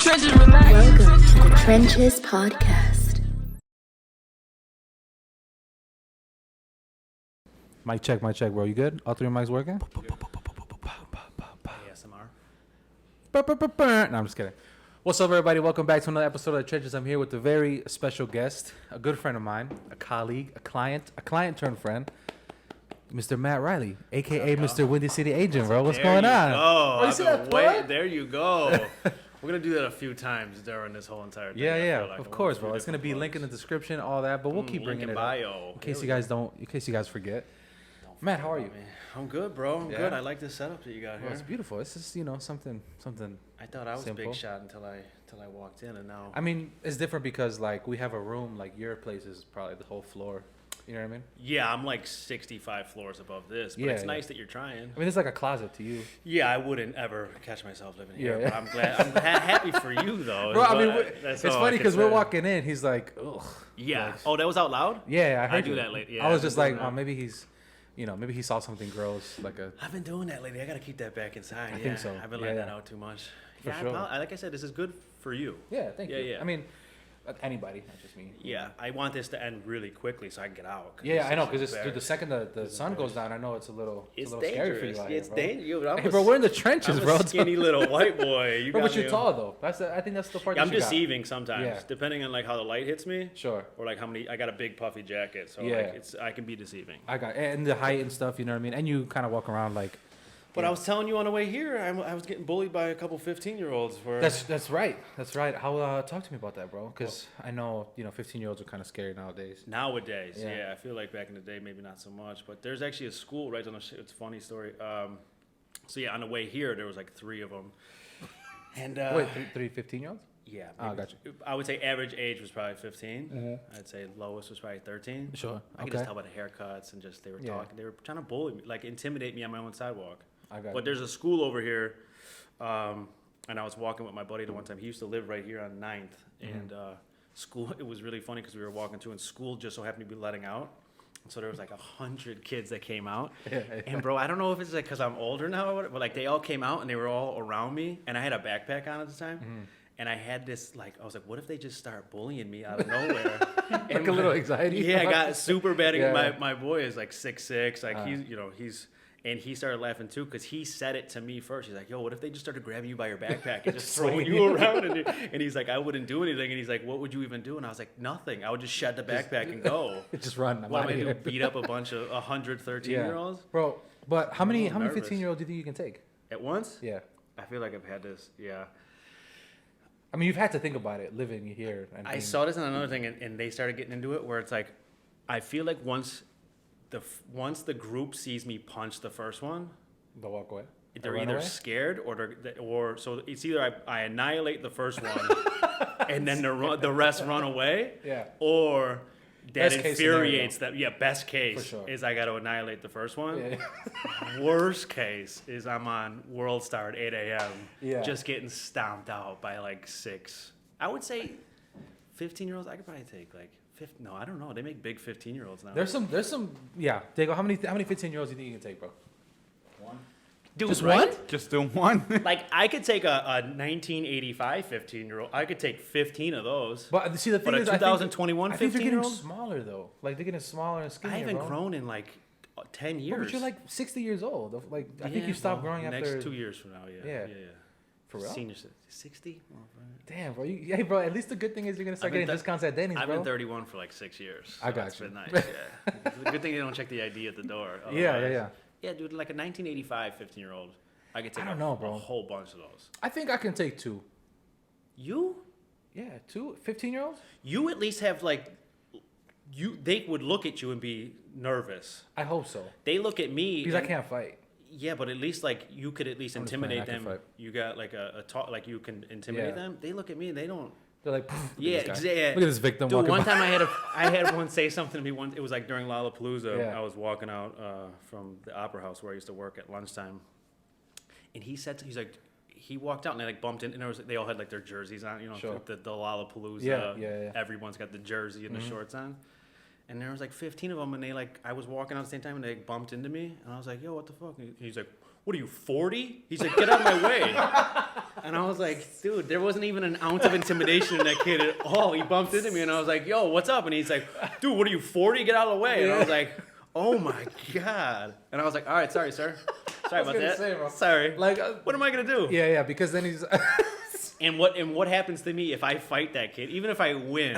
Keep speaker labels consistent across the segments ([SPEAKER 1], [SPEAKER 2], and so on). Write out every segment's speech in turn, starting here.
[SPEAKER 1] trenches, relax.
[SPEAKER 2] Welcome to the Trenches Podcast.
[SPEAKER 3] Mic check, bro. You good? All three mics working?
[SPEAKER 4] ASMR.
[SPEAKER 3] No, I'm just kidding. What's up, everybody? Welcome back to another episode of The Trenches. I'm here with a very special guest, a good friend of mine, a colleague, a client turned friend, Mr. Matt Riley, a.k.a. Mr. Windy City Agent, bro. What's going on?
[SPEAKER 4] Oh,
[SPEAKER 3] you see that plug?
[SPEAKER 4] there you go. We're going to do that a few times during this whole entire thing.
[SPEAKER 3] Yeah,
[SPEAKER 4] like
[SPEAKER 3] of course, bro. It's going to be link in the description, all that, but we'll keep bringing it
[SPEAKER 4] bio.
[SPEAKER 3] up in case you guys forget. Matt, how are you?
[SPEAKER 4] Man. I'm good, bro. I'm
[SPEAKER 3] Yeah?
[SPEAKER 4] good. I like this setup that you got here.
[SPEAKER 3] Well, it's beautiful. It's just, something
[SPEAKER 4] I thought I was
[SPEAKER 3] simple.
[SPEAKER 4] big shot until I walked in, and now
[SPEAKER 3] I mean, it's different because, like, we have a room, like, your place is probably the whole floor. You know what I mean?
[SPEAKER 4] yeah, I'm like 65 floors above this, but it's nice that you're trying.
[SPEAKER 3] I mean, it's like a closet to you.
[SPEAKER 4] Yeah, I wouldn't ever catch myself living here,
[SPEAKER 3] Yeah.
[SPEAKER 4] but I'm glad. I'm happy for you, though.
[SPEAKER 3] Bro, I mean,
[SPEAKER 4] That's
[SPEAKER 3] it's
[SPEAKER 4] all I
[SPEAKER 3] funny
[SPEAKER 4] can
[SPEAKER 3] because we're
[SPEAKER 4] say.
[SPEAKER 3] walking in. He's like, ugh.
[SPEAKER 4] Yeah.
[SPEAKER 3] Like,
[SPEAKER 4] Oh, that was out loud?
[SPEAKER 3] yeah, I heard
[SPEAKER 4] I do
[SPEAKER 3] you.
[SPEAKER 4] that late. Yeah,
[SPEAKER 3] I was
[SPEAKER 4] I've
[SPEAKER 3] just
[SPEAKER 4] been
[SPEAKER 3] like,
[SPEAKER 4] doing that.
[SPEAKER 3] maybe he's, maybe he saw something gross, like a.
[SPEAKER 4] I've been doing that lately. I gotta keep that back inside.
[SPEAKER 3] I think so.
[SPEAKER 4] I've been
[SPEAKER 3] Yeah,
[SPEAKER 4] letting that
[SPEAKER 3] yeah.
[SPEAKER 4] out too much.
[SPEAKER 3] For
[SPEAKER 4] Yeah,
[SPEAKER 3] sure.
[SPEAKER 4] like I said, this is good for you.
[SPEAKER 3] Yeah, thank you.
[SPEAKER 4] Yeah.
[SPEAKER 3] I mean, anybody, not just me.
[SPEAKER 4] Yeah, I want this to end really quickly so I can get out.
[SPEAKER 3] Yeah, I know, because
[SPEAKER 4] it's
[SPEAKER 3] the second the sun goes down, I know it's a little scary for
[SPEAKER 4] dangerous.
[SPEAKER 3] you out
[SPEAKER 4] It's
[SPEAKER 3] here, bro.
[SPEAKER 4] dangerous.
[SPEAKER 3] Hey, bro, we're in the trenches,
[SPEAKER 4] I'm
[SPEAKER 3] bro.
[SPEAKER 4] a skinny little white boy. You
[SPEAKER 3] Bro,
[SPEAKER 4] got
[SPEAKER 3] but you're
[SPEAKER 4] me.
[SPEAKER 3] tall though. I think that's the part.
[SPEAKER 4] I'm
[SPEAKER 3] that you got.
[SPEAKER 4] deceiving sometimes,
[SPEAKER 3] Yeah.
[SPEAKER 4] depending on like how the light hits me,
[SPEAKER 3] Sure.
[SPEAKER 4] or like how many. I got a big puffy jacket, so
[SPEAKER 3] Yeah.
[SPEAKER 4] like I can be deceiving.
[SPEAKER 3] And the height and stuff. You know what I mean? And you kind of walk around like.
[SPEAKER 4] But I was telling you on the way here, I was getting bullied by a couple 15-year-olds for.
[SPEAKER 3] That's right. That's right. How talk to me about that, bro? Because I know 15-year-olds are kind of scary nowadays.
[SPEAKER 4] Nowadays,
[SPEAKER 3] Yeah.
[SPEAKER 4] yeah, I feel like back in the day, maybe not so much. But there's actually a school right on the. It's a funny story. So yeah, on the way here, there was like 3 of them. And
[SPEAKER 3] Wait, three 15-years-olds?
[SPEAKER 4] yeah,
[SPEAKER 3] Oh,
[SPEAKER 4] maybe-
[SPEAKER 3] gotcha.
[SPEAKER 4] I would say average age was probably 15.
[SPEAKER 3] Mm-hmm.
[SPEAKER 4] I'd say lowest was probably 13.
[SPEAKER 3] Sure.
[SPEAKER 4] I could just tell by the haircuts and just they were
[SPEAKER 3] Yeah.
[SPEAKER 4] talking. They were trying to bully me, like intimidate me on my own sidewalk.
[SPEAKER 3] I got
[SPEAKER 4] But
[SPEAKER 3] it.
[SPEAKER 4] there's a school over here, and I was walking with my buddy the one time. He used to live right here on 9th,
[SPEAKER 3] Mm-hmm.
[SPEAKER 4] and school. It was really funny because we were walking to, and school just so happened to be letting out. So there was like 100 kids that came out, and bro, I don't know if it's like because I'm older now, or what, but like they all came out and they were all around me, and I had a backpack on at the time. And I had this, like, I was like, what if they just start bullying me out of nowhere?
[SPEAKER 3] Like a little anxiety.
[SPEAKER 4] Yeah, I got super bad.
[SPEAKER 3] Yeah.
[SPEAKER 4] My boy is like 6'6", like
[SPEAKER 3] he's,
[SPEAKER 4] and he started laughing too because he said it to me first. He's like, yo, what if they just started grabbing you by your backpack and just throwing you around? And he's like, I wouldn't do anything. And he's like, what would you even do? And I was like, nothing. I would just shed the backpack and go.
[SPEAKER 3] just run.
[SPEAKER 4] What am I
[SPEAKER 3] outta
[SPEAKER 4] going
[SPEAKER 3] here.
[SPEAKER 4] to do? Beat up a bunch of 100 13-year-olds?
[SPEAKER 3] Bro, but how many
[SPEAKER 4] nervous.
[SPEAKER 3] 15-year-olds do you think you can take?
[SPEAKER 4] At once?
[SPEAKER 3] Yeah.
[SPEAKER 4] I feel like I've had this, yeah.
[SPEAKER 3] I mean, you've had to think about it living here. And
[SPEAKER 4] I
[SPEAKER 3] being-
[SPEAKER 4] saw this on another thing, and they started getting into it where it's like, I feel like once the group sees me punch the first one,
[SPEAKER 3] They'll walk away.
[SPEAKER 4] they're
[SPEAKER 3] Run
[SPEAKER 4] either
[SPEAKER 3] away?
[SPEAKER 4] scared or so it's either I annihilate the first one and then the rest run away,
[SPEAKER 3] Yeah.
[SPEAKER 4] or that
[SPEAKER 3] Best case
[SPEAKER 4] infuriates them. Yeah, best case
[SPEAKER 3] For sure.
[SPEAKER 4] is I got to annihilate the first one.
[SPEAKER 3] Yeah.
[SPEAKER 4] Worst case is I'm on World Star at 8 a.m.
[SPEAKER 3] Yeah.
[SPEAKER 4] just getting stomped out by like 6. I would say 15-year-olds. I could probably take like 50. No, I don't know. They make big 15-year-olds now.
[SPEAKER 3] There's some. Yeah. Diego, how many 15-year-olds do you think you can take, bro?
[SPEAKER 4] Dude,
[SPEAKER 3] Just
[SPEAKER 4] right?
[SPEAKER 3] one?
[SPEAKER 5] Just do one.
[SPEAKER 4] Like I could take a 1985 15-year-old. I could take 15 of those.
[SPEAKER 3] But see, the thing
[SPEAKER 4] But a
[SPEAKER 3] is, I think
[SPEAKER 4] 2021
[SPEAKER 3] they're getting
[SPEAKER 4] 15-year-old?
[SPEAKER 3] smaller though. Like they're getting smaller and skinnier.
[SPEAKER 4] I haven't
[SPEAKER 3] bro.
[SPEAKER 4] grown in like 10 years.
[SPEAKER 3] Bro, but you're like 60 years old. Like I think
[SPEAKER 4] Yeah,
[SPEAKER 3] you stopped
[SPEAKER 4] well,
[SPEAKER 3] growing
[SPEAKER 4] next
[SPEAKER 3] after.
[SPEAKER 4] 2 years from now.
[SPEAKER 3] Yeah.
[SPEAKER 4] Yeah.
[SPEAKER 3] For real?
[SPEAKER 4] Senior 60.
[SPEAKER 3] Damn, bro. Hey, bro. At least the good thing is you're gonna start
[SPEAKER 4] I've been
[SPEAKER 3] getting discounts at Denny's,
[SPEAKER 4] I've
[SPEAKER 3] bro.
[SPEAKER 4] been 31 for like 6 years.
[SPEAKER 3] I got
[SPEAKER 4] it's
[SPEAKER 3] you.
[SPEAKER 4] been nice. Yeah. It's a good thing they don't check the ID at the door.
[SPEAKER 3] Yeah.
[SPEAKER 4] Otherwise- Yeah, dude, like a 1985 15-year-old. I could take
[SPEAKER 3] I don't know, bro.
[SPEAKER 4] a whole bunch of those.
[SPEAKER 3] I think I can take 2.
[SPEAKER 4] You?
[SPEAKER 3] Yeah, 2 15-year-olds.
[SPEAKER 4] You at least have like they would look at you and be nervous.
[SPEAKER 3] I hope so.
[SPEAKER 4] They look at me
[SPEAKER 3] Because I
[SPEAKER 4] and-
[SPEAKER 3] can't fight.
[SPEAKER 4] Yeah, but at least like you could at least
[SPEAKER 3] I'm just playing,
[SPEAKER 4] intimidate
[SPEAKER 3] I can
[SPEAKER 4] them.
[SPEAKER 3] fight.
[SPEAKER 4] You got like a talk, like you can intimidate
[SPEAKER 3] Yeah.
[SPEAKER 4] them. They look at me and they don't.
[SPEAKER 3] They're like, "Poof,
[SPEAKER 4] Yeah,
[SPEAKER 3] look at this guy.
[SPEAKER 4] exactly.
[SPEAKER 3] Look at this victim
[SPEAKER 4] Dude,
[SPEAKER 3] walking
[SPEAKER 4] one
[SPEAKER 3] by."
[SPEAKER 4] time I had one say something to me. It was like during Lollapalooza.
[SPEAKER 3] Yeah.
[SPEAKER 4] I was walking out from the Opera House where I used to work at lunchtime, and he's like, he walked out and they like bumped in, and they all had like their jerseys on,
[SPEAKER 3] Sure.
[SPEAKER 4] the Lollapalooza.
[SPEAKER 3] Yeah.
[SPEAKER 4] Everyone's got the jersey and the shorts on. And there was like 15 of them, and I was walking out at the same time, and they bumped into me, and I was like, yo, what the fuck? And he's like, what are you, 40? He's like, get out of my way. And I was like, dude, there wasn't even an ounce of intimidation in that kid at all. He bumped into me, and I was like, yo, what's up? And he's like, dude, what are you, 40? Get out of the way. And I was like, oh my God. And I was like, all right, sorry, sir. Sorry about that. Sorry.
[SPEAKER 3] Like,
[SPEAKER 4] what am I gonna do?
[SPEAKER 3] Yeah, because then he's.
[SPEAKER 4] And what happens to me if I fight that kid, even if I win?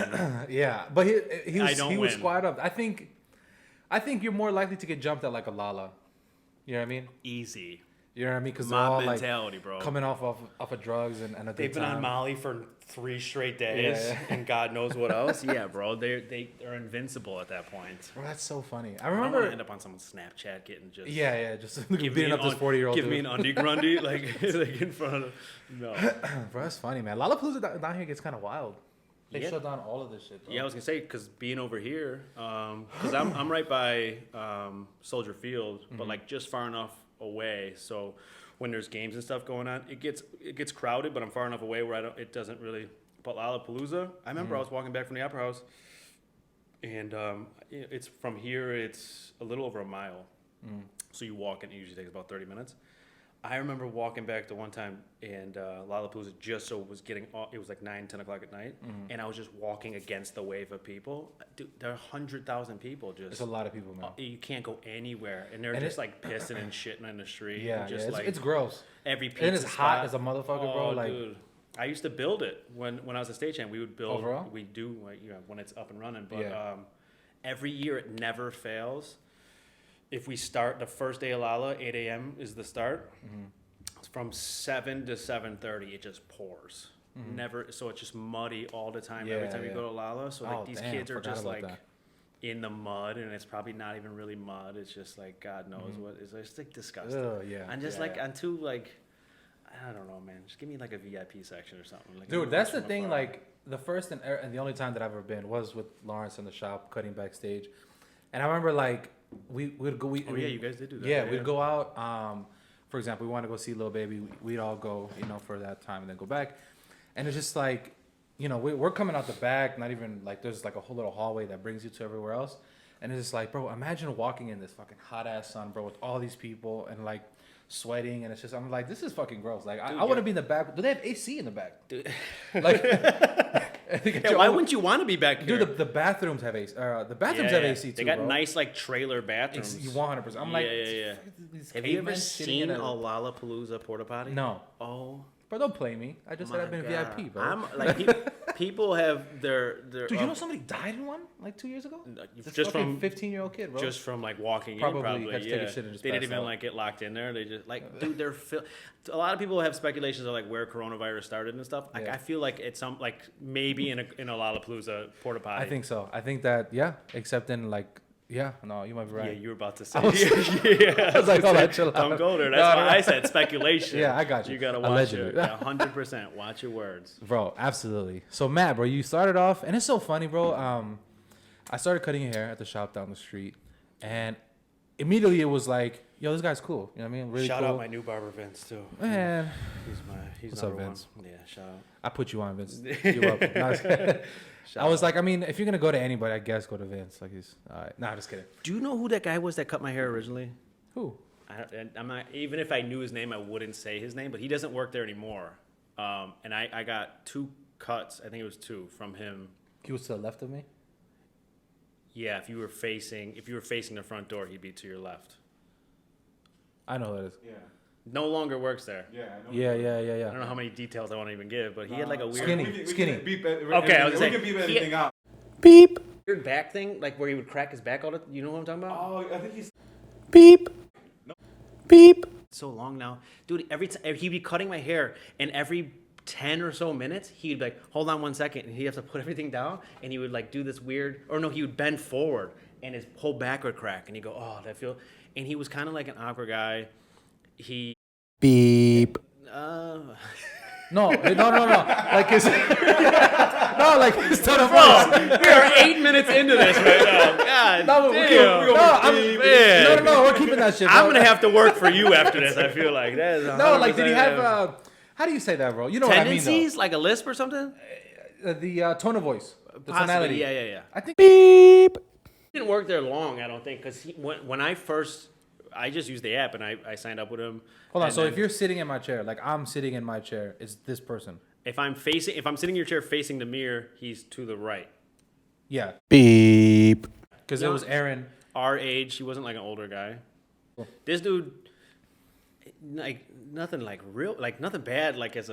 [SPEAKER 3] Yeah, but he was
[SPEAKER 4] win.
[SPEAKER 3] squared up. I think you're more likely to get jumped at like a Lala. You know what I mean?
[SPEAKER 4] Easy.
[SPEAKER 3] You know what I mean? Because they're
[SPEAKER 4] Mob
[SPEAKER 3] all
[SPEAKER 4] mentality,
[SPEAKER 3] like
[SPEAKER 4] bro.
[SPEAKER 3] coming off of drugs and a good
[SPEAKER 4] They've been
[SPEAKER 3] time.
[SPEAKER 4] on Molly for 3 straight days, and God knows what else. Yeah, bro, they're invincible at that point.
[SPEAKER 3] Bro, that's so funny. I
[SPEAKER 4] I don't
[SPEAKER 3] remember.
[SPEAKER 4] want to end up on someone's Snapchat getting just
[SPEAKER 3] just
[SPEAKER 4] give
[SPEAKER 3] beating up this 40-year-old.
[SPEAKER 4] Give me an undie grundy like in front of no.
[SPEAKER 3] Bro, that's funny, man. Lollapalooza down here gets kind of wild. They
[SPEAKER 4] Yeah.
[SPEAKER 3] shut down all of this shit. Bro.
[SPEAKER 4] Yeah, I was gonna say because being over here, because I'm right by Soldier Field, but like just far enough away, so when there's games and stuff going on, it gets crowded, but I'm far enough away where it doesn't really. But Lollapalooza, I remember I was walking back from the Opera House, and it's from here, it's a little over a mile, so you walk and it usually takes about 30 minutes. I remember walking back the one time, and Lollapalooza just was getting off. It was like 9, 10 o'clock at night, and I was just walking against the wave of people. Dude, there are 100,000 people just.
[SPEAKER 3] It's a lot of people, man.
[SPEAKER 4] You can't go anywhere, and they're just like pissing and shitting in the street.
[SPEAKER 3] Yeah,
[SPEAKER 4] and just
[SPEAKER 3] it's gross.
[SPEAKER 4] Every pizza
[SPEAKER 3] And it's hot
[SPEAKER 4] spot.
[SPEAKER 3] as a motherfucker, bro. Like,
[SPEAKER 4] dude. I used to build it when I was a stagehand. We would build.
[SPEAKER 3] Overall?
[SPEAKER 4] We do when it's up and running, but
[SPEAKER 3] Yeah.
[SPEAKER 4] every year it never fails. If we start the first day of Lala, 8 a.m. is the start. From 7 to 7:30, it just pours. Never, so it's just muddy all the time. Every time you go to Lala, so like these kids are just like in the mud, and it's probably not even really mud. It's just like God knows what. It's just like disgusting.
[SPEAKER 3] yeah.
[SPEAKER 4] I'm just like I'm too like I don't know, man. Just give me like a VIP section or something. Like,
[SPEAKER 3] Dude, that's the thing. Like the first and the only time that I've ever been was with Lawrence in the shop cutting backstage, and I remember like we'd go.
[SPEAKER 4] You guys did do that.
[SPEAKER 3] Yeah, we'd go out. For example, we want to go see Lil Baby. We'd all go, for that time and then go back. And it's just like, we're coming out the back, not even like there's like a whole little hallway that brings you to everywhere else. And it's just like, bro, imagine walking in this fucking hot ass sun, bro, with all these people and like sweating. And it's just, I'm like, this is fucking gross. Like, dude, I want to be in the back. Do they have AC in the back? Dude. Like,
[SPEAKER 4] why wouldn't you want to be back here?
[SPEAKER 3] Dude, the bathrooms have AC. The bathrooms have AC too.
[SPEAKER 4] They got
[SPEAKER 3] bro.
[SPEAKER 4] nice like trailer bathrooms.
[SPEAKER 3] 100%. I'm like,
[SPEAKER 4] Have you ever seen a Lollapalooza porta potty?
[SPEAKER 3] No.
[SPEAKER 4] Oh.
[SPEAKER 3] Bro, don't play me. I just said I've been VIP, bro.
[SPEAKER 4] I'm like people have their.
[SPEAKER 3] Dude, you know somebody died in one like 2 years ago?
[SPEAKER 4] Just from
[SPEAKER 3] 15-year-old kid, bro.
[SPEAKER 4] Just from like walking
[SPEAKER 3] probably
[SPEAKER 4] in, probably.
[SPEAKER 3] Had to take a shit and just
[SPEAKER 4] they didn't
[SPEAKER 3] pass
[SPEAKER 4] even
[SPEAKER 3] out.
[SPEAKER 4] like get locked in there. They just like, dude, they're. A lot of people have speculations of like where coronavirus started and stuff. Like I feel like it's some like maybe in a Lollapalooza porta potty.
[SPEAKER 3] I think so. I think that except in like. Yeah, no, you might be right.
[SPEAKER 4] Yeah, you were about to say.
[SPEAKER 3] I was like, oh, that chill out.
[SPEAKER 4] Don't go there. That's why I said speculation.
[SPEAKER 3] Yeah, I got you.
[SPEAKER 4] You gotta watch it. 100%. Watch your words,
[SPEAKER 3] bro. Absolutely. So Matt, bro, you started off, and it's so funny, bro. I started cutting your hair at the shop down the street, and immediately it was like, yo, this guy's cool. You know what I mean? Really
[SPEAKER 4] shout
[SPEAKER 3] cool.
[SPEAKER 4] out my new barber Vince too.
[SPEAKER 3] Man,
[SPEAKER 4] he's
[SPEAKER 3] what's up,
[SPEAKER 4] number
[SPEAKER 3] Vince?
[SPEAKER 4] one. Yeah, shout out.
[SPEAKER 3] I put you on, Vince. You're welcome. No, I was like, I mean, if you're gonna go to anybody, I guess go to Vince. Like he's all right. Nah, just kidding.
[SPEAKER 4] Do you know who that guy was that cut my hair originally?
[SPEAKER 3] Who?
[SPEAKER 4] I'm not. Even if I knew his name, I wouldn't say his name. But he doesn't work there anymore. And I got 2 cuts. I think it was 2 from him.
[SPEAKER 3] He was to the left of me.
[SPEAKER 4] Yeah, if you were facing the front door, he'd be to your left.
[SPEAKER 3] I know who that is.
[SPEAKER 1] Yeah.
[SPEAKER 4] No longer works there.
[SPEAKER 1] Yeah, I know.
[SPEAKER 3] Yeah.
[SPEAKER 4] I don't know how many details I want to even give, but he had like a weird
[SPEAKER 3] Skinny.
[SPEAKER 1] We can beep it.
[SPEAKER 4] Okay, I was
[SPEAKER 1] we
[SPEAKER 4] saying,
[SPEAKER 1] can beep anything out.
[SPEAKER 3] Beep.
[SPEAKER 4] weird back thing, like where he would crack his back all the. You know what I'm talking about?
[SPEAKER 1] Oh, I think he's.
[SPEAKER 3] Beep.
[SPEAKER 1] No.
[SPEAKER 3] Beep.
[SPEAKER 4] So long now, dude. Every time he'd be cutting my hair, and every 10 or so minutes, he'd be like, hold on 1 second, and he'd have to put everything down, and he would like do this weird, or no, he would bend forward, and his whole back would crack, and he'd go, oh, that feel, and he was kind of like an awkward guy. He
[SPEAKER 3] beep. No. Like his no, like his ton of
[SPEAKER 4] we are 8 minutes into this right now. God
[SPEAKER 3] No,
[SPEAKER 4] damn.
[SPEAKER 3] No, we're keeping that shit. Bro.
[SPEAKER 4] I'm gonna have to work for you after this. I feel like that is
[SPEAKER 3] no, like did he have how do you say that, bro? You know
[SPEAKER 4] tendencies,
[SPEAKER 3] what I mean, though.
[SPEAKER 4] like a lisp or something?
[SPEAKER 3] The tone of voice, the
[SPEAKER 4] Possibly,
[SPEAKER 3] tonality.
[SPEAKER 4] yeah.
[SPEAKER 3] I think beep.
[SPEAKER 4] He didn't work there long, I don't think, because when I first, I just used the app and I signed up with him.
[SPEAKER 3] Hold on.
[SPEAKER 4] And
[SPEAKER 3] So
[SPEAKER 4] then
[SPEAKER 3] if you're sitting in my chair, like I'm sitting in my chair, it's this person.
[SPEAKER 4] if I'm sitting in your chair facing the mirror, he's to the right.
[SPEAKER 3] Yeah.
[SPEAKER 1] Beep.
[SPEAKER 3] Because it was Aaron.
[SPEAKER 4] Our age, he wasn't like an older guy.
[SPEAKER 3] Cool.
[SPEAKER 4] This dude, like nothing like real, like nothing bad. Like he's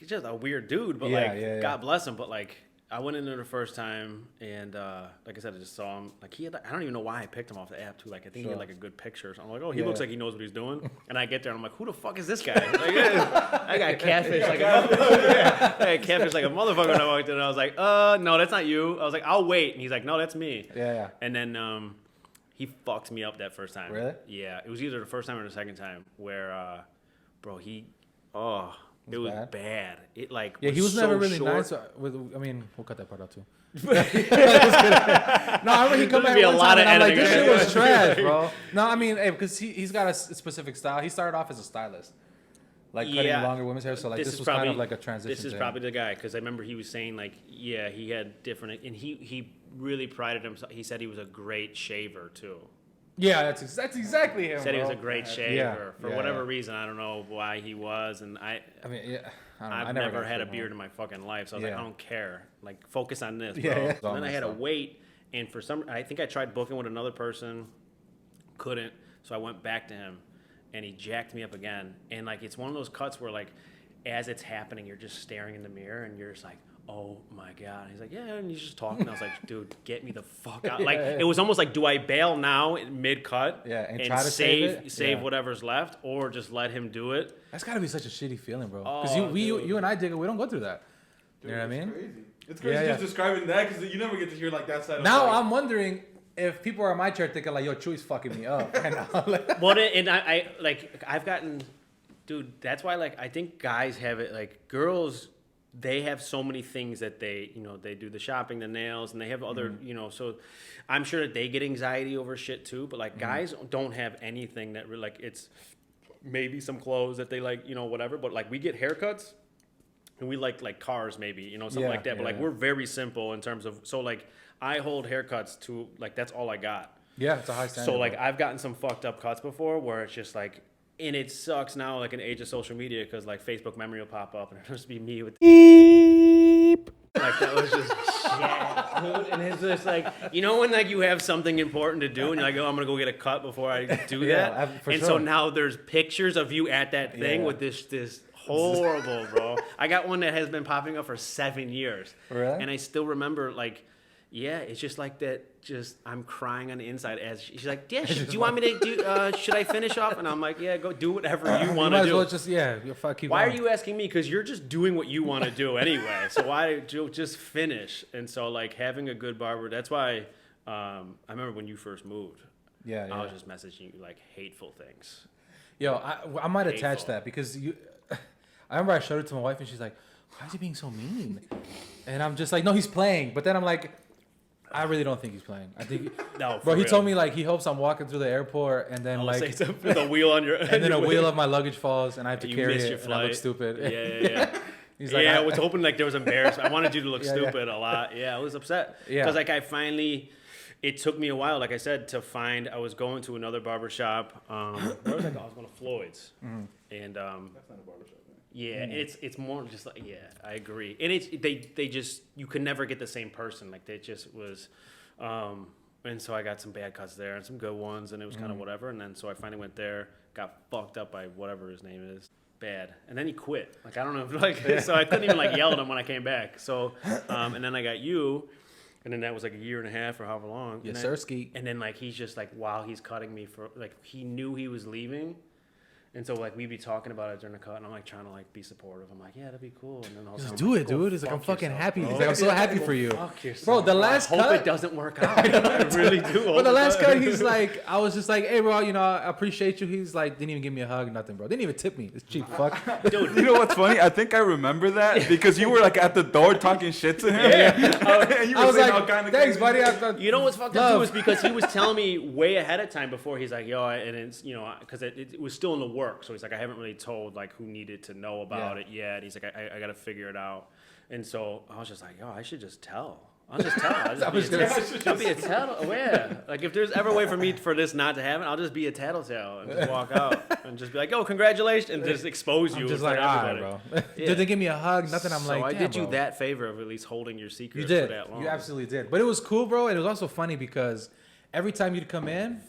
[SPEAKER 4] just a weird dude. But God bless him. But like I went in there the first time, and like I said, I just saw him. Like I don't even know why I picked him off the app too. Like I think he had like a good picture. So I'm like, oh, he looks like he knows what he's doing. And I get there, and I'm like, who the fuck is this guy? Like, I got catfish like a motherfucker. I got catfish like a motherfucker when I walked in. And I was like, no, that's not you. I was like, I'll wait. And he's like, no, that's me.
[SPEAKER 3] Yeah.
[SPEAKER 4] And then he fucked me up that first time.
[SPEAKER 3] Really?
[SPEAKER 4] Yeah. It was either the first time or the second time where, bro, it was bad. It like
[SPEAKER 3] he was
[SPEAKER 4] so
[SPEAKER 3] never really
[SPEAKER 4] short.
[SPEAKER 3] nice. I mean, we'll cut that part out too. No, I remember he come back
[SPEAKER 4] be a
[SPEAKER 3] one
[SPEAKER 4] lot
[SPEAKER 3] time
[SPEAKER 4] of
[SPEAKER 3] and I'm like, this
[SPEAKER 4] editing.
[SPEAKER 3] shit was trash, bro. No, I mean, because he's got a specific style. He started off as a stylist, like cutting longer women's hair. So like this was
[SPEAKER 4] probably,
[SPEAKER 3] kind of like a transition.
[SPEAKER 4] This is probably the guy because I remember he was saying like, yeah, he had different, and he really prided himself. He said he was a great shaver too.
[SPEAKER 3] Yeah, that's exactly him.
[SPEAKER 4] Said he was a
[SPEAKER 3] bro.
[SPEAKER 4] great shaver for whatever reason. I don't know why he was, and I mean,
[SPEAKER 3] yeah.
[SPEAKER 4] I've never had a beard in my fucking life, so I was like, I don't care. Like, focus on this, bro.
[SPEAKER 3] Yeah.
[SPEAKER 4] So then I had to wait, and for I think I tried booking with another person, couldn't. So I went back to him, and he jacked me up again. And like, it's one of those cuts where like, as it's happening, you're just staring in the mirror, and you're just like, oh my God. And he's like, yeah, and he's just talking. I was like, dude, get me the fuck out. Like, it was almost like, do I bail now mid-cut
[SPEAKER 3] and try to
[SPEAKER 4] save whatever's left, or just let him do it?
[SPEAKER 3] That's got to be such a shitty feeling, bro. Because you and I, Digga, we don't go through that.
[SPEAKER 1] Dude,
[SPEAKER 3] you know what I mean?
[SPEAKER 1] Crazy. It's crazy just describing that because you never get to hear like that side of
[SPEAKER 3] Now
[SPEAKER 1] life.
[SPEAKER 3] I'm wondering if people are in my chair thinking like, yo, Chuy's fucking me up. And I'm like,
[SPEAKER 4] well, and I like, I've gotten, dude, that's why, like, I think guys have it, like, girls, they have so many things that they, they do the shopping, the nails, and they have other, so I'm sure that they get anxiety over shit too, but like guys don't have anything that really, like, it's maybe some clothes that they like, whatever, but like we get haircuts and we like cars maybe, something like that, but like we're very simple in terms of, so like I hold haircuts to, like, that's all I got.
[SPEAKER 3] Yeah, it's a high standard.
[SPEAKER 4] So like I've gotten some fucked up cuts before where it's just like, and it sucks now, like, in the age of social media, because, like, Facebook memory will pop up, and it'll just be me with beep. Like, that was just shit, dude. And it's just like, when, like, you have something important to do, and you're like, oh, I'm going to go get a cut before I do that. And so now there's pictures of you at that thing with this horrible, bro. I got one that has been popping up for 7 years.
[SPEAKER 3] Really?
[SPEAKER 4] And I still remember, like, yeah, it's just like that. Just I'm crying on the inside as she's like, yeah, do you want me to do? Should I finish off? And I'm like, yeah, go do whatever you want to do.
[SPEAKER 3] Well just keep
[SPEAKER 4] why
[SPEAKER 3] going.
[SPEAKER 4] are you asking me? Because you're just doing what you want to do anyway. So why just finish? And so like having a good barber. That's why I remember when you first moved.
[SPEAKER 3] Yeah.
[SPEAKER 4] I was just messaging you like hateful things.
[SPEAKER 3] Yo, I might attach that because I remember I showed it to my wife and she's like, why is he being so mean? And I'm just like, no, he's playing. But then I'm like, I really don't think he's playing. I think,
[SPEAKER 4] no,
[SPEAKER 3] bro. He
[SPEAKER 4] real.
[SPEAKER 3] told me like he hopes I'm walking through the airport and then like
[SPEAKER 4] with a wheel on your
[SPEAKER 3] and then a wheel of my luggage falls and I have to
[SPEAKER 4] you
[SPEAKER 3] carry
[SPEAKER 4] miss
[SPEAKER 3] it
[SPEAKER 4] your
[SPEAKER 3] and
[SPEAKER 4] flight.
[SPEAKER 3] I look stupid.
[SPEAKER 4] Yeah. He's like, I was hoping like there was embarrassment. I wanted you to look stupid a lot. Yeah, I was upset because like I finally. It took me a while, like I said, to find. I was going to another barbershop. Where was I going? I was going to Floyd's, and
[SPEAKER 1] that's not a barbershop.
[SPEAKER 4] yeah, it's more just like I agree. And it's they just you could never get the same person. Like they just was, and so I got some bad cuts there and some good ones, and it was kind of whatever. And then so I finally went there, got fucked up by whatever his name is, bad, and then he quit. Like I don't know, if, like so I couldn't even like yell at him when I came back. So, and then I got you. And then that was like a year and a half or however long.
[SPEAKER 3] Yes, sir, Ski.
[SPEAKER 4] And then like he's just like while he's cutting me for like he knew he was leaving, and so like we'd be talking about it during the cut, and I'm like trying to like be supportive. I'm like, yeah, that'd be cool. And then all of a sudden,
[SPEAKER 3] do it, dude. He's like, I'm fucking happy. He's like, I'm so
[SPEAKER 4] Go
[SPEAKER 3] happy for you,
[SPEAKER 4] fuck yourself,
[SPEAKER 3] bro. The last
[SPEAKER 4] I hope
[SPEAKER 3] cut,
[SPEAKER 4] it doesn't work out. I really do.
[SPEAKER 3] but the last cut, he's like, I was just like, hey, bro, I appreciate you. He's like, didn't even give me a hug, nothing, bro. Didn't even tip me. It's cheap, fuck.
[SPEAKER 4] Dude,
[SPEAKER 1] You know what's funny? I think I remember that because you were like at the door talking shit to him. And you were
[SPEAKER 3] I was
[SPEAKER 1] saying
[SPEAKER 3] like,
[SPEAKER 1] all kind of
[SPEAKER 3] thanks,
[SPEAKER 1] crazy
[SPEAKER 3] buddy.
[SPEAKER 4] you know what's fucked up too is because he was telling me way ahead of time before he's like, yo, and it's because it was still in the work, so he's like, I haven't really told like who needed to know about it yet. He's like, I got to figure it out, and so I was just like, yo, I should just tell. I'll just tell. I'll be a tattletale. Yeah. Like if there's ever a way for this not to happen, I'll just be a tattletale and just walk out and just be like, "Oh, congratulations," and just expose you.
[SPEAKER 3] I'm just
[SPEAKER 4] in front
[SPEAKER 3] like,
[SPEAKER 4] of
[SPEAKER 3] all right,
[SPEAKER 4] everybody.
[SPEAKER 3] bro.
[SPEAKER 4] Yeah.
[SPEAKER 3] Did they give me a hug? Nothing. I'm
[SPEAKER 4] So
[SPEAKER 3] like,
[SPEAKER 4] I
[SPEAKER 3] damn,
[SPEAKER 4] did you
[SPEAKER 3] bro.
[SPEAKER 4] that favor of at least holding your secret
[SPEAKER 3] You did.
[SPEAKER 4] for that long.
[SPEAKER 3] You absolutely did. But it was cool, bro. And it was also funny because every time you'd come in,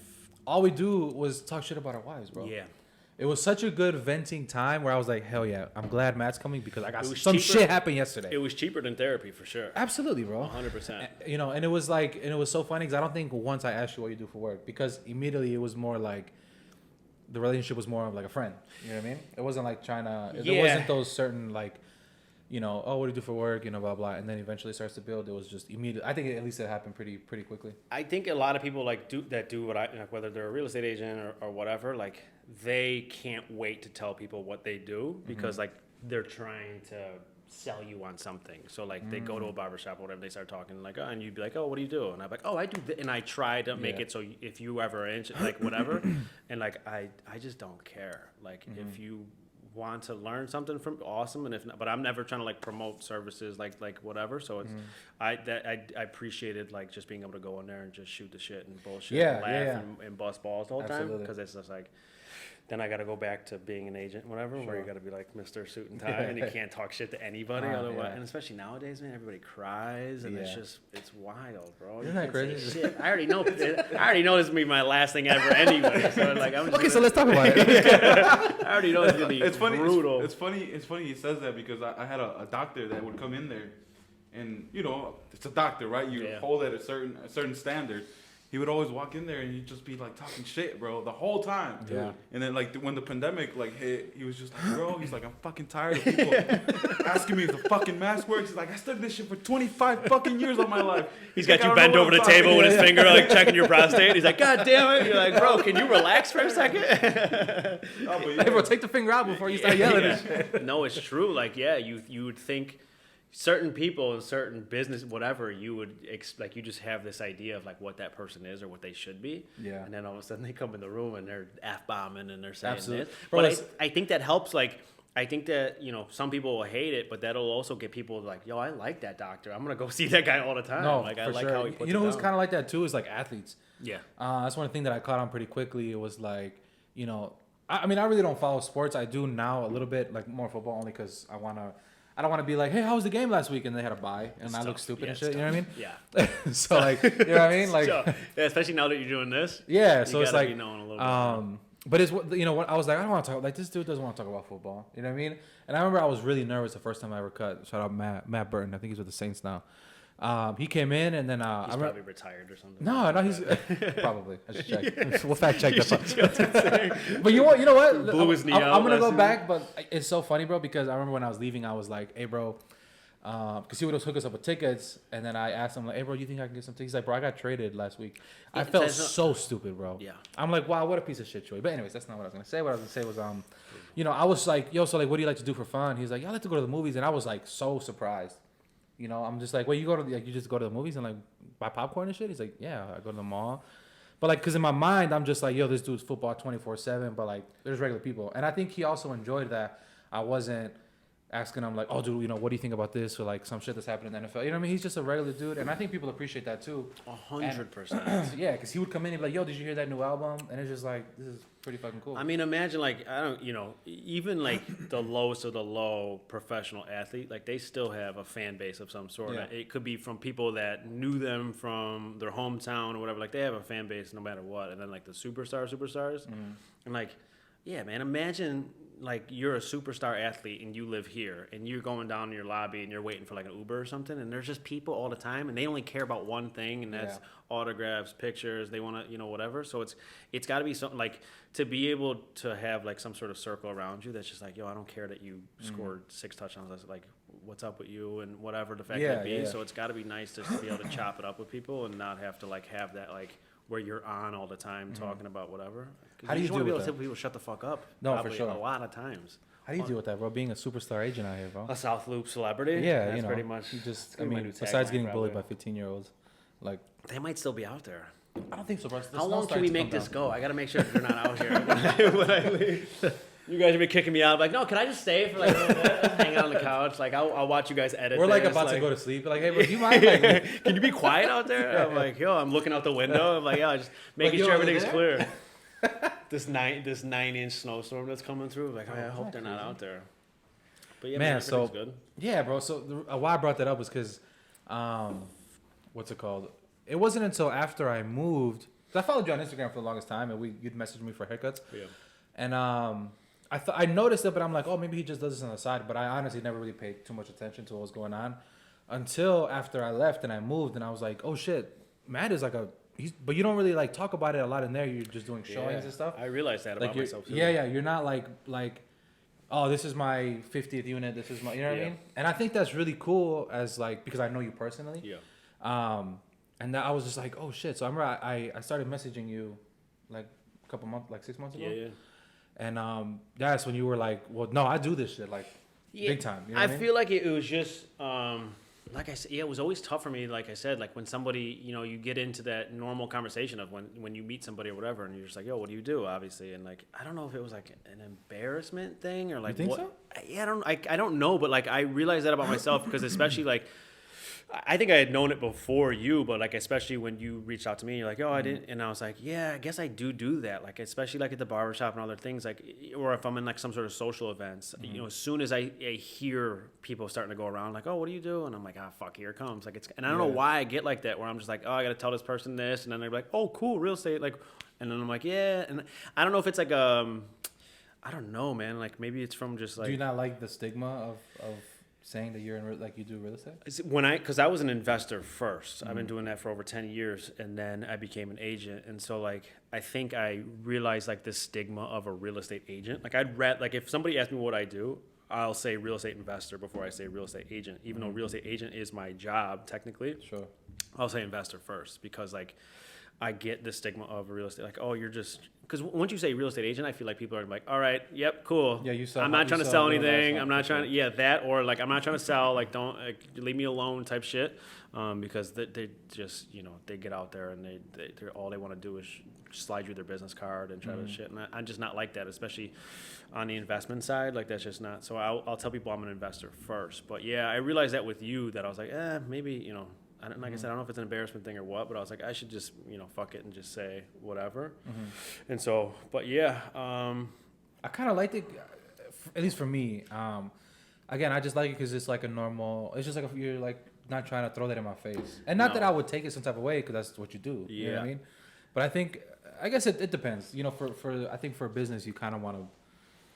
[SPEAKER 3] all we do was talk shit about our wives, bro.
[SPEAKER 4] Yeah.
[SPEAKER 3] It was such a good venting time where I was like, hell yeah, I'm glad Matt's coming because I got
[SPEAKER 4] It was
[SPEAKER 3] some
[SPEAKER 4] cheaper.
[SPEAKER 3] shit happened yesterday.
[SPEAKER 4] It was cheaper than therapy for sure.
[SPEAKER 3] Absolutely, bro.
[SPEAKER 4] 100%.
[SPEAKER 3] You know, and it was like, and it was so funny because I don't think once I asked you what you do for work because immediately it was more like the relationship was more of like a friend. You know what I mean? It wasn't like trying to.
[SPEAKER 4] Yeah.
[SPEAKER 3] There wasn't those certain like, you know, oh, what do you do for work? You know, blah blah, and then eventually starts to build. It was just immediate. I think at least it happened pretty quickly.
[SPEAKER 4] I think a lot of people like do what I like, whether they're a real estate agent or whatever, like they can't wait to tell people what they do because like they're trying to sell you on something. So like they go to a barbershop or whatever, they start talking like, oh, and you'd be like, oh, what do you do? And I'm like, oh, I do and I try to make it so if you ever like whatever, and like I just don't care. Like if you want to learn something from awesome, and if not, but I'm never trying to like promote services like whatever. So it's I appreciated like just being able to go in there and just shoot the shit and bullshit and laugh and bust balls the whole time because it's just like then I got to go back to being an agent, whatever, where you got to be like Mr. Suit and Tie, and you can't talk shit to anybody otherwise. And especially nowadays, man, everybody cries, and it's wild, bro.
[SPEAKER 3] Isn't that crazy?
[SPEAKER 4] Shit. I already know this is gonna be my last thing ever anyway. So like, I'm just
[SPEAKER 3] Okay, so let's talk about it.
[SPEAKER 4] I already know it's gonna be brutal.
[SPEAKER 1] It's funny he says that because I had a doctor that would come in there, and you know it's a doctor, right? You hold at a certain standard. He would always walk in there and he'd just be like talking shit, bro, the whole time.
[SPEAKER 3] Yeah.
[SPEAKER 1] And then like when the pandemic like hit, he was just like, bro, he's like, I'm fucking tired of people asking me if the fucking mask works. He's like, I studied this shit for 25 fucking years of my life.
[SPEAKER 4] He's got you bent over the table with his finger like checking your prostate. He's like, God damn it. You're like, bro, can you relax for a second?
[SPEAKER 3] Hey, bro, take the finger out before you start yelling and shit.
[SPEAKER 4] No, it's true. Like, yeah, you would think certain people in certain business, whatever, you would like you just have this idea of like what that person is or what they should be.
[SPEAKER 3] Yeah.
[SPEAKER 4] And then all of a sudden they come in the room and they're F-bombing and they're saying
[SPEAKER 3] Absolutely.
[SPEAKER 4] this.
[SPEAKER 3] Bro,
[SPEAKER 4] But I think that helps. Like, I think that, you know, some people will hate it, but that'll also get people like, yo, I like that doctor. I'm going to go see that guy all the time.
[SPEAKER 3] No,
[SPEAKER 4] like, I
[SPEAKER 3] for
[SPEAKER 4] like
[SPEAKER 3] sure.
[SPEAKER 4] how he puts
[SPEAKER 3] You know
[SPEAKER 4] it
[SPEAKER 3] who's
[SPEAKER 4] down.
[SPEAKER 3] kind of like that too is like athletes.
[SPEAKER 4] Yeah.
[SPEAKER 3] That's one thing that I caught on pretty quickly. It was like, you know, I mean, I really don't follow sports. I do now a little bit, like more football, only because I don't want to be like, hey, how was the game last week? And they had a bye, and I look stupid and shit. You know what I mean?
[SPEAKER 4] Yeah.
[SPEAKER 3] So like, you know what I mean? Like,
[SPEAKER 4] So, yeah, especially now that you're doing this.
[SPEAKER 3] yeah.
[SPEAKER 4] You
[SPEAKER 3] So it's
[SPEAKER 4] gotta
[SPEAKER 3] like,
[SPEAKER 4] be knowing a little bit.
[SPEAKER 3] but it's what, you know what I was like. I don't want to talk like this dude doesn't want to talk about football. You know what I mean? And I remember I was really nervous the first time I ever cut. Shout out Matt Burton. I think he's with the Saints now. He came in and then
[SPEAKER 4] He's probably retired or something.
[SPEAKER 3] No, he's probably. I should check. We'll fact check that. But you know what?
[SPEAKER 4] Blew his knee out
[SPEAKER 3] I'm gonna
[SPEAKER 4] last
[SPEAKER 3] go
[SPEAKER 4] season.
[SPEAKER 3] back, but it's so funny, bro, because I remember when I was leaving, I was like, "Hey, bro," because he would hook us up with tickets, and then I asked him like, "Hey, bro, you think I can get some tickets?" He's like, "Bro, I got traded last week." I felt so stupid, bro.
[SPEAKER 4] Yeah.
[SPEAKER 3] I'm like, "Wow, what a piece of shit, Chuy." But anyways, that's not what I was gonna say. What I was gonna say was, you know, I was like, "Yo, so like, what do you like to do for fun?" He's like, "Yeah, I like to go to the movies," and I was like, so surprised. You know, I'm just like, well, you just go to the movies and like buy popcorn and shit? He's like, yeah, I go to the mall. But like, cause in my mind, I'm just like, yo, this dude's football 24/7. But like, there's regular people, and I think he also enjoyed that I wasn't asking him like, oh, dude, you know, what do you think about this or like some shit that's happening in the NFL? You know what I mean? He's just a regular dude, and I think people appreciate that too.
[SPEAKER 4] 100%.
[SPEAKER 3] Yeah, because he would come in and be like, yo, did you hear that new album? And it's just like, this is pretty fucking cool.
[SPEAKER 4] I mean, imagine like, I don't, you know, even like the lowest of the low professional athlete, like they still have a fan base of some sort.
[SPEAKER 3] Yeah.
[SPEAKER 4] It could be from people that knew them from their hometown or whatever. Like they have a fan base no matter what. And then like the superstars, and like, yeah, man, imagine like you're a superstar athlete and you live here and you're going down in your lobby and you're waiting for like an Uber or something, and there's just people all the time and they only care about one thing, and that's autographs, pictures. They want to, you know, whatever. So it's got to be something like to be able to have like some sort of circle around you that's just like, yo, I don't care that you scored 6 touchdowns. That's like, what's up with you and whatever the fact may be.
[SPEAKER 3] Yeah.
[SPEAKER 4] So it's got to be nice to be able to chop it up with people and not have to like have that like where you're on all the time talking about whatever.
[SPEAKER 3] How do you
[SPEAKER 4] just want to
[SPEAKER 3] deal
[SPEAKER 4] be able
[SPEAKER 3] with
[SPEAKER 4] to
[SPEAKER 3] that?
[SPEAKER 4] tell people shut the fuck up?
[SPEAKER 3] No, for
[SPEAKER 4] probably
[SPEAKER 3] sure.
[SPEAKER 4] A lot of times.
[SPEAKER 3] How do you deal with that, bro? Being a superstar agent out here, bro.
[SPEAKER 4] A South Loop celebrity.
[SPEAKER 3] Yeah,
[SPEAKER 4] that's
[SPEAKER 3] you know,
[SPEAKER 4] pretty much.
[SPEAKER 3] you just, I
[SPEAKER 4] pretty
[SPEAKER 3] mean,
[SPEAKER 4] much a
[SPEAKER 3] besides
[SPEAKER 4] tagline,
[SPEAKER 3] getting bullied by
[SPEAKER 4] probably.
[SPEAKER 3] 15-years-olds, like,
[SPEAKER 4] They might still be out there.
[SPEAKER 3] I don't think so, bro.
[SPEAKER 4] How long can we make this go? I got to make sure they're not out here when I leave. You guys have been kicking me out. I'm like, no, can I just stay for like a little bit? Hang out on the couch. Like, I'll watch you guys edit.
[SPEAKER 3] We're like
[SPEAKER 4] this.
[SPEAKER 3] about to go to sleep. Like, hey, bro, do you mind? Like,
[SPEAKER 4] can you be quiet out there? I'm like, yo, I'm looking out the window. I'm like, yo, just making sure everything's clear. This 9-inch snowstorm that's coming through. I'm like, I hope they're not out there. But yeah, man,
[SPEAKER 3] so
[SPEAKER 4] good.
[SPEAKER 3] Yeah, bro. So why I brought that up was because, what's it called? It wasn't until after I moved. I followed you on Instagram for the longest time, and you'd message me for haircuts.
[SPEAKER 4] Yeah.
[SPEAKER 3] And I noticed it, but I'm like, oh, maybe he just does this on the side. But I honestly never really paid too much attention to what was going on until after I left and I moved, and I was like, oh shit, Matt is like but you don't really like talk about it a lot in there. You're just doing showings and stuff.
[SPEAKER 4] I realized that about myself too.
[SPEAKER 3] Yeah. You're not like, oh, this is my 50th unit. This is my, you know what I mean? And I think that's really cool as like, because I know you personally.
[SPEAKER 4] Yeah.
[SPEAKER 3] And I was just like, oh shit. So I remember I started messaging you like a couple months, like 6 months ago.
[SPEAKER 4] Yeah.
[SPEAKER 3] And that's when you were like, well, no, I do this shit like big time. You know
[SPEAKER 4] I feel like it was just, like I said, it was always tough for me. Like I said, like when somebody, you get into that normal conversation of when you meet somebody or whatever, and you're just like, yo, what do you do? Obviously. And like, I don't know if it was like an embarrassment thing or like,
[SPEAKER 3] you think
[SPEAKER 4] what?
[SPEAKER 3] So?
[SPEAKER 4] I don't know, but like I realized that about myself because especially like, I think I had known it before you, but like especially when you reached out to me, you're like, oh, I didn't, and I was like, yeah, I guess I do that. Like especially like at the barbershop and other things, like, or if I'm in like some sort of social events, as soon as I hear people starting to go around, like, oh, what do you do? And I'm like, ah, fuck, here it comes. Like and I don't know why I get like that, where I'm just like, oh, I got to tell this person this, and then they're like, oh, cool, real estate, like, and then I'm like, yeah, and I don't know if it's like I don't know, man, like maybe it's from just like.
[SPEAKER 3] Do you not like the stigma of saying that you're in like you do real estate?
[SPEAKER 4] Because I was an investor first. I've been doing that for over 10 years, and then I became an agent. And so like I think I realized like the stigma of a real estate agent. Like like if somebody asked me what I do, I'll say real estate investor before I say real estate agent. Even though real estate agent is my job technically,
[SPEAKER 3] sure, I'll
[SPEAKER 4] say investor first because like I get the stigma of real estate. Like, oh, you're just. Because once you say real estate agent, I feel like people are like, all right, yep, cool.
[SPEAKER 3] Yeah,
[SPEAKER 4] I'm not trying to sell anything. I'm not trying to, that, or like, I'm not trying to sell, like, don't, leave me alone type shit. Because they just, they get out there and they're all they want to do is slide you their business card and try to shit. And I'm just not like that, especially on the investment side. Like, that's just not, so I'll tell people I'm an investor first. But yeah, I realized that with you that I was like, maybe, like I said, I don't know if it's an embarrassment thing or what, but I was like, I should just, fuck it and just say whatever. And so, but yeah.
[SPEAKER 3] I kind of liked it, at least for me. Again, I just like it because it's like a normal, it's just like if you're like not trying to throw that in my face. And not that I would take it some type of way because that's what you do.
[SPEAKER 4] Yeah.
[SPEAKER 3] You know what I mean? But I guess it depends. I think for a business, you kind of want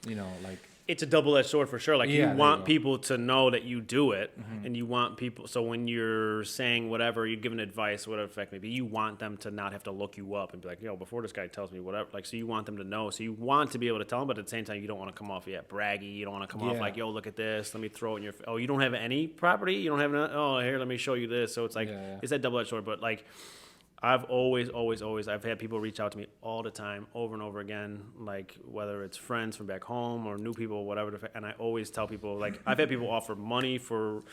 [SPEAKER 3] to, like.
[SPEAKER 4] It's a double-edged sword for sure. Like you want people to know that you do it, and you want people. So when you're saying whatever, you're giving advice, whatever effect may be, you want them to not have to look you up and be like, yo, before this guy tells me whatever. Like, so you want them to know. So you want to be able to tell them, but at the same time, you don't want to come off braggy. You don't want to come off like, yo, look at this. Let me throw it in your. Oh, you don't have any property. You don't have. Oh, here, let me show you this. So it's like it's that double-edged sword, but like. I've always, I've had people reach out to me all the time, over and over again, like whether it's friends from back home or new people, whatever. And I always tell people, like, I've had people offer money for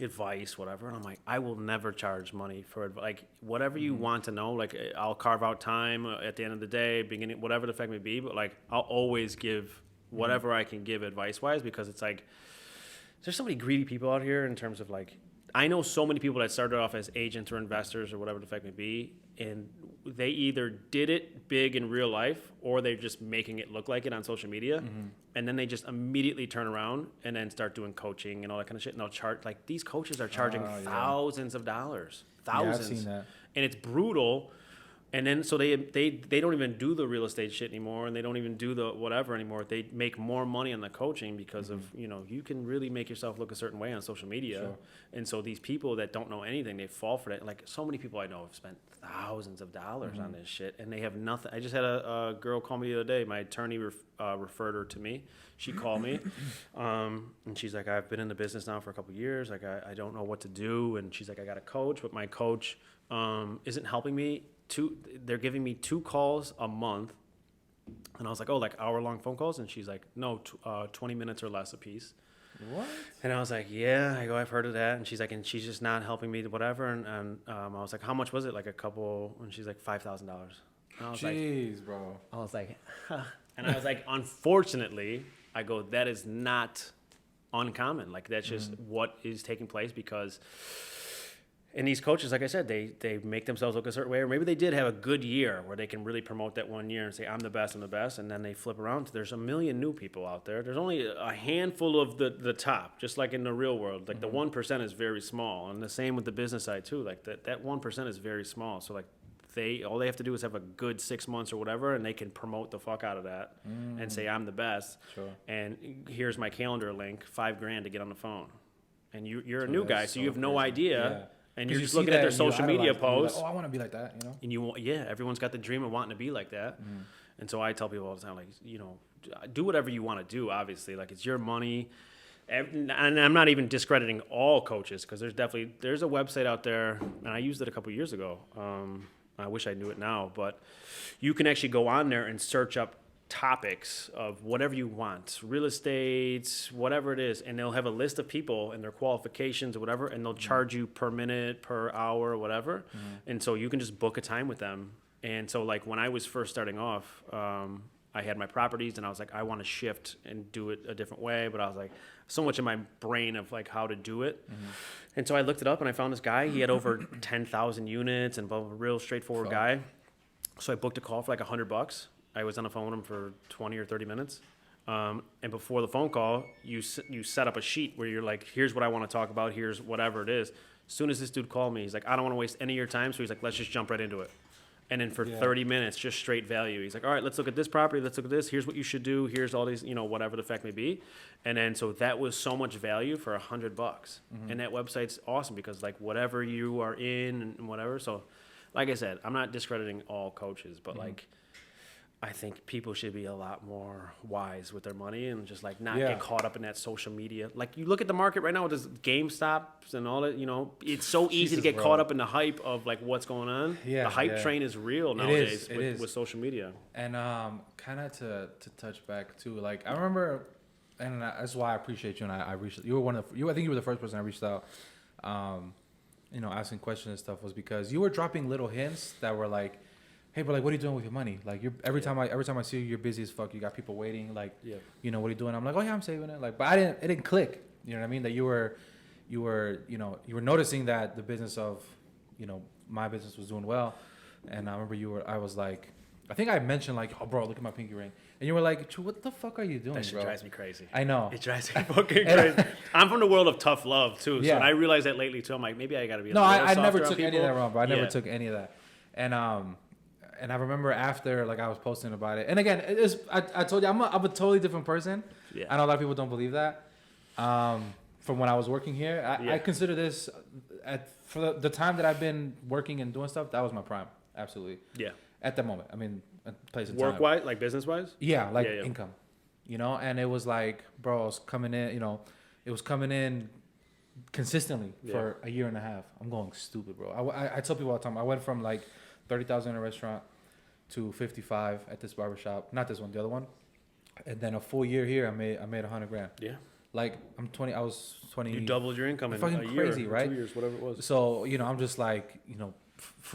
[SPEAKER 4] advice, whatever. And I'm like, I will never charge money for advice. Like, whatever you want to know, like, I'll carve out time at the end of the day, beginning, whatever the fact may be. But, like, I'll always give whatever I can give advice-wise because it's like, there's so many greedy people out here in terms of, like, I know so many people that started off as agents or investors or whatever the fact may be, and they either did it big in real life or they're just making it look like it on social media, and then they just immediately turn around and then start doing coaching and all that kind of shit. And they'll charge, like, these coaches are charging thousands of dollars, thousands,
[SPEAKER 3] Yeah, I've seen that.
[SPEAKER 4] and it's brutal. And then so they don't even do the real estate shit anymore, and they don't even do the whatever anymore. They make more money on the coaching because of, you can really make yourself look a certain way on social media.
[SPEAKER 3] Sure.
[SPEAKER 4] And so these people that don't know anything, they fall for that. Like, so many people I know have spent thousands of dollars on this shit, and they have nothing. I just had a girl call me the other day. My attorney referred her to me. She called me, and she's like, I've been in the business now for a couple of years. Like, I don't know what to do. And she's like, I got a coach, but my coach isn't helping me. They're giving me 2 calls a month, and I was like, oh, like hour-long phone calls? And she's like, no, 20 minutes or less a piece.
[SPEAKER 3] What?
[SPEAKER 4] And I was like, yeah. I go, I've heard of that. And she's like, and she's just not helping me, whatever. And I was like, how much was it? Like a couple. And she's like, $5,000.
[SPEAKER 3] Jeez, bro.
[SPEAKER 4] I was like, And I was like, unfortunately, I go, that is not uncommon. Like, that's just what is taking place because... And these coaches, like I said, they make themselves look a certain way, or maybe they did have a good year where they can really promote that one year and say, I'm the best, and then they flip around. There's a million new people out there. There's only a handful of the top, just like in the real world. Like the 1% is very small, and the same with the business side too. Like that 1% is very small. So like all they have to do is have a good 6 months or whatever, and they can promote the fuck out of that and say, I'm the best.
[SPEAKER 3] Sure.
[SPEAKER 4] And here's my calendar link, $5,000 to get on the phone. And you're a new guy, so you have no idea.
[SPEAKER 3] Yeah.
[SPEAKER 4] And you're just looking at their social media posts.
[SPEAKER 3] Like, I want to be like that,
[SPEAKER 4] And everyone's got the dream of wanting to be like that. And so I tell people all the time, like, do whatever you want to do, obviously. Like, it's your money. And I'm not even discrediting all coaches because there's a website out there, and I used it a couple years ago. I wish I knew it now. But you can actually go on there and search up topics of whatever you want, real estate, whatever it is, and they'll have a list of people and their qualifications or whatever, and they'll charge you per minute, per hour, or whatever. And so you can just book a time with them. And so like when I was first starting off, I had my properties and I was like, I want to shift and do it a different way, but I was like so much in my brain of like how to do it. And so I looked it up and I found this guy. He had over 10,000 units and a real straightforward guy. So I booked a call for like $100. I was on the phone with him for 20 or 30 minutes. And before the phone call, you set up a sheet where you're like, here's what I want to talk about. Here's whatever it is. As soon as this dude called me, he's like, I don't want to waste any of your time. So he's like, let's just jump right into it. And then for 30 minutes, just straight value. He's like, all right, let's look at this property. Let's look at this. Here's what you should do. Here's all these, whatever the fact may be. And then so that was so much value for $100. And that website's awesome because like whatever you are in and whatever. So like I said, I'm not discrediting all coaches, but like, I think people should be a lot more wise with their money and just like not get caught up in that social media. Like you look at the market right now with this GameStops and all that, it's so easy to get caught up in the hype of like what's going on. Yeah, the hype train is real nowadays with social media.
[SPEAKER 3] And kind of to touch back too, like I remember, and that's why I appreciate you. And I reached. You were I think you were the first person I reached out. Asking questions and stuff was because you were dropping little hints that were like, hey, but like, what are you doing with your money? Like, every time I see you, you're busy as fuck. You got people waiting. Like, what are you doing? I'm like, oh yeah, I'm saving it. Like, but it didn't click. You know what I mean? That you were noticing that the business of, my business was doing well. And I remember I was like, I think I mentioned like, oh bro, look at my pinky ring. And you were like, what the fuck are you doing,
[SPEAKER 4] that shit
[SPEAKER 3] bro?
[SPEAKER 4] drives me crazy.
[SPEAKER 3] I know.
[SPEAKER 4] It drives me fucking crazy. I'm from the world of tough love too. So I realized that lately too. I'm like, maybe I got to be a little
[SPEAKER 3] I
[SPEAKER 4] softer
[SPEAKER 3] never
[SPEAKER 4] on
[SPEAKER 3] took
[SPEAKER 4] people.
[SPEAKER 3] any of that wrong, bro. I never took any of that. And I remember after, like, I was posting about it. And again, I told you, I'm a totally different person. Yeah. I know a lot of people don't believe that. From when I was working here, I consider this, for the time that I've been working and doing stuff, that was my prime. Absolutely. Yeah. At the moment. I mean, place and time.
[SPEAKER 4] Work-wise? Like business-wise?
[SPEAKER 3] Yeah, like income. And it was like, bro, it was coming in, it was coming in consistently for a year and a half. I'm going stupid, bro. I tell people all the time, I went from like 30,000 in a restaurant to 55 at this barbershop. Not this one, the other one. And then a full year here, I made $100,000. Yeah. Like I was 20.
[SPEAKER 4] You doubled your income in
[SPEAKER 3] fucking
[SPEAKER 4] a year,
[SPEAKER 3] crazy, right?
[SPEAKER 4] 2 years, whatever it was.
[SPEAKER 3] So, I'm just like,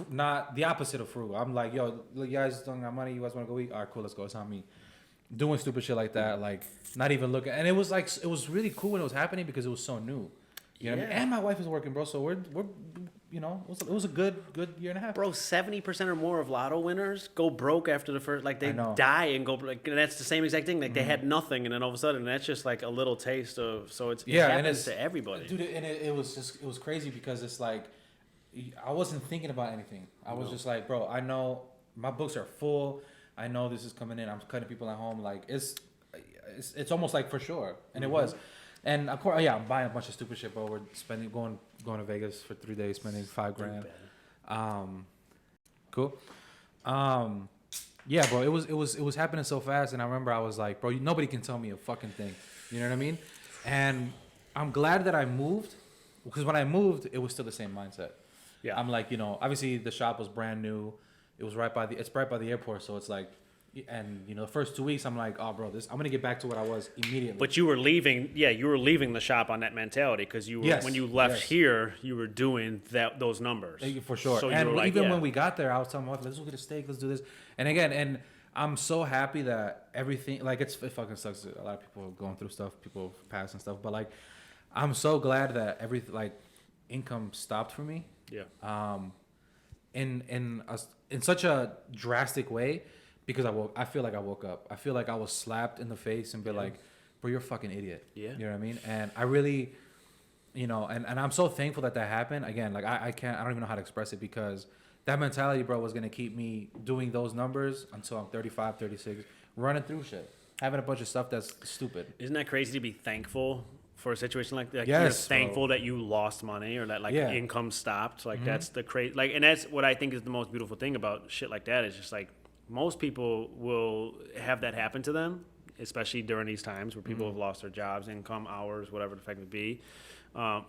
[SPEAKER 3] not the opposite of frugal. I'm like, yo, look, you guys don't got money. You guys want to go eat? All right, cool, let's go. It's on me. Doing stupid shit like that, like not even looking. And it was like, it was really cool when it was happening because it was so new. You know what I mean? And my wife is working, bro. So we're it was a good year and a half.
[SPEAKER 4] Bro, 70% or more of lotto winners go broke after the first, like they die and go, like, and that's the same exact thing. Like they had nothing, and then all of a sudden, that's just like a little taste of. So it happens to everybody,
[SPEAKER 3] dude. And it was crazy because it's like I wasn't thinking about anything. I was just like, bro, I know my books are full. I know this is coming in. I'm cutting people at home. Like it's almost like for sure, and it was. And of course, I'm buying a bunch of stupid shit, but we're going to Vegas for 3 days, spending $5,000. Cool. Yeah, bro, it was happening so fast, and I remember I was like, bro, nobody can tell me a fucking thing. You know what I mean? And I'm glad that I moved, because when I moved, it was still the same mindset. Yeah. I'm like, obviously the shop was brand new. It was right by the airport, so it's like. And the first 2 weeks, I'm like, oh, bro, I'm gonna get back to what I was immediately.
[SPEAKER 4] But you were leaving the shop on that mentality because when you left here, you were doing those numbers
[SPEAKER 3] for sure. So and even when we got there, I was telling my wife, let's go get a steak, let's do this. And again, I'm so happy that everything, like, it fucking sucks. A lot of people are going through stuff, people pass and stuff, but like, I'm so glad that income stopped for me.
[SPEAKER 4] Yeah.
[SPEAKER 3] In such a drastic way, because I feel like I woke up. I feel like I was slapped in the face and be like, bro, you're a fucking idiot.
[SPEAKER 4] Yeah.
[SPEAKER 3] You know what I mean? And I really, you know, and I'm so thankful that happened. Again, like, I don't even know how to express it, because that mentality, bro, was going to keep me doing those numbers until I'm 35, 36, running through shit, having a bunch of stuff that's stupid.
[SPEAKER 4] Isn't that crazy to be thankful for a situation like that? Like,
[SPEAKER 3] Yes,
[SPEAKER 4] you're thankful that you lost money or that income stopped. Like that's the crazy, like, and that's what I think is the most beautiful thing about shit like that, is just like most people will have that happen to them, especially during these times where people have lost their jobs, income, hours, whatever the fact may be.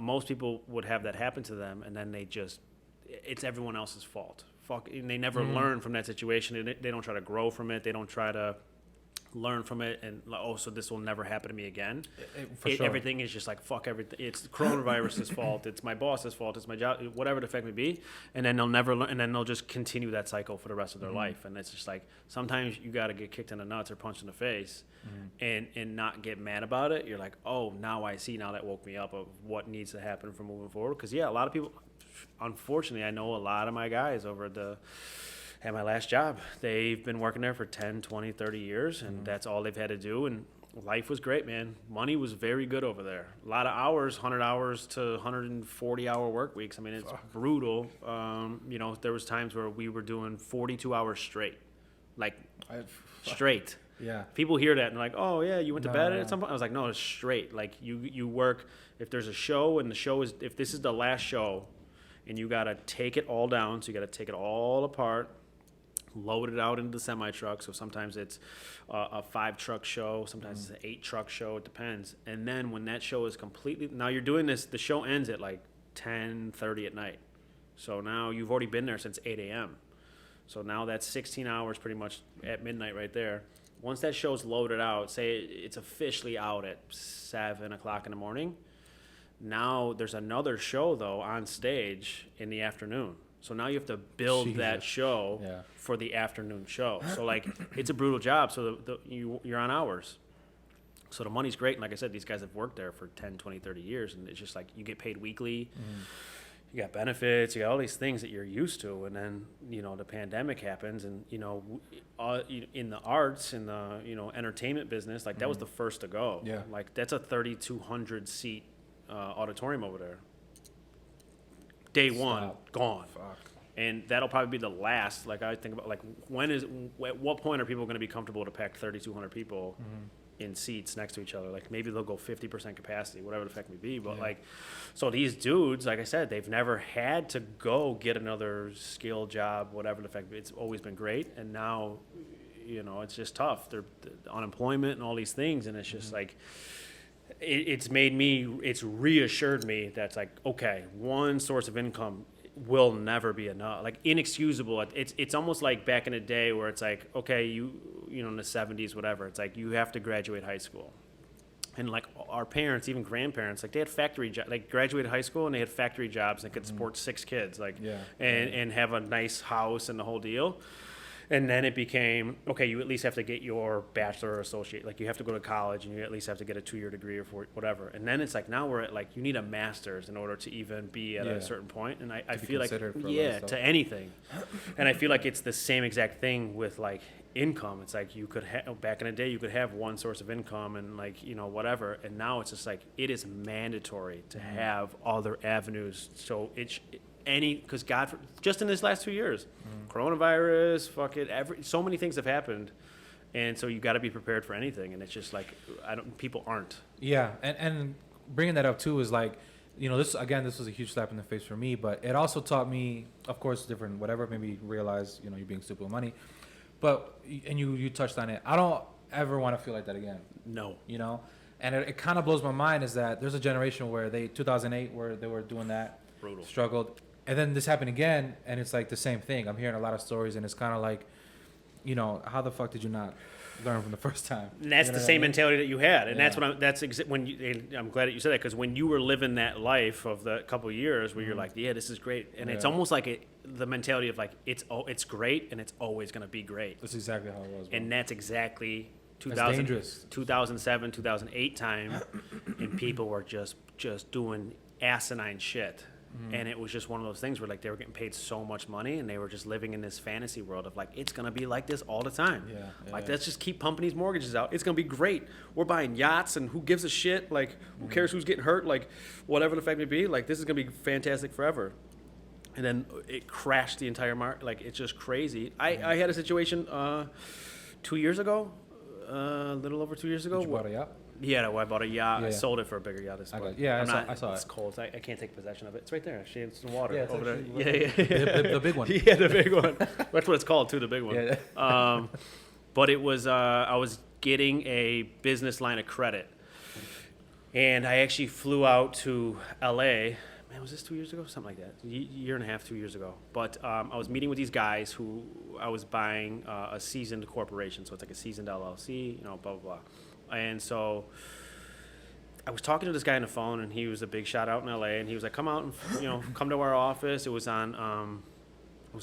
[SPEAKER 4] Most people would have that happen to them, and then it's everyone else's fault. And they never learn from that situation. They don't try to grow from it. They don't try to learn from it and, so this will never happen to me again.
[SPEAKER 3] Sure.
[SPEAKER 4] Everything is just like, fuck everything. It's coronavirus's fault. It's my boss's fault. It's my job, whatever the fact may be. And then they'll never learn, and then they'll just continue that cycle for the rest of their life. And it's just like, sometimes you got to get kicked in the nuts or punched in the face and not get mad about it. You're like, oh, now I see, now that woke me up of what needs to happen for moving forward. Because, yeah, a lot of people, unfortunately, I know a lot of my guys over at my last job, they've been working there for 10, 20, 30 years, and that's all they've had to do. And life was great, man. Money was very good over there. A lot of hours, 100 hours to 140-hour work weeks. I mean, it's brutal. You know, there was times where we were doing 42 hours straight, like straight.
[SPEAKER 3] Yeah.
[SPEAKER 4] People hear that and they're like, oh, yeah, you went to bed at some point? I was like, no, it's straight. Like, you work, if there's a show and the show is, if this is the last show and you got to take it all down, so you got to take it all apart, load it out into the semi-truck. So sometimes it's a 5-truck show. Sometimes it's an 8-truck show. It depends. And then when that show is completely... Now you're doing this... The show ends at like 10:30 at night. So now you've already been there since 8 a.m. So now that's 16 hours pretty much at midnight right there. Once that show's loaded out, say it's officially out at 7 o'clock in the morning, now there's another show, though, on stage in the afternoon. So now you have to build that show for the afternoon show. So, like, it's a brutal job. So you're on hours. So the money's great. And like I said, these guys have worked there for 10, 20, 30 years. And it's just like you get paid weekly. You got benefits. You got all these things that you're used to. And then, you know, the pandemic happens. And, you know, in the arts, in the, you know, entertainment business, like, that was the first to go.
[SPEAKER 3] Yeah.
[SPEAKER 4] Like, that's a 3,200-seat auditorium over there. Day one, gone.
[SPEAKER 3] Fuck.
[SPEAKER 4] And that'll probably be the last. Like, I think about, like, at what point are people going to be comfortable to pack 3,200 people in seats next to each other? Like, maybe they'll go 50% capacity, whatever the fact may be. But like, so these dudes, like I said, they've never had to go get another skill job, whatever the fact. It's always been great, and now, you know, it's just tough. The unemployment and all these things, and it's just like. It's reassured me that's like, okay, one source of income will never be enough. Like, inexcusable. It's almost like back in the day where it's like, okay, you know, in the 70s, whatever, it's like you have to graduate high school. And like our parents, even grandparents, like they had factory jobs, like graduated high school and they had factory jobs and could support 6 kids, like, and have a nice house and the whole deal. And then it became, okay, you at least have to get your bachelor or associate. Like, you have to go to college and you at least have to get a 2-year degree or whatever. And then it's like, now we're at, like, you need a master's in order to even be at a certain point. And I feel like, to anything. And I feel like it's the same exact thing with, like, income. It's like you could have, back in the day, you could have one source of income and, like, you know, whatever. And now it's just like, it is mandatory to have other avenues. So because just in this last 2 years, coronavirus, so many things have happened, and so you got to be prepared for anything. And it's just like people aren't. Yeah,
[SPEAKER 3] and bringing that up too is like, you know, this was a huge slap in the face for me, but it also taught me, of course, different whatever made me realize, you know, you're being stupid with money, but and you touched on it. I don't ever want to feel like that again.
[SPEAKER 4] No,
[SPEAKER 3] you know, and it kind of blows my mind is that there's a generation where 2008 where they were doing that,
[SPEAKER 4] brutal,
[SPEAKER 3] struggled. And then this happened again, and it's like the same thing. I'm hearing a lot of stories, and it's kind of like, you know, how the fuck did you not learn from the first time.
[SPEAKER 4] And that's
[SPEAKER 3] You
[SPEAKER 4] the
[SPEAKER 3] know
[SPEAKER 4] same
[SPEAKER 3] what I mean?
[SPEAKER 4] mentality that you had, and that's
[SPEAKER 3] Yeah.
[SPEAKER 4] when I'm glad that you said that, because when you were living that life of the couple of years where you're like, yeah, this is great, and it's
[SPEAKER 3] Yeah.
[SPEAKER 4] almost like the mentality of like it's great and it's always gonna be great,
[SPEAKER 3] That's exactly how it was. Bro.
[SPEAKER 4] and that's exactly
[SPEAKER 3] That's
[SPEAKER 4] 2000,
[SPEAKER 3] dangerous.
[SPEAKER 4] 2007, 2008 time, and people were just doing asinine shit. And it was just one of those things where like they were getting paid so much money and they were just living in this fantasy world of like, it's going to be like this all the time.
[SPEAKER 3] Yeah,
[SPEAKER 4] Like,
[SPEAKER 3] yeah.
[SPEAKER 4] let's just keep pumping these mortgages out. It's going to be great. We're buying yachts and who gives a shit? Like, who cares who's getting hurt? Like, whatever the fact may be, like, this is going to be fantastic forever. And then it crashed the entire market. Like, it's just crazy. I had a situation 2 years ago, a little over 2 years ago.
[SPEAKER 3] Did you bought a yacht?
[SPEAKER 4] Yeah, I bought a yacht.
[SPEAKER 3] Yeah,
[SPEAKER 4] I
[SPEAKER 3] yeah.
[SPEAKER 4] sold it for a bigger yacht.
[SPEAKER 3] I got- yeah, I saw
[SPEAKER 4] it's
[SPEAKER 3] it.
[SPEAKER 4] cold. I can't take possession of it. It's right there. Actually, it's in the water
[SPEAKER 3] Yeah, it's
[SPEAKER 4] over there.
[SPEAKER 3] actually
[SPEAKER 4] Yeah.
[SPEAKER 3] The big one.
[SPEAKER 4] Yeah, the big one. That's what it's called too, the big one.
[SPEAKER 3] Yeah.
[SPEAKER 4] But it was I was getting a business line of credit, and I actually flew out to L.A. Man, was this 2 years ago? Something like that. Year and a half, 2 years ago. But I was meeting with these guys who I was buying a seasoned corporation, so it's like a seasoned LLC, blah blah blah. And so I was talking to this guy on the phone, and he was a big shot out in L.A. And he was like, "Come out and come to our office." It was on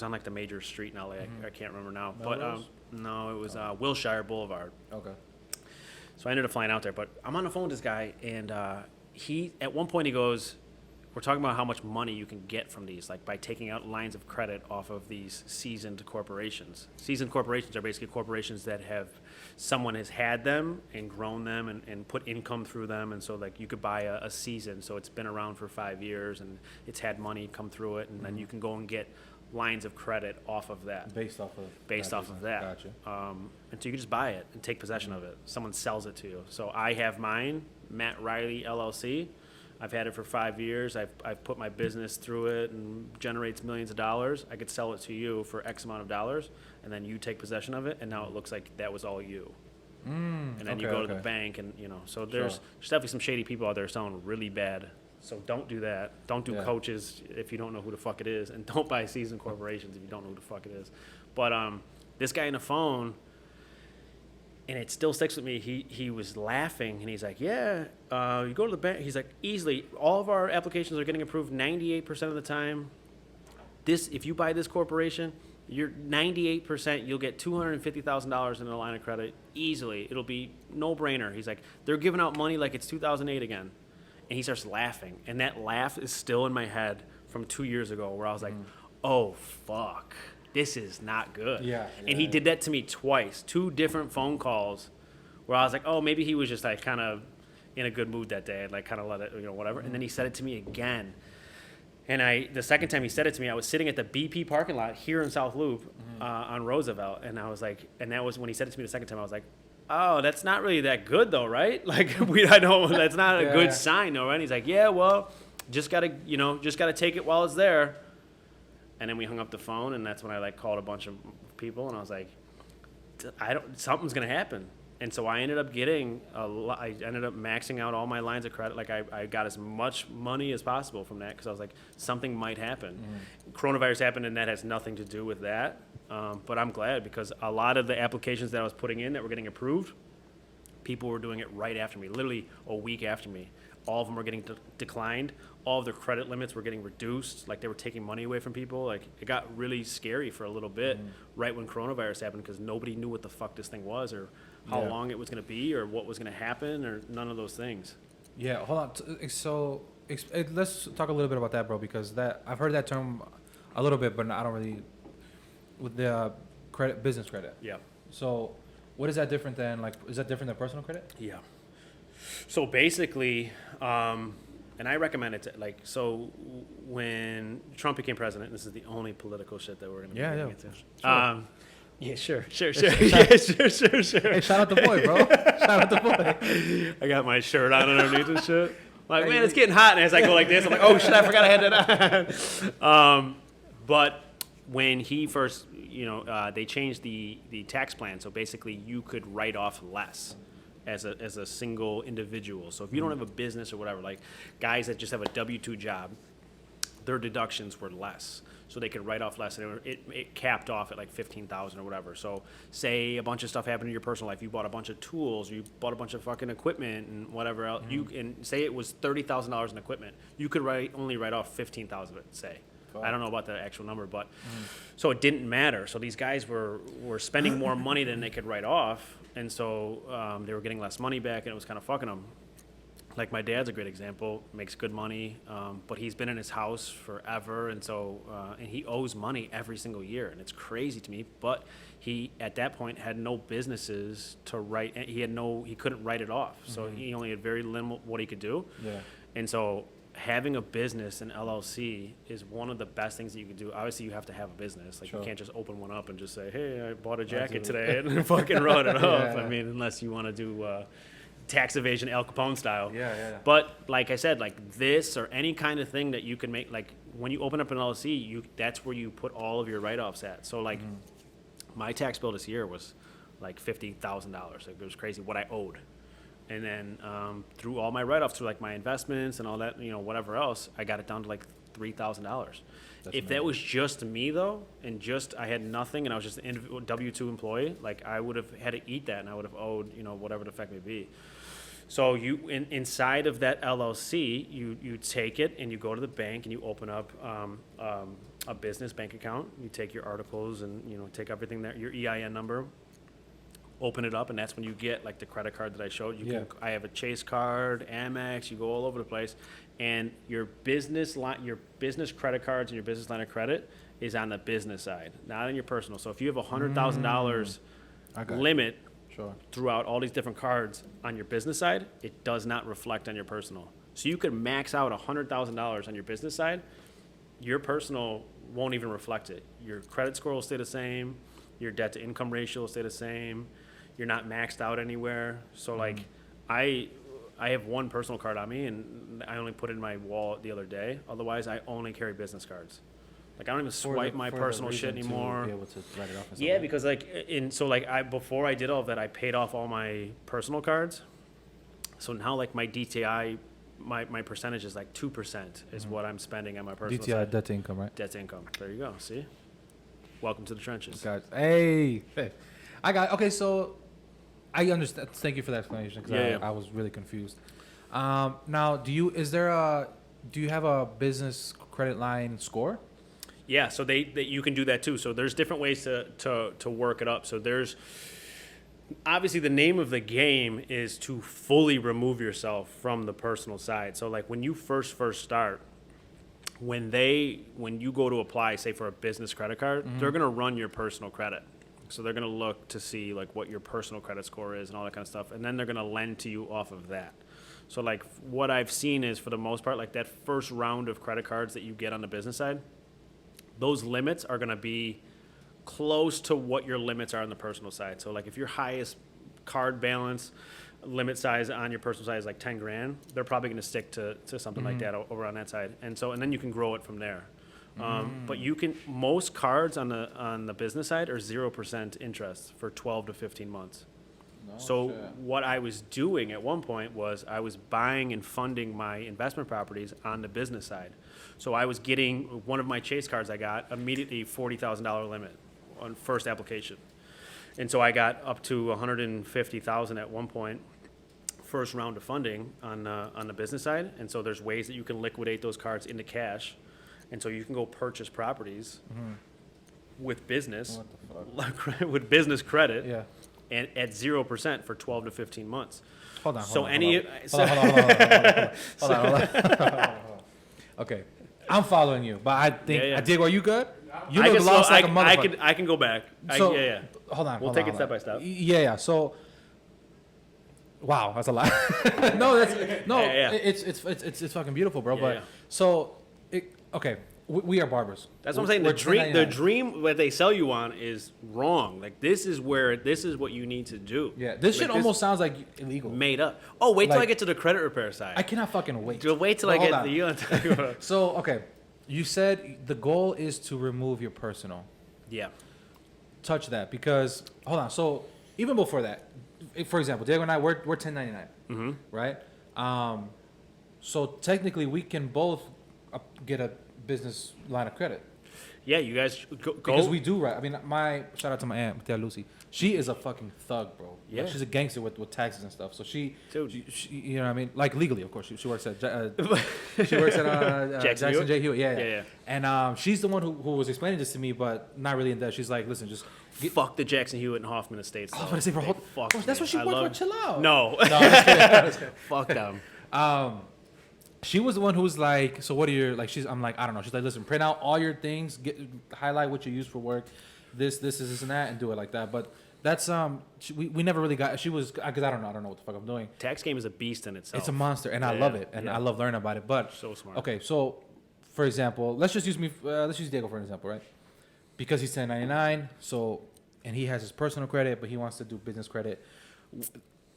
[SPEAKER 4] like the major street in L.A. I can't remember now,
[SPEAKER 3] Melrose?
[SPEAKER 4] but no, it was Wilshire Boulevard.
[SPEAKER 3] Okay.
[SPEAKER 4] So I ended up flying out there. But I'm on the phone with this guy, and he at one point he goes, "We're talking about how much money you can get from these, like by taking out lines of credit off of these seasoned corporations. Seasoned corporations are basically corporations that someone has had them and grown them and put income through them. And so like you could buy a season, so it's been around for 5 years and it's had money come through it, and then you can go and get lines of credit off of that.
[SPEAKER 3] Based off of
[SPEAKER 4] that.
[SPEAKER 3] Gotcha.
[SPEAKER 4] And so you can just buy it and take possession of it. Someone sells it to you. So I have mine, Matt Riley LLC. I've had it for 5 years. I've put my business through it and generates millions of dollars. I could sell it to you for X amount of dollars, and then you take possession of it, and now it looks like that was all you. And then you go to the bank, and so there's definitely some shady people out there selling really bad. So don't do that. Don't do coaches if you don't know who the fuck it is, and don't buy seasoned corporations if you don't know who the fuck it is. But this guy on the phone, and it still sticks with me. He was laughing, and he's like, "Yeah, you go to the bank." He's like, "Easily, all of our applications are getting approved 98% of the time. If you buy this corporation, you're 98%. You'll get $250,000 in a line of credit easily. It'll be no brainer." He's like, "They're giving out money like it's 2008 again," and he starts laughing, and that laugh is still in my head from 2 years ago, where I was like, "Oh fuck. This is not good." And he did that to me twice, 2 different phone calls, where I was like, oh, maybe he was just like kind of in a good mood that day and like kind of let it, whatever. And then he said it to me again. And the second time he said it to me, I was sitting at the BP parking lot here in South Loop on Roosevelt. And I was like, and that was when he said it to me the second time, I was like, oh, that's not really that good though, right? Like I know that's not a good sign though, right? And he's like, yeah, well, just gotta take it while it's there. And then we hung up the phone, and that's when I like called a bunch of people, and I was like, something's gonna happen. And so I ended up getting I ended up maxing out all my lines of credit. Like I got as much money as possible from that, because I was like, something might happen. Coronavirus happened, and that has nothing to do with that. But I'm glad, because a lot of the applications that I was putting in that were getting approved, people were doing it right after me, literally a week after me. All of them were getting declined. All of their credit limits were getting reduced. Like they were taking money away from people. Like it got really scary for a little bit right when coronavirus happened, because nobody knew what the fuck this thing was, or how long it was going to be, or what was going to happen, or none of those things.
[SPEAKER 3] Yeah, hold on. So let's talk a little bit about that, bro, because I've heard that term a little bit, but I don't really, with the business credit.
[SPEAKER 4] Yeah.
[SPEAKER 3] So what is that different than, like, is that different than personal credit?
[SPEAKER 4] Yeah. So basically, and I recommend it to, like, so when Trump became president, this is the only political shit that we're going to be getting into. Sure. Yeah, sure.
[SPEAKER 3] Hey, shout out the boy, bro. Shout out the boy.
[SPEAKER 4] I got my shirt on underneath and shit. Like, man, it's getting hot. And as I go like this, I'm like, oh shit, I forgot I had that on. But when he first, they changed the tax plan. So basically you could write off less as a single individual. So if you don't have a business or whatever, like guys that just have a W-2 job, their deductions were less. So they could write off less, and it capped off at like $15,000 or whatever. So say a bunch of stuff happened in your personal life. You bought a bunch of tools, you bought a bunch of fucking equipment and whatever else. And say it was $30,000 in equipment. You could only write off 15,000 of it, say. I don't know about the actual number, but so it didn't matter. So these guys were spending more money than they could write off, and so they were getting less money back, and it was kind of fucking them. Like my dad's a great example, makes good money, but he's been in his house forever, and so and he owes money every single year, and it's crazy to me. But he at that point had no businesses to write. He couldn't write it off, so he only had very limited what he could do. Yeah, and so having a business, an LLC, is one of the best things that you can do. Obviously, you have to have a business. Like you can't just open one up and just say, "Hey, I bought a jacket today," and fucking run it off. I mean, unless you want to do tax evasion Al Capone style. Yeah. But like I said, like this or any kind of thing that you can make, like when you open up an LLC, that's where you put all of your write-offs at. So like my tax bill this year was like $50,000. Like it was crazy what I owed. And then through all my write-offs, through like my investments and all that, whatever else, I got it down to like $3,000. If that was just me though, and just I had nothing, and I was just an W-2 employee, like I would have had to eat that, and I would have owed whatever the effect may be. So you inside of that LLC, you take it and you go to the bank and you open up a business bank account. You take your articles and take everything there, your EIN number. Open it up, and that's when you get like the credit card that I showed you. I have a Chase card, Amex. You go all over the place, and your business credit cards and your business line of credit is on the business side, not on your personal. So if you have $100,000 limit throughout all these different cards on your business side, it does not reflect on your personal. So you could max out $100,000 on your business side. Your personal won't even reflect it. Your credit score will stay the same. Your debt to income ratio will stay the same. You're not maxed out anywhere. So like I have one personal card on me, and I only put it in my wallet the other day. Otherwise, I only carry business cards. Like I don't even swipe my personal shit anymore.
[SPEAKER 3] Be able to write it off
[SPEAKER 4] yeah, because before I did all of that, I paid off all my personal cards. So now like my DTI, my percentage is like 2% is what I'm spending on my personal
[SPEAKER 3] DTI
[SPEAKER 4] side.
[SPEAKER 3] Debt to income, right?
[SPEAKER 4] Debt to income. There you go. See? Welcome to the trenches.
[SPEAKER 3] Guys, hey. Okay, so I understand. Thank you for that explanation, because I was really confused. Now, do you have a business credit line score?
[SPEAKER 4] Yeah, so you can do that too. So there's different ways to work it up. So there's obviously the name of the game is to fully remove yourself from the personal side. So like when you first start, when you go to apply, say for a business credit card, they're going to run your personal credit. So they're going to look to see like what your personal credit score is and all that kind of stuff. And then they're going to lend to you off of that. So like what I've seen is, for the most part, like that first round of credit cards that you get on the business side, those limits are going to be close to what your limits are on the personal side. So like if your highest card balance limit size on your personal side is like 10 grand, they're probably going to stick to something like that over on that side. And then you can grow it from there. But most cards on the business side are 0% interest for 12 to 15 months. What I was doing at one point was I was buying and funding my investment properties on the business side. So I was getting one of my Chase cards I got immediately $40,000 limit on first application. And so I got up to $150,000 at one point, first round of funding on the business side. And so there's ways that you can liquidate those cards into cash. And so you can go purchase properties with business credit and at 0% for 12 to 15 months.
[SPEAKER 3] Hold on. Okay. I'm following you, but I think, Diego, are you good? You look lost like a motherfucker.
[SPEAKER 4] I can go back.
[SPEAKER 3] Hold on.
[SPEAKER 4] We'll take it step by step.
[SPEAKER 3] Yeah. So, wow, that's a lot. It's fucking beautiful, bro. Okay, we are barbers.
[SPEAKER 4] That's what I'm saying. The dream that they sell you on is wrong. Like this is what you need to do.
[SPEAKER 3] Yeah, this shit almost sounds like illegal.
[SPEAKER 4] Made up. Oh, wait till I get to the credit repair side.
[SPEAKER 3] I cannot fucking wait.
[SPEAKER 4] Wait till I get to you.
[SPEAKER 3] So okay, you said the goal is to remove your personal.
[SPEAKER 4] Yeah.
[SPEAKER 3] Touch that, because hold on. So even before that, for example, Diego and I we're 1099, right? So technically we can both get a business line of credit.
[SPEAKER 4] Yeah, you guys go.
[SPEAKER 3] Because we do, right? I mean, shout out to my aunt, Tia Lucy. She is a fucking thug, bro.
[SPEAKER 4] Yeah.
[SPEAKER 3] Like, she's a gangster with taxes and stuff. So she, you know what I mean? Like, legally, of course. She works at, Jackson J. Hewitt. Yeah. And she's the one who was explaining this to me, but not really in depth. She's like, listen, just...
[SPEAKER 4] Fuck the Jackson Hewitt and Hoffman estates.
[SPEAKER 3] I was gonna say, bro, that's what she worked for. Chill out.
[SPEAKER 4] No.
[SPEAKER 3] Just kidding.
[SPEAKER 4] Fuck them.
[SPEAKER 3] She was the one who was like, so what are your, like, I'm like, I don't know. She's like, listen, print out all your things, highlight what you use for work, this, and that, and do it like that. But that's, we never really got, she was, because I don't know what the fuck I'm doing.
[SPEAKER 4] Tax game is a beast in itself.
[SPEAKER 3] It's a monster, and I love it, and I love learning about it. But,
[SPEAKER 4] so smart.
[SPEAKER 3] Okay, so, for example, let's use Diego for an example, right? Because he's 1099, so, and he has his personal credit, but he wants to do business credit.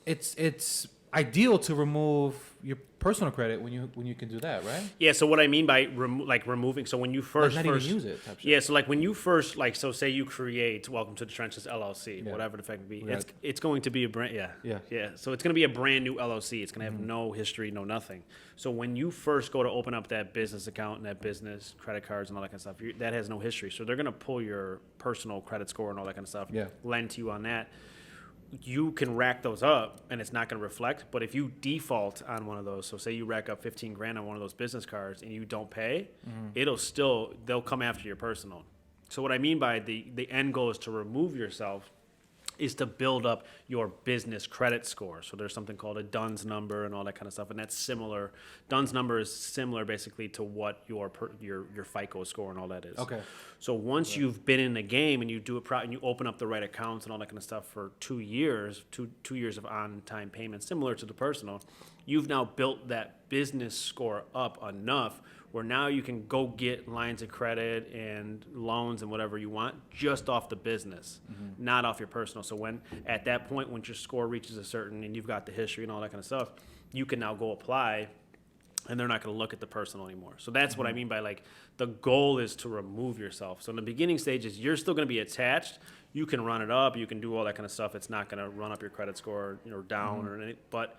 [SPEAKER 3] It's ideal to remove your personal credit when you can do that, right?
[SPEAKER 4] Yeah. So what I mean by removing, so when you first
[SPEAKER 3] even use it. Type shit.
[SPEAKER 4] Yeah. So like when you first so say you create Welcome to the Trenches LLC, whatever the fact may be, it's going to be a brand. Yeah. So it's going to be a brand new LLC. It's going to have no history, no nothing. So when you first go to open up that business account and that business credit cards and all that kind of stuff, that has no history. So they're going to pull your personal credit score and all that kind of stuff.
[SPEAKER 3] Yeah.
[SPEAKER 4] Lend to you on that. You can rack those up and it's not going to reflect. But if you default on one of those, so say you rack up 15 grand on one of those business cards and you don't pay, they'll come after your personal. So what I mean by the end goal is to remove yourself is to build up your business credit score. So there's something called a DUNS number and all that kind of stuff. And that's similar. DUNS number is similar basically to what your FICO score and all that is.
[SPEAKER 3] Okay.
[SPEAKER 4] So once you've been in the game and you do it and you open up the right accounts and all that kind of stuff for 2 years, two years of on-time payments, similar to the personal, you've now built that business score up enough where now you can go get lines of credit and loans and whatever you want just off the business, not off your personal. So when at that point, when your score reaches a certain and you've got the history and all that kind of stuff, you can now go apply and they're not going to look at the personal anymore. So that's what I mean by like the goal is to remove yourself. So in the beginning stages, you're still going to be attached. You can run it up. You can do all that kind of stuff. It's not going to run up your credit score or down or anything. But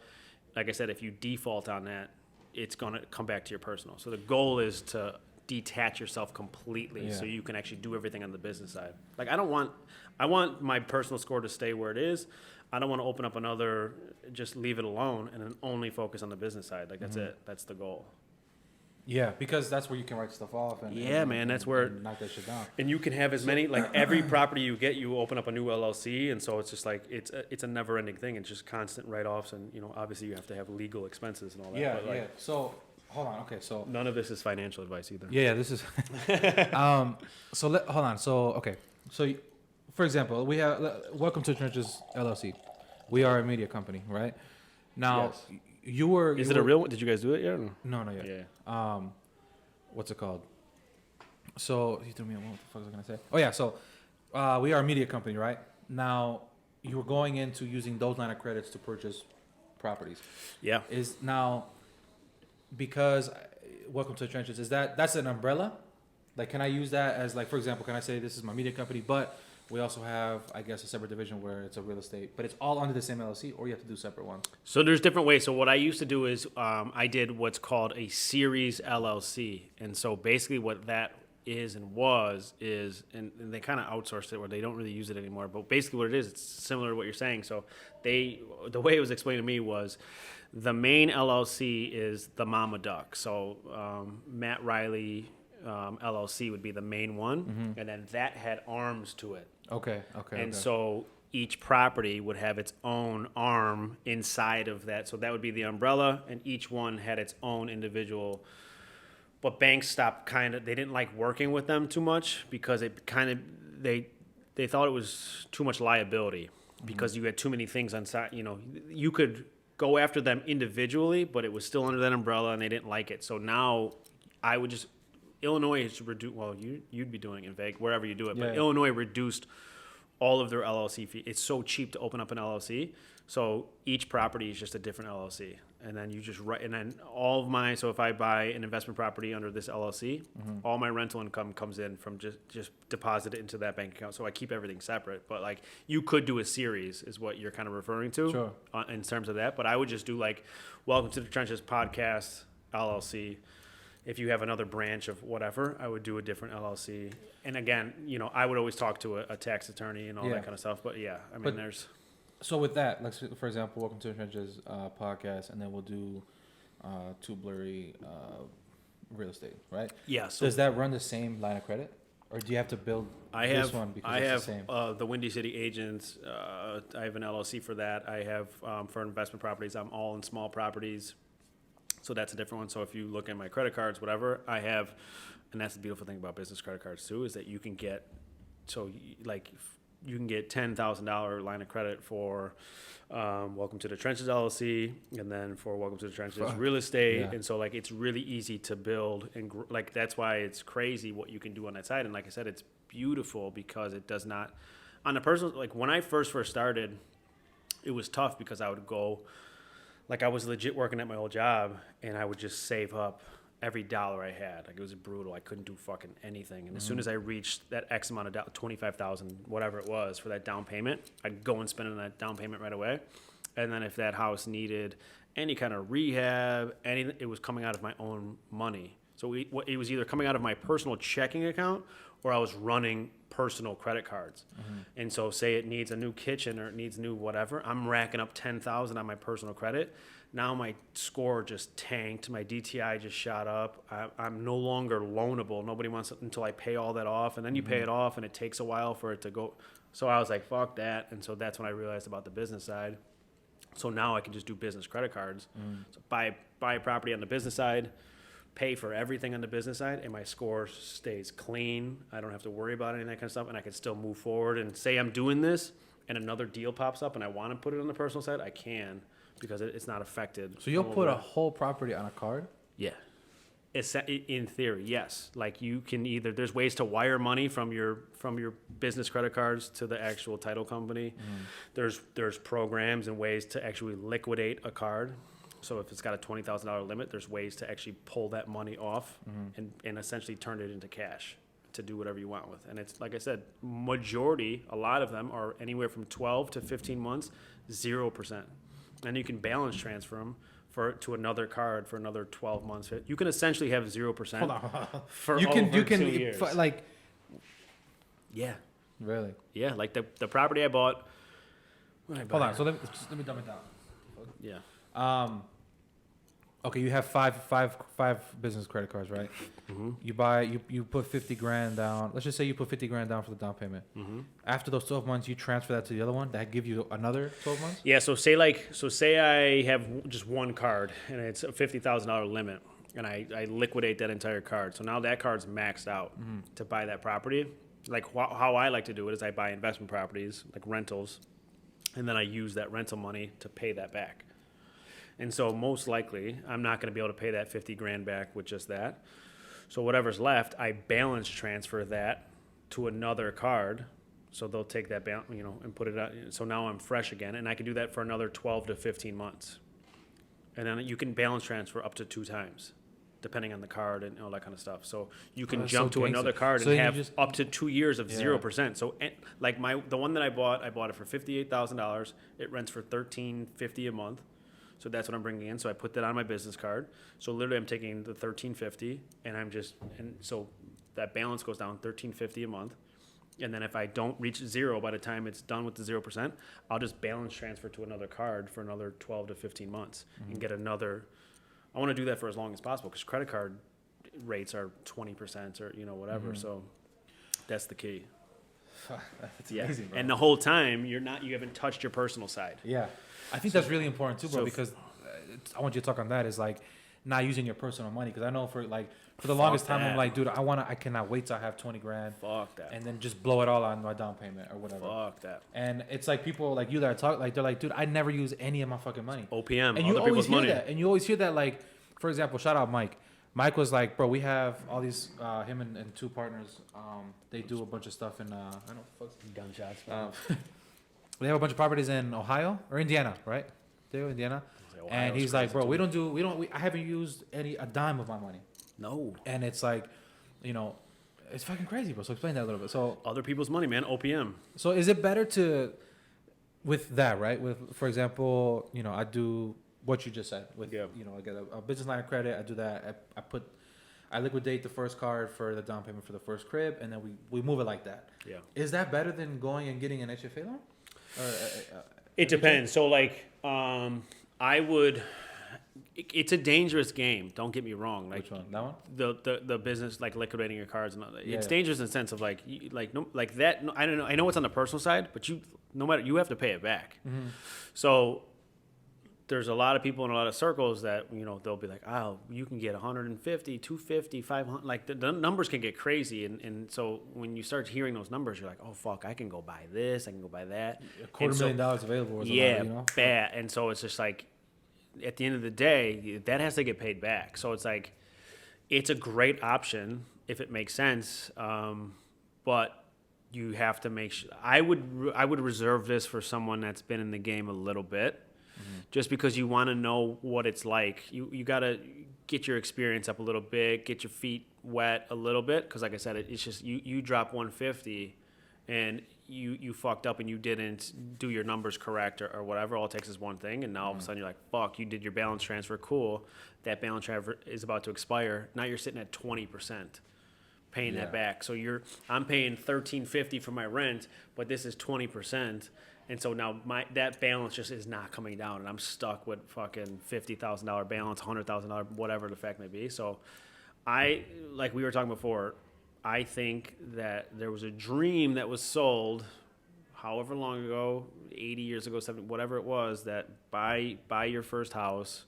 [SPEAKER 4] like I said, if you default on that, it's going to come back to your personal. So the goal is to detach yourself completely so you can actually do everything on the business side. Like I want my personal score to stay where it is. I don't want to open up another, just leave it alone and then only focus on the business side. Like that's it. That's the goal.
[SPEAKER 3] Yeah, because that's where you can write stuff off. And
[SPEAKER 4] that's where
[SPEAKER 3] knock that shit down.
[SPEAKER 4] And you can have as many, like every property you get, you open up a new LLC, and so it's just like it's a never-ending thing. It's just constant write-offs, and obviously you have to have legal expenses and all that.
[SPEAKER 3] Yeah, yeah. So hold on, okay, so
[SPEAKER 4] none of this is financial advice either.
[SPEAKER 3] Yeah, this is. Hold on, so for example, we have Welcome to the Trenches LLC. We are a media company, right? Now. Yes. Is it a real one? Did you guys do it yet? No, not yet. Yeah. What's it called? So he threw me. What the fuck was I gonna say? Oh yeah. So we are a media company, right? Now you were going into using those line of credits to purchase properties. Yeah. Is now because Welcome to the Trenches that's an umbrella? Like, can I use that as like, for example, can I say this is my media company, but we also have, I guess, a separate division where it's a real estate, but it's all under the same LLC, or you have to do separate ones? So
[SPEAKER 4] there's different ways. So what I used to do is I did what's called a series LLC. And so basically what that is and they kind of outsourced it where they don't really use it anymore. But basically what it is, it's similar to what you're saying. So the way it was explained to me was the main LLC is the Mama Duck. So Matt Riley LLC would be the main one. And then that had arms to it. Okay. And so each property would have its own arm inside of that. So that would be the umbrella, and each one had its own individual. But banks stopped they didn't like working with them too much because they thought it was too much liability because you had too many things on side. You could go after them individually, but it was still under that umbrella, and they didn't like it. So now I would just. Illinois is reduced. Well, you'd be doing it in Vegas, wherever you do it. But Illinois reduced all of their LLC fee. It's so cheap to open up an LLC. So each property is just a different LLC. And then you just write, and then all of so if I buy an investment property under this LLC, all my rental income comes in from just deposit it into that bank account. So I keep everything separate. But like you could do a series is what you're kind of referring to in terms of that. But I would just do like Welcome to the Trenches podcast LLC. if you have another branch of whatever, I would do a different LLC. And again, you know, I would always talk to a tax attorney and all that kind of stuff. But yeah, I mean, there's.
[SPEAKER 3] So with that, like for example, Welcome to the Trenches podcast, and then we'll do Too Blurry real estate, right?
[SPEAKER 4] Yeah. So
[SPEAKER 3] does that run the same line of credit, or do you have to build this one because it's the same?
[SPEAKER 4] The Windy City Agent. I have an LLC for that. I have for investment properties. I'm all in small properties. So that's a different one. So if you look at my credit cards, whatever, I have, and that's the beautiful thing about business credit cards too, is that you can get, you can get $10,000 line of credit for Welcome to the Trenches LLC, and then for Welcome to the Trenches real estate. Yeah. And so like it's really easy to build, and like that's why it's crazy what you can do on that side. And like I said, it's beautiful because it does not, on the personal, like when I first started, it was tough because I would go, like I was legit working at my old job, and I would just save up every dollar I had. Like it was brutal. I couldn't do fucking anything. And as soon as I reached that X amount of $25,000, whatever it was for that down payment, I'd go and spend on that down payment right away. And then if that house needed any kind of rehab, anything, it was coming out of my own money. So it was either coming out of my personal checking account or I was running personal credit cards. And so say it needs a new kitchen or it needs new whatever, I'm racking up $10,000 on my personal credit. Now my score just tanked. My DTI just shot up. I'm no longer loanable. Nobody wants it until I pay all that off. And then you pay it off and it takes a while for it to go. So I was like, fuck that. And so that's when I realized about the business side. So now I can just do business credit cards. So buy a property on the business side, pay for everything on the business side, and my score stays clean. I don't have to worry about any of that kind of stuff, and I can still move forward. And say I'm doing this, and another deal pops up, and I want to put it on the personal side, I can, because it's not affected.
[SPEAKER 3] So you'll put a whole property on a card?
[SPEAKER 4] Yeah. It's in theory, yes. Like you can either, there's ways to wire money from your business credit cards to the actual title company. There's programs and ways to actually liquidate a card. So if it's got a $20,000 limit, there's ways to actually pull that money off and essentially turn it into cash to do whatever you want with. And it's, like I said, a lot of them are anywhere from 12 to 15 months, 0%. And you can balance transfer them to another card for another 12 months. You can essentially have 0%
[SPEAKER 3] Hold on.
[SPEAKER 4] for over 2 years. Yeah.
[SPEAKER 3] Really?
[SPEAKER 4] Yeah, like the property I bought.
[SPEAKER 3] Hold on. So let me dumb it down.
[SPEAKER 4] Yeah.
[SPEAKER 3] Okay, you have five business credit cards, right? You put $50,000 down. Let's just say you put $50,000 down for the down payment. After those 12 months, you transfer that to the other one. That give you another 12 months.
[SPEAKER 4] Yeah. So say I have just one card and it's a $50,000 limit, and I liquidate that entire card. So now that card's maxed out to buy that property. Like how I like to do it is I buy investment properties like rentals, and then I use that rental money to pay that back. And so most likely, I'm not going to be able to pay that $50,000 back with just that. So whatever's left, I balance transfer that to another card. So they'll take that balance, and put it out. So now I'm fresh again, and I can do that for another 12 to 15 months. And then you can balance transfer up to 2 times, depending on the card and all that kind of stuff. So you can jump to another card and have up to 2 years of 0%. So like the one that I bought it for $58,000. It rents for $1,350 a month. So that's what I'm bringing in. So I put that on my business card. So literally I'm taking the $1,350 and so that balance goes down $1,350 a month. And then if I don't reach 0 by the time it's done with the 0%, I'll just balance transfer to another card for another 12 to 15 months and get another. I want to do that for as long as possible because credit card rates are 20% or whatever. So that's the key.
[SPEAKER 3] That's amazing, bro.
[SPEAKER 4] And the whole time you haven't touched your personal side.
[SPEAKER 3] Yeah. I think that's really important too, bro, because I want you to talk on that is like not using your personal money. Because I know for the longest time, I'm like, dude, I cannot wait till I have $20,000.
[SPEAKER 4] Fuck that.
[SPEAKER 3] And then just blow it all on my down payment or whatever.
[SPEAKER 4] Fuck that.
[SPEAKER 3] And it's like people like you that are talk like they're like, dude, I never use any of my fucking money.
[SPEAKER 4] OPM,
[SPEAKER 3] and you
[SPEAKER 4] other people's money.
[SPEAKER 3] And you always hear that, like, for example, shout out Mike. Mike was like, bro, we have all these him and 2 partners. They do a bunch of stuff in I don't know,
[SPEAKER 4] Gunshots.
[SPEAKER 3] They have a bunch of properties in Ohio or Indiana, right? They're Indiana. And he's like, bro, I haven't used a dime of my money.
[SPEAKER 4] No.
[SPEAKER 3] And it's like, it's fucking crazy, bro. So explain that a little bit. So
[SPEAKER 4] other people's money, man. OPM.
[SPEAKER 3] So is it better with that, right? With, for example, I do what you just said with, I get a business line of credit. I do that. I liquidate the first card for the down payment for the first crib, and then we move it like that.
[SPEAKER 4] Yeah.
[SPEAKER 3] Is that better than going and getting an HFA loan? Or,
[SPEAKER 4] It depends. So like, I would. It's a dangerous game. Don't get me wrong. Like,
[SPEAKER 3] which one? That one?
[SPEAKER 4] The business, like liquidating your cards and all that.
[SPEAKER 3] Yeah,
[SPEAKER 4] It's
[SPEAKER 3] yeah.
[SPEAKER 4] dangerous in the sense of like like that. I don't know. I know it's on the personal side, but no matter, you have to pay it back.
[SPEAKER 3] Mm-hmm.
[SPEAKER 4] So there's a lot of people in a lot of circles that, they'll be like, oh, you can get 150, 250, 500. Like the numbers can get crazy. And so when you start hearing those numbers, you're like, oh, fuck, I can go buy this. I can go buy that.
[SPEAKER 3] $250,000 available. Is
[SPEAKER 4] Yeah,
[SPEAKER 3] a lot,
[SPEAKER 4] bad. And so it's just like, at the end of the day, that has to get paid back. So it's like, it's a great option if it makes sense. But you have to make sure. I would reserve this for someone that's been in the game a little bit. Just because you want to know what it's like. You got to get your experience up a little bit, get your feet wet a little bit. Because like I said, it's just you drop 150 and you fucked up and you didn't do your numbers correct or whatever. All it takes is one thing. And now all of a sudden you're like, fuck, you did your balance transfer. Cool. That balance transfer is about to expire. Now you're sitting at 20%. Paying that back. So I'm paying $1,350 for my rent, but this is 20%. And so now that balance just is not coming down, and I'm stuck with fucking $50,000 balance, $100,000, whatever the fact may be. So like we were talking before, I think that there was a dream that was sold however long ago, 80 years ago, 70, whatever it was, that buy your first house,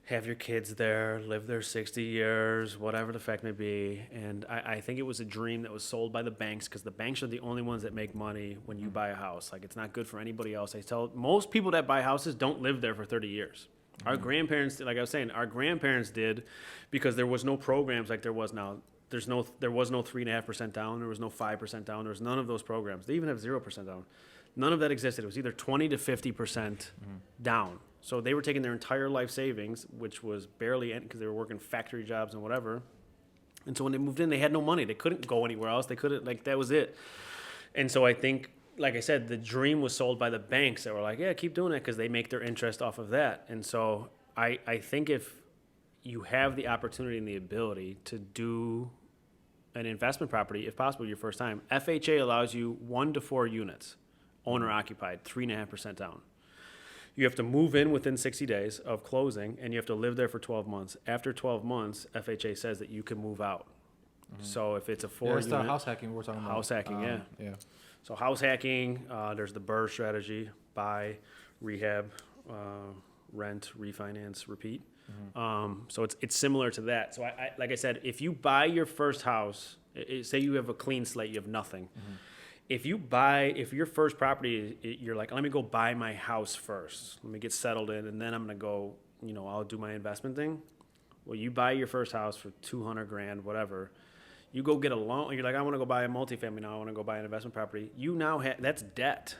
[SPEAKER 4] have your kids there, live there 60 years, whatever the fact may be. And I think it was a dream that was sold by the banks, because the banks are the only ones that make money when you buy a house. Like, it's not good for anybody else. I tell most people that buy houses don't live there for 30 years. Our grandparents, like I was saying, our grandparents did, because there was no programs like there was now. There was no 3.5% down. There was no 5% down. There was none of those programs. They even have 0% down. None of that existed. It was either 20 to 50% down. So they were taking their entire life savings, which was barely, because they were working factory jobs and whatever. And so when they moved in, they had no money. They couldn't go anywhere else. They couldn't, like, that was it. And so I think, like I said, the dream was sold by the banks that were like, yeah, keep doing it, because they make their interest off of that. And so I think if you have the opportunity and the ability to do an investment property, if possible, your first time, FHA allows you 1 to 4 units, owner occupied, 3.5% down. You have to move in within 60 days of closing, and you have to live there for 12 months. After 12 months, FHA says that you can move out. So if it's a 4
[SPEAKER 3] that's
[SPEAKER 4] unit,
[SPEAKER 3] the house hacking we're talking about.
[SPEAKER 4] House hacking, yeah. So house hacking, there's the BRRRR strategy: buy, rehab, rent, refinance, repeat. So it's similar to that. So I like I said, if you buy your first house, say you have a clean slate, you have nothing. If your first property, you're like, let me go buy my house first. Let me get settled in, and then I'm going to go, I'll do my investment thing. Well, you buy your first house for $200,000, whatever. You go get a loan. You're like, I want to go buy a multifamily now. I want to go buy an investment property. You now that's debt.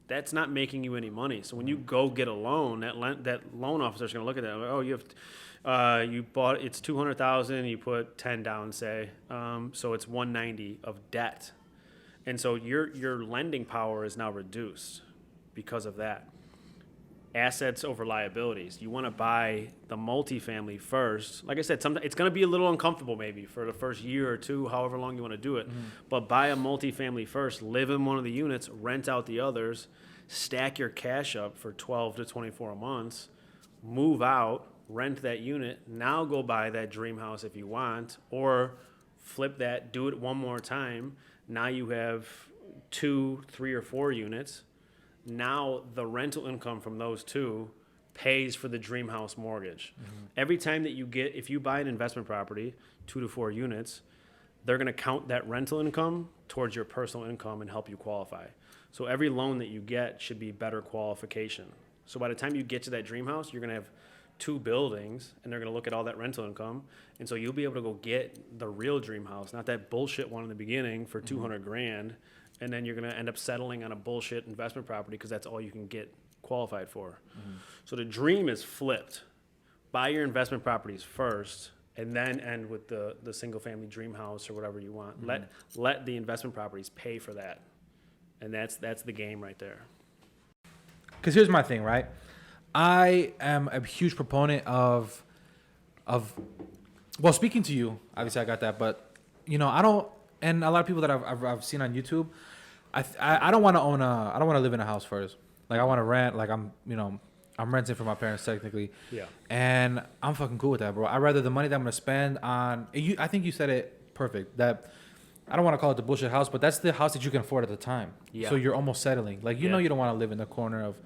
[SPEAKER 4] That's not making you any money. So when you go get a loan, that loan officer's going to look at that. Like, oh, you bought, it's $200,000. You put 10 down, say. So it's $190 of debt. And so your lending power is now reduced because of that. Assets over liabilities. You want to buy the multifamily first. Like I said, it's going to be a little uncomfortable maybe for the first year or two, however long you want to do it. But buy a multifamily first, live in one of the units, rent out the others, stack your cash up for 12 to 24 months, move out, rent that unit, now go buy that dream house if you want, or flip that, do it one more time. Now you have 2, 3, or 4 units. Now the rental income from those 2 pays for the dream house mortgage. Every time that if you buy an investment property, 2 to 4 units, they're going to count that rental income towards your personal income and help you qualify. So every loan that you get should be better qualification. So by the time you get to that dream house, you're going to have 2 buildings, and they're going to look at all that rental income. And so you'll be able to go get the real dream house, not that bullshit one in the beginning for $200,000. And then you're going to end up settling on a bullshit investment property because that's all you can get qualified for. So the dream is flipped. Buy your investment properties first, and then end with the single family dream house or whatever you want. Let the investment properties pay for that. And that's the game right there.
[SPEAKER 3] Because here's my thing, right? I am a huge proponent of Well, speaking to you, obviously I got that, but I don't. And a lot of people that I've seen on YouTube, I don't want to own I don't want to live in a house first. Like I want to rent. Like I'm renting from my parents technically.
[SPEAKER 4] Yeah.
[SPEAKER 3] And I'm fucking cool with that, bro. I'd rather the money that I'm gonna spend on you. I think you said it perfect. That I don't want to call it the bullshit house, but that's the house that you can afford at the time.
[SPEAKER 4] Yeah.
[SPEAKER 3] So you're almost settling. Like you know you don't want to live in the corner of,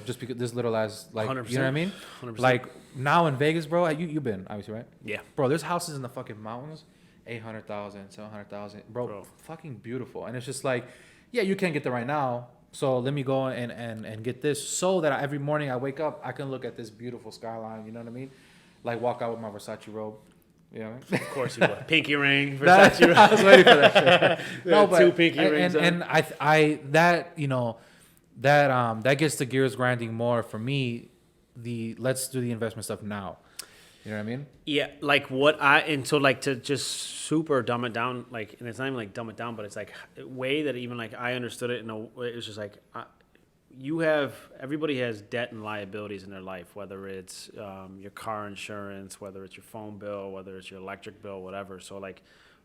[SPEAKER 3] just because this little ass like
[SPEAKER 4] 100%.
[SPEAKER 3] you know what I mean.
[SPEAKER 4] 100%.
[SPEAKER 3] Like now in Vegas, bro. You've been obviously right.
[SPEAKER 4] Yeah.
[SPEAKER 3] Bro, there's houses in the fucking mountains, 800,000, 700,000, bro. Fucking beautiful. And it's just like, yeah, you can't get there right now. So let me go and get this so that every morning I wake up, I can look at this beautiful skyline. You know what I mean? Like walk out with my Versace robe. You know what I mean?
[SPEAKER 4] Of course you would. Pinky ring, Versace ring.
[SPEAKER 3] I was waiting for that shit. No, but
[SPEAKER 4] two pinky rings.
[SPEAKER 3] And I that that gets the gears grinding more for me. Let's do the investment stuff now. You know what I mean? Yeah,
[SPEAKER 4] like to just super dumb it down, like, and it's not even like dumb it down, but it's like a way that even like I understood it in a way, it was just like everybody has debt and liabilities in their life, whether it's your car insurance, whether it's your phone bill, whether it's your electric bill, whatever. So like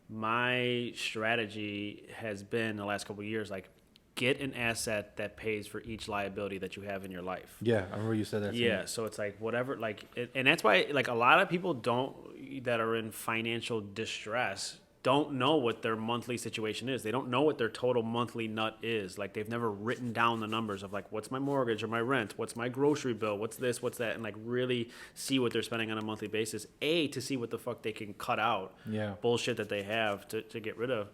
[SPEAKER 4] my strategy has been the last couple of years, like get an asset that pays for each liability that you have in your life.
[SPEAKER 3] Yeah, I remember you said that.
[SPEAKER 4] Yeah, so it's like whatever, like, and that's why like a lot of people that are in financial distress don't know what their monthly situation is. They don't know what their total monthly nut is. Like they've never written down the numbers of like what's my mortgage or my rent, what's my grocery bill, what's this, what's that, and like really see what they're spending on a monthly basis. To see what the fuck they can cut out. Yeah. Bullshit that they have to get rid of.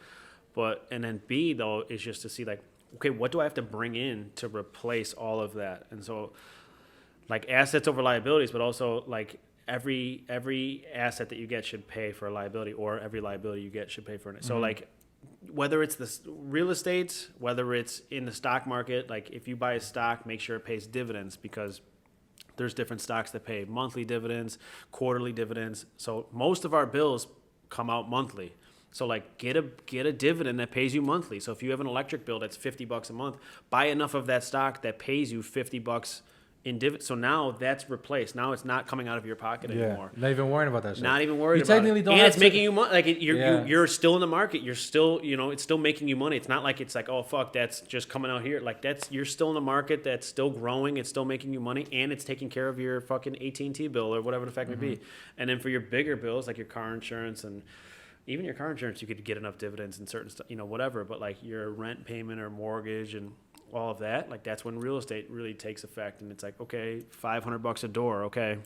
[SPEAKER 4] And then B though is just to see like, okay, what do I have to bring in to replace all of that? And so, like assets over liabilities, but also like every asset that you get should pay for a liability, or every liability you get should pay for it. Mm-hmm. So like, whether it's the real estate, whether it's in the stock market, like if you buy a stock, make sure it pays dividends, because there's different stocks that pay monthly dividends, quarterly dividends. So most of our bills come out monthly. So like get a dividend that pays you monthly. So if you have an electric bill that's $50 a month, buy enough of that stock that pays you $50 in dividends. So now that's replaced. Now it's not coming out of your pocket anymore.
[SPEAKER 3] Not even worrying about that shit.
[SPEAKER 4] Not even worried about it. And it's making you money. Like you're still in the market. You're still, it's still making you money. It's not like it's like, oh fuck, that's just coming out here. Like you're still in the market. That's still growing. It's still making you money, and it's taking care of your fucking AT&T bill or whatever the fact may be. And then for your bigger bills, like your car insurance and even your car insurance, you could get enough dividends and certain stuff, whatever. But like your rent payment or mortgage and all of that, like that's when real estate really takes effect. And it's like, okay, $500 a door. Okay,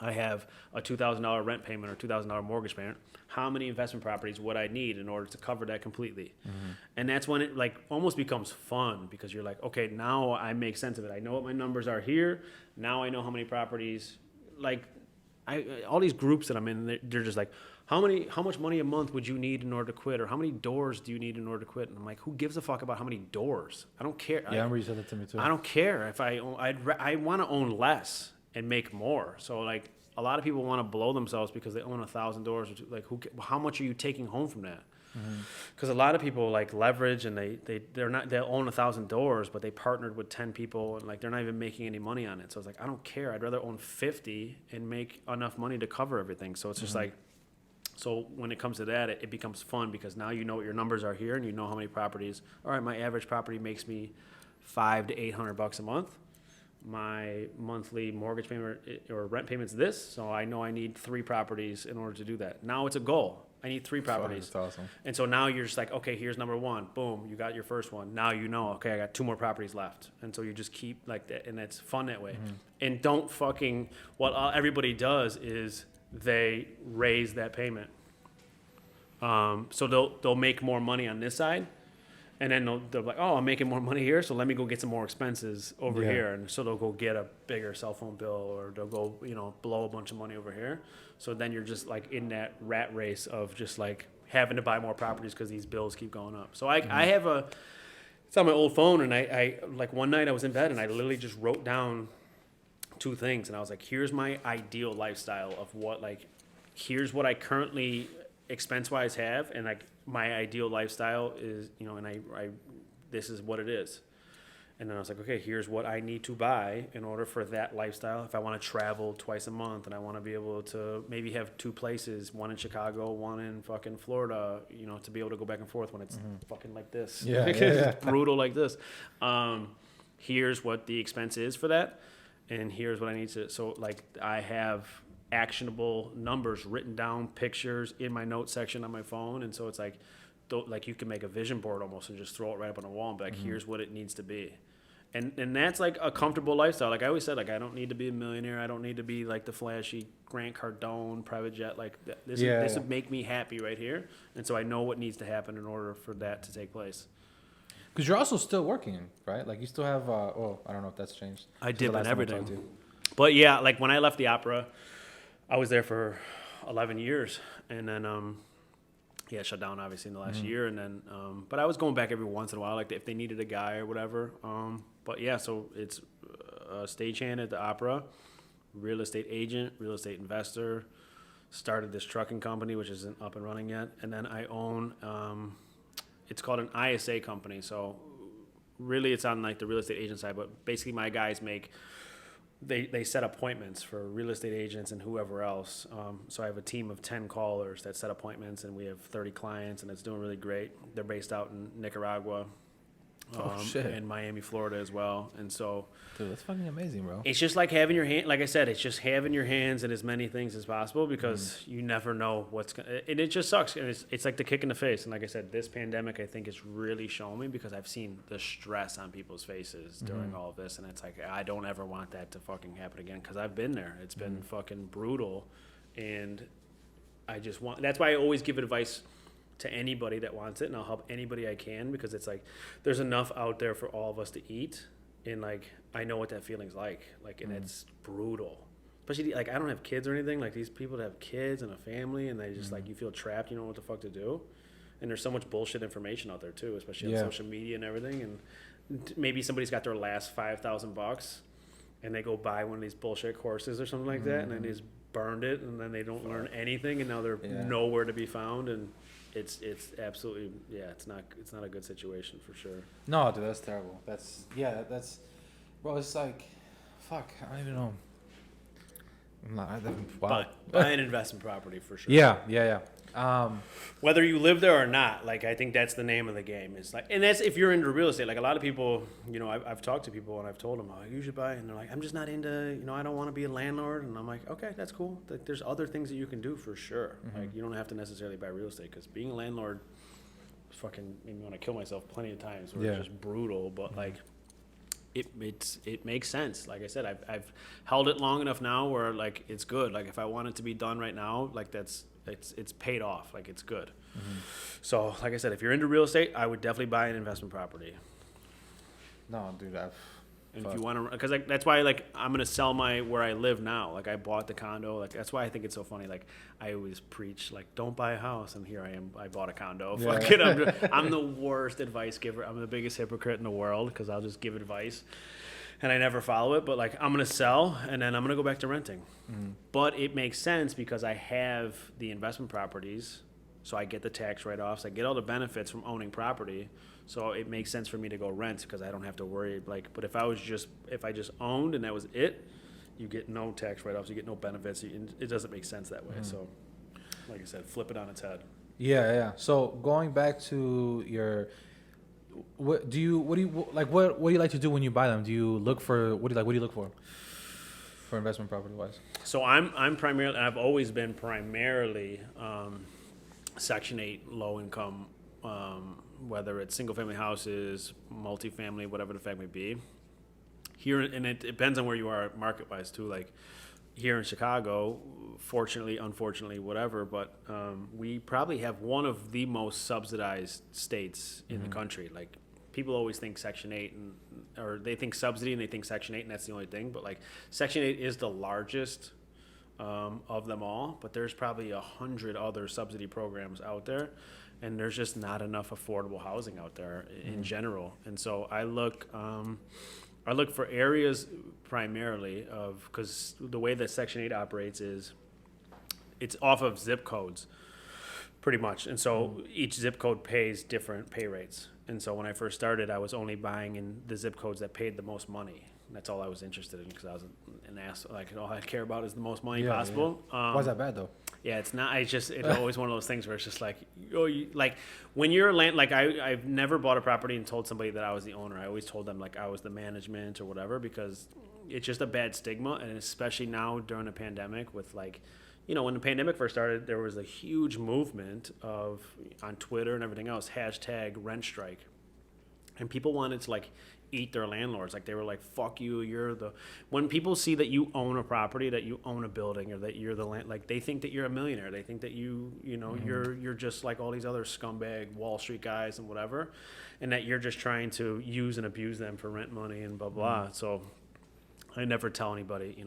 [SPEAKER 4] I have a $2,000 rent payment or $2,000 mortgage payment. How many investment properties would I need in order to cover that completely? Mm-hmm. And that's when it like almost becomes fun, because you're like, okay, now I make sense of it. I know what my numbers are here. Now I know how many properties. Like all these groups that I'm in, they're just like, how much money a month would you need in order to quit? Or how many doors do you need in order to quit? And I'm like, who gives a fuck about how many doors? I don't care.
[SPEAKER 3] Yeah, I remember you said that to me too.
[SPEAKER 4] I don't care if I want to own less and make more. So like a lot of people want to blow themselves because they own 1,000 doors. Like how much are you taking home from that? Because a lot of people like leverage and they'll own 1,000 doors, but they partnered with 10 people and like they're not even making any money on it. So it's like, I don't care. I'd rather own 50 and make enough money to cover everything. So it's just like, so when it comes to that, it becomes fun, because now you know what your numbers are here and you know how many properties. All right, my average property makes me $500 to $800 a month. My monthly mortgage payment or rent payment's this, so I know I need 3 properties in order to do that. Now it's a goal. I need 3 properties.
[SPEAKER 3] That's awesome.
[SPEAKER 4] And so now you're just like, okay, here's number 1. Boom, you got your first one. Now you know, okay, I got 2 more properties left. And so you just keep like that, and it's fun that way. Mm-hmm. And don't what everybody does is they raise that payment. So they'll make more money on this side, and then they'll be like, oh, I'm making more money here, so let me go get some more expenses over here. And so they'll go get a bigger cell phone bill, or they'll go, blow a bunch of money over here. So then you're just like in that rat race of just like having to buy more properties because these bills keep going up. So I have it's on my old phone, and I like one night I was in bed and I literally just wrote down 2 things, and I was like, here's my ideal lifestyle of here's what I currently expense-wise have, and like my ideal lifestyle is, and I this is what it is. And then I was like, okay, here's what I need to buy in order for that lifestyle. If I want to travel twice a month and I want to be able to maybe have 2 places, one in Chicago, one in fucking Florida, you know, to be able to go back and forth when it's fucking like this.
[SPEAKER 3] Yeah,
[SPEAKER 4] because
[SPEAKER 3] yeah.
[SPEAKER 4] it's brutal like this. Here's what the expense is for that. And here's what I need to, so like I have actionable numbers written down, pictures in my notes section on my phone. And so it's like you can make a vision board almost and just throw it right up on the wall and be like, here's what it needs to be. And that's like a comfortable lifestyle. Like I always said, like I don't need to be a millionaire. I don't need to be like the flashy Grant Cardone private jet. Like this would make me happy right here. And so I know what needs to happen in order for that to take place.
[SPEAKER 3] Because you're also still working, right? Like you still have. I don't know if that's changed.
[SPEAKER 4] I did everything. But yeah, like when I left the opera, I was there for 11 years, and then shut down obviously in the last year, and then but I was going back every once in a while, like if they needed a guy or whatever. But yeah, so it's a stagehand at the opera, real estate agent, real estate investor. Started this trucking company, which isn't up and running yet, and then I own. It's called an ISA company, so really it's on like the real estate agent side. But basically, my guys they set appointments for real estate agents and whoever else. So I have a team of 10 callers that set appointments, and we have 30 clients, and it's doing really great. They're based out in Nicaragua. And Miami, Florida as well. And so,
[SPEAKER 3] dude, that's fucking amazing, bro.
[SPEAKER 4] It's just like having your hand, like I said, it's just having your hands in as many things as possible, because you never know what's going to, and it just sucks. And it's like the kick in the face. And like I said, this pandemic, I think, has really shown me, because I've seen the stress on people's faces during all of this. And it's like, I don't ever want that to fucking happen again, because I've been there. It's been fucking brutal. And I just want, that's why I always give advice to anybody that wants it, and I'll help anybody I can, because it's like there's enough out there for all of us to eat, and like I know what that feeling's like, and it's brutal. Especially like I don't have kids or anything. Like these people that have kids and a family, and they just like you feel trapped. You don't know what the fuck to do, and there's so much bullshit information out there too, especially on social media and everything. And maybe somebody's got their last $5,000, and they go buy one of these bullshit courses or something like that, and then they just burned it, and then they don't learn anything, and now they're nowhere to be found. And it's absolutely it's not a good situation for sure.
[SPEAKER 3] No, dude, that's terrible. That's bro. It's like, fuck. I don't even know. Wow.
[SPEAKER 4] But buy an investment property for sure.
[SPEAKER 3] Yeah.
[SPEAKER 4] Whether you live there or not, like I think that's the name of the game. Is like, and that's if you're into real estate. Like a lot of people, you know, I've talked to people and I've told them, oh, you should buy, and they're like, I'm just not into, you know, I don't want to be a landlord. And I'm like, okay, that's cool. Like, there's other things that you can do for sure. Like you don't have to necessarily buy real estate, because being a landlord, fucking made me want to kill myself plenty of times. Where it's just brutal, but like. It makes sense. Like I said, I've held it long enough now where like it's good. Like if I want it to be done right now, like it's paid off. Like it's good. So like I said, if you're into real estate, I would definitely buy an investment property.
[SPEAKER 3] No, dude,
[SPEAKER 4] and if you want to, because like that's why like I'm gonna sell where I live now. Like I bought the condo. Like that's why I think it's so funny. Like I always preach like don't buy a house, and here I am. I bought a condo.
[SPEAKER 3] Yeah.
[SPEAKER 4] Fuck it. I'm the worst advice giver. I'm the biggest hypocrite in the world, because I'll just give advice, and I never follow it. But like I'm gonna sell, and then I'm gonna go back to renting. But it makes sense because I have the investment properties, so I get the tax write-offs. I get all the benefits from owning property. So it makes sense for me to go rent, because I don't have to worry. Like, but if I just owned and that was it, you get no tax write-offs, you get no benefits. It doesn't make sense that way. So, like I said, flip it on its head. Yeah.
[SPEAKER 3] So going back to your, what do you like to do when you buy them? Do you look for what do you look for investment property wise?
[SPEAKER 4] So I'm primarily, I've always been primarily Section 8 low income. Whether it's single-family houses, multifamily, whatever the fact may be. Here, and it depends on where you are market-wise too. Like here in Chicago, fortunately, unfortunately, whatever, but we probably have one of the most subsidized states in the country. Like people always think Section 8, or they think subsidy and they think Section 8, and that's the only thing. But like Section 8 is the largest of them all, but there's probably 100 other subsidy programs out there. And there's just not enough affordable housing out there in general. And so I look for areas primarily because the way that Section 8 operates is it's off of zip codes pretty much. And so each zip code pays different pay rates. And so when I first started, I was only buying in the zip codes that paid the most money. That's all I was interested in because I was an ass. Like all I care about is the most money possible.
[SPEAKER 3] Why is that bad though?
[SPEAKER 4] Yeah, it's not. It's always one of those things where it's just like, like when you're land. Like I've never bought a property and told somebody that I was the owner. I always told them like I was the management or whatever because it's just a bad stigma, and especially now during a pandemic with like, when the pandemic first started, there was a huge movement of on Twitter and everything else hashtag rent strike, and people wanted to like eat their landlords. Like they were like, fuck you, when people see that you own a property, that you own a building, or that you're the land, like they think that you're a millionaire. They think that you're just like all these other scumbag Wall Street guys and whatever, and that you're just trying to use and abuse them for rent money and blah blah. So I never tell anybody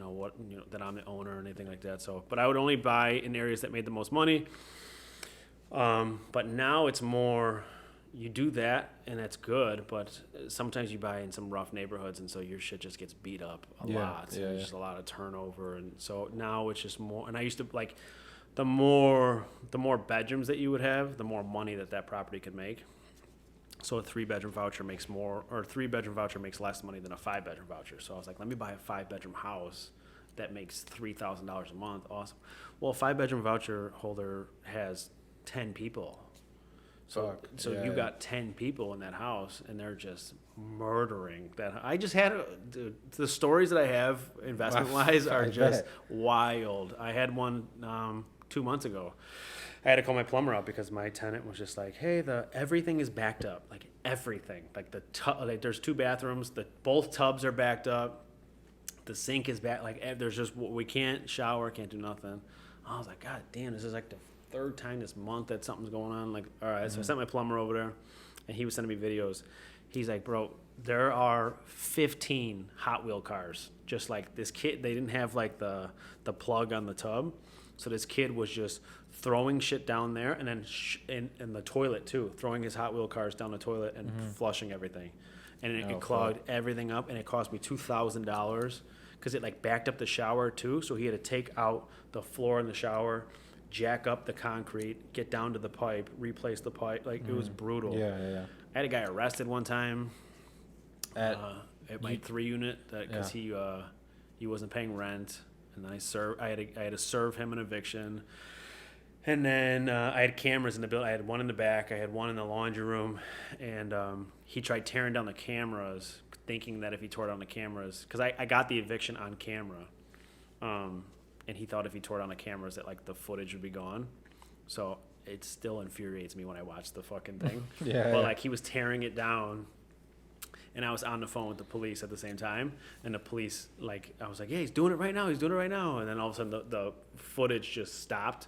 [SPEAKER 4] that I'm the owner or anything like that. So but I would only buy in areas that made the most money. But now it's more, you do that and that's good, but sometimes you buy in some rough neighborhoods and so your shit just gets beat up a lot. So there's just a lot of turnover, and so now it's just more. And I used to like the more bedrooms that you would have, the more money that property could make. So a 3-bedroom voucher makes more, or a 3-bedroom voucher makes less money than a 5-bedroom voucher. So I was like, let me buy a 5-bedroom house that makes $3,000 a month. Awesome. Well, a 5-bedroom voucher holder has 10 people. So you got 10 people in that house, and they're just murdering that. I just had the stories that I have investment wise are just wild. I had one 2 months ago. I had to call my plumber out because my tenant was just like, "Hey, everything is backed up, like everything. Like there's 2 bathrooms, both tubs are backed up, the sink is back. Like there's just we can't shower, can't do nothing." I was like, "God damn, this is like the 3rd time this month that something's going on." Like, all right, so I sent my plumber over there, and he was sending me videos. He's like, "Bro, there are 15 Hot Wheel cars. Just like this kid, they didn't have like the plug on the tub, so this kid was just throwing shit down there, and then in the toilet too, throwing his Hot Wheel cars down the toilet and flushing everything, and it clogged everything up, and it cost me $2,000 because it like backed up the shower too. So he had to take out the floor in the shower, jack up the concrete, get down to the pipe, replace the pipe. Like it was brutal.
[SPEAKER 3] Yeah.
[SPEAKER 4] I had a guy arrested one time at my 3 unit because he wasn't paying rent, and then I had to serve him an eviction. And then I had cameras in the building. I had one in the back. I had one in the laundry room. And he tried tearing down the cameras, thinking that if he tore down the cameras, because I got the eviction on camera. And he thought if he tore down the cameras that like the footage would be gone. So it still infuriates me when I watch the fucking thing. Like he was tearing it down, and I was on the phone with the police at the same time. And the police, like, I was like, "Yeah, he's doing it right now. He's doing it right now." And then all of a sudden the footage just stopped.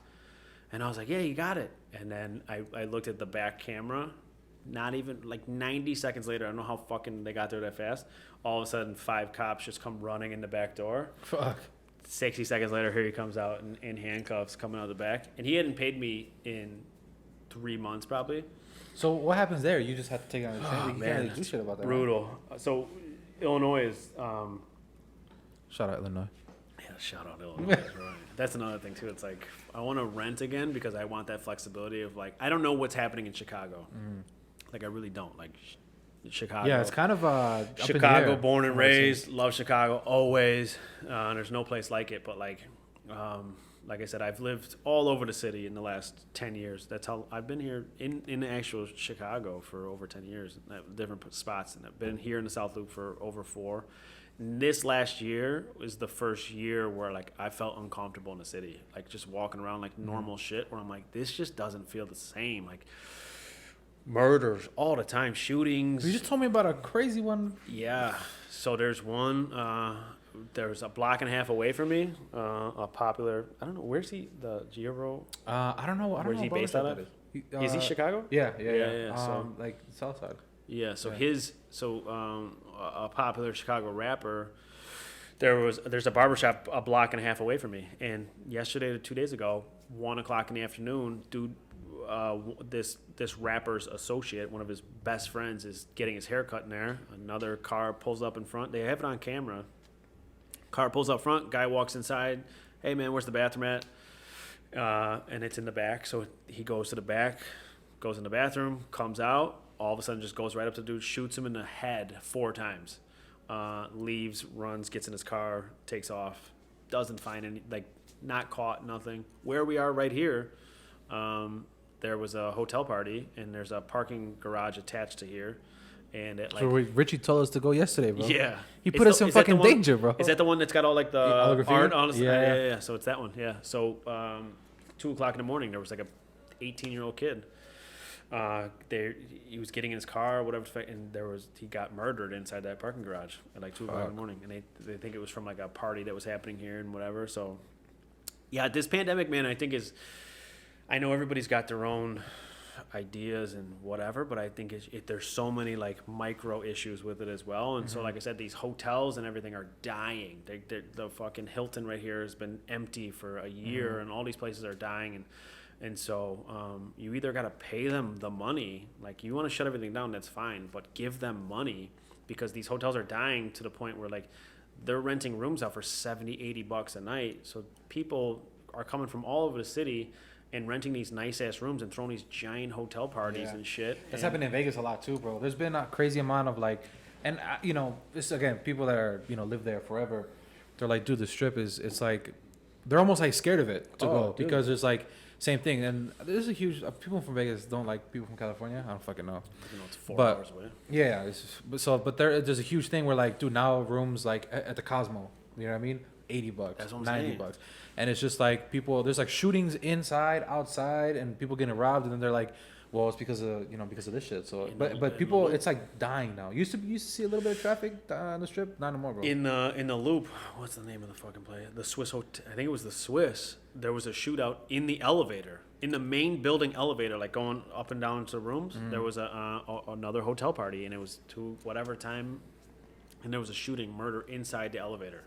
[SPEAKER 4] And I was like, "Yeah, you got it." And then I looked at the back camera. Not even like 90 seconds later, I don't know how fucking they got there that fast. All of a sudden, 5 cops just come running in the back door.
[SPEAKER 3] Fuck.
[SPEAKER 4] 60 seconds later, here he comes out in handcuffs coming out the back. And he hadn't paid me in 3 months probably.
[SPEAKER 3] So what happens there? You just have to take it on the chin. You can't really do shit about that.
[SPEAKER 4] Brutal. Right? So Illinois is...
[SPEAKER 3] Shout out Illinois.
[SPEAKER 4] Yeah, shout out Illinois. Right. That's another thing too. It's like I want to rent again because I want that flexibility of like I don't know what's happening in Chicago. Like I really don't like Chicago.
[SPEAKER 3] Yeah, it's kind of
[SPEAKER 4] Chicago, born and raised, love Chicago always. There's no place like it. But like I said, I've lived all over the city in the last 10 years. That's how I've been here in actual Chicago for over 10 years, at different spots, and I've been here in the South Loop for over 4. This last year was the first year where like I felt uncomfortable in the city, like just walking around like normal shit, where I'm like, this just doesn't feel the same. Like murders all the time, shootings.
[SPEAKER 3] You just told me about a crazy one.
[SPEAKER 4] Yeah. So there's one. There's a block and a half away from me. A popular. I don't know. Where's he? The Giro.
[SPEAKER 3] I don't know.
[SPEAKER 4] Where's he based out of? Is he Chicago?
[SPEAKER 3] Yeah.
[SPEAKER 4] So
[SPEAKER 3] like South Side.
[SPEAKER 4] Yeah. So a popular Chicago rapper. There's a barbershop a block and a half away from me, and yesterday or 2 days ago, 1:00 in the afternoon, dude, this rapper's associate, one of his best friends, is getting his hair cut in there. Another car pulls up in front. They have it on camera. Car pulls up front. Guy walks inside. "Hey man, where's the bathroom at?" And it's in the back. So he goes to the back, goes in the bathroom, comes out, all of a sudden just goes right up to the dude, shoots him in the head 4 times, leaves, runs, gets in his car, takes off, doesn't find any, like, not caught, nothing. Where we are right here, there was a hotel party, and there's a parking garage attached to here. And it, like,
[SPEAKER 3] So Richie told us to go yesterday, bro.
[SPEAKER 4] yeah,
[SPEAKER 3] He put us in fucking danger, bro.
[SPEAKER 4] Is that the one that's got all like the
[SPEAKER 3] all the
[SPEAKER 4] art
[SPEAKER 3] graffiti?
[SPEAKER 4] on?
[SPEAKER 3] Yeah.
[SPEAKER 4] So it's that one. Yeah. So 2:00 in the morning, there was like a 18-year-old kid. He was getting in his car, or whatever, and he got murdered inside that parking garage at like 2:00 in the morning, and they think it was from like a party that was happening here and whatever. So yeah, this pandemic, man, I know everybody's got their own ideas and whatever, but I think there's so many like micro issues with it as well. And so, like I said, these hotels and everything are dying. The fucking Hilton right here has been empty for a year, and all these places are dying. And so you either got to pay them the money, like you want to shut everything down, that's fine, but give them money, because these hotels are dying to the point where like they're renting rooms out for $70-$80 a night. So people are coming from all over the city and renting these nice ass rooms and throwing these giant hotel parties and shit.
[SPEAKER 3] That's happened in Vegas a lot too, bro. There's been a crazy amount of like, and this again, people that are live there forever, they're like, dude, the Strip it's like, they're almost like scared of it to go, because it's like same thing. And there's a huge people from Vegas don't like people from California. I don't fucking know.
[SPEAKER 4] It's 4 hours away.
[SPEAKER 3] Yeah, but there's a huge thing where like, dude, now rooms like at the Cosmo, you know what I mean? $80, $90, and it's just like people. There's like shootings inside, outside, and people getting robbed, and then they're like, "Well, it's because of this shit." So, but people, it's like dying now. Used to see a little bit of traffic on the Strip, not anymore, bro.
[SPEAKER 4] In the Loop, what's the name of the fucking place? The Swiss Hotel. I think it was the Swiss. There was a shootout in the elevator, in the main building elevator, like going up and down to the rooms. There was another hotel party, and it was to whatever time, and there was a shooting, murder inside the elevator.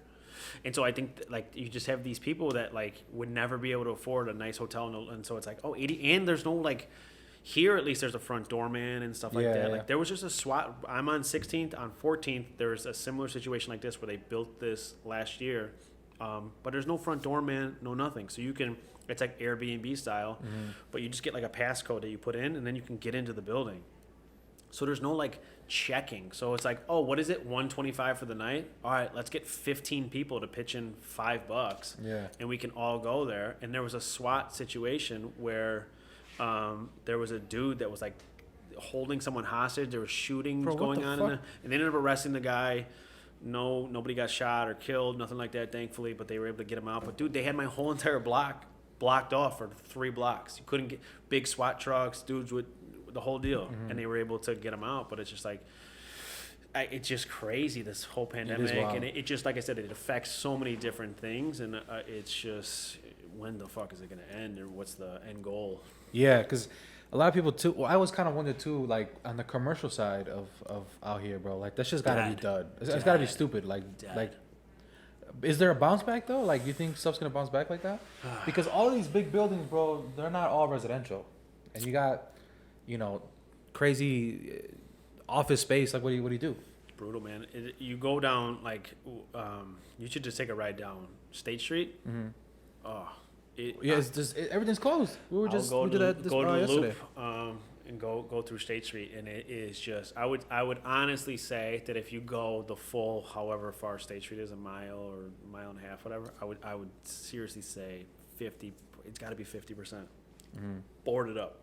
[SPEAKER 4] And so I think like you just have these people that like would never be able to afford a nice hotel, and so it's like 80, and there's no like, here at least there's a front doorman and stuff like that. Like there was just a SWAT. I'm on 16th, on 14th. There's a similar situation like this where they built this last year, but there's no front doorman, no nothing. So you can, it's like Airbnb style, but you just get like a passcode that you put in, and then you can get into the building. So there's no like checking. So it's like, oh, what is it? $125 for the night? All right, let's get 15 people to pitch in $5.
[SPEAKER 3] Yeah.
[SPEAKER 4] And we can all go there. And there was a SWAT situation where there was a dude that was like holding someone hostage. There was shootings going on, and they ended up arresting the guy. Nobody got shot or killed, nothing like that, thankfully. But they were able to get him out. But dude, they had my whole entire block blocked off for 3 blocks. You couldn't get big SWAT trucks, dudes with the whole deal, and they were able to get them out. But it's just like, it's just crazy, this whole pandemic, and it just, like I said, it affects so many different things, and it's just, when the fuck is it gonna end, or what's the end goal?
[SPEAKER 3] Yeah, because a lot of people too. Well, I was kind of wondering too, like on the commercial side of out here, bro. Like that's just gotta be done. It's gotta be stupid. Like, is there a bounce back though? Like, you think stuff's gonna bounce back like that? Because all these big buildings, bro, they're not all residential, and you got, crazy office space. Like, what do you do?
[SPEAKER 4] Brutal, man. You go down, like, you should just take a ride down State Street.
[SPEAKER 3] It's just everything's closed. We did that yesterday.
[SPEAKER 4] Loop, and go through State Street, and it is just, I would honestly say that if you go the full, however far State Street is, a mile or a mile and a half, whatever, I would seriously say 50. It's got to be 50% boarded up.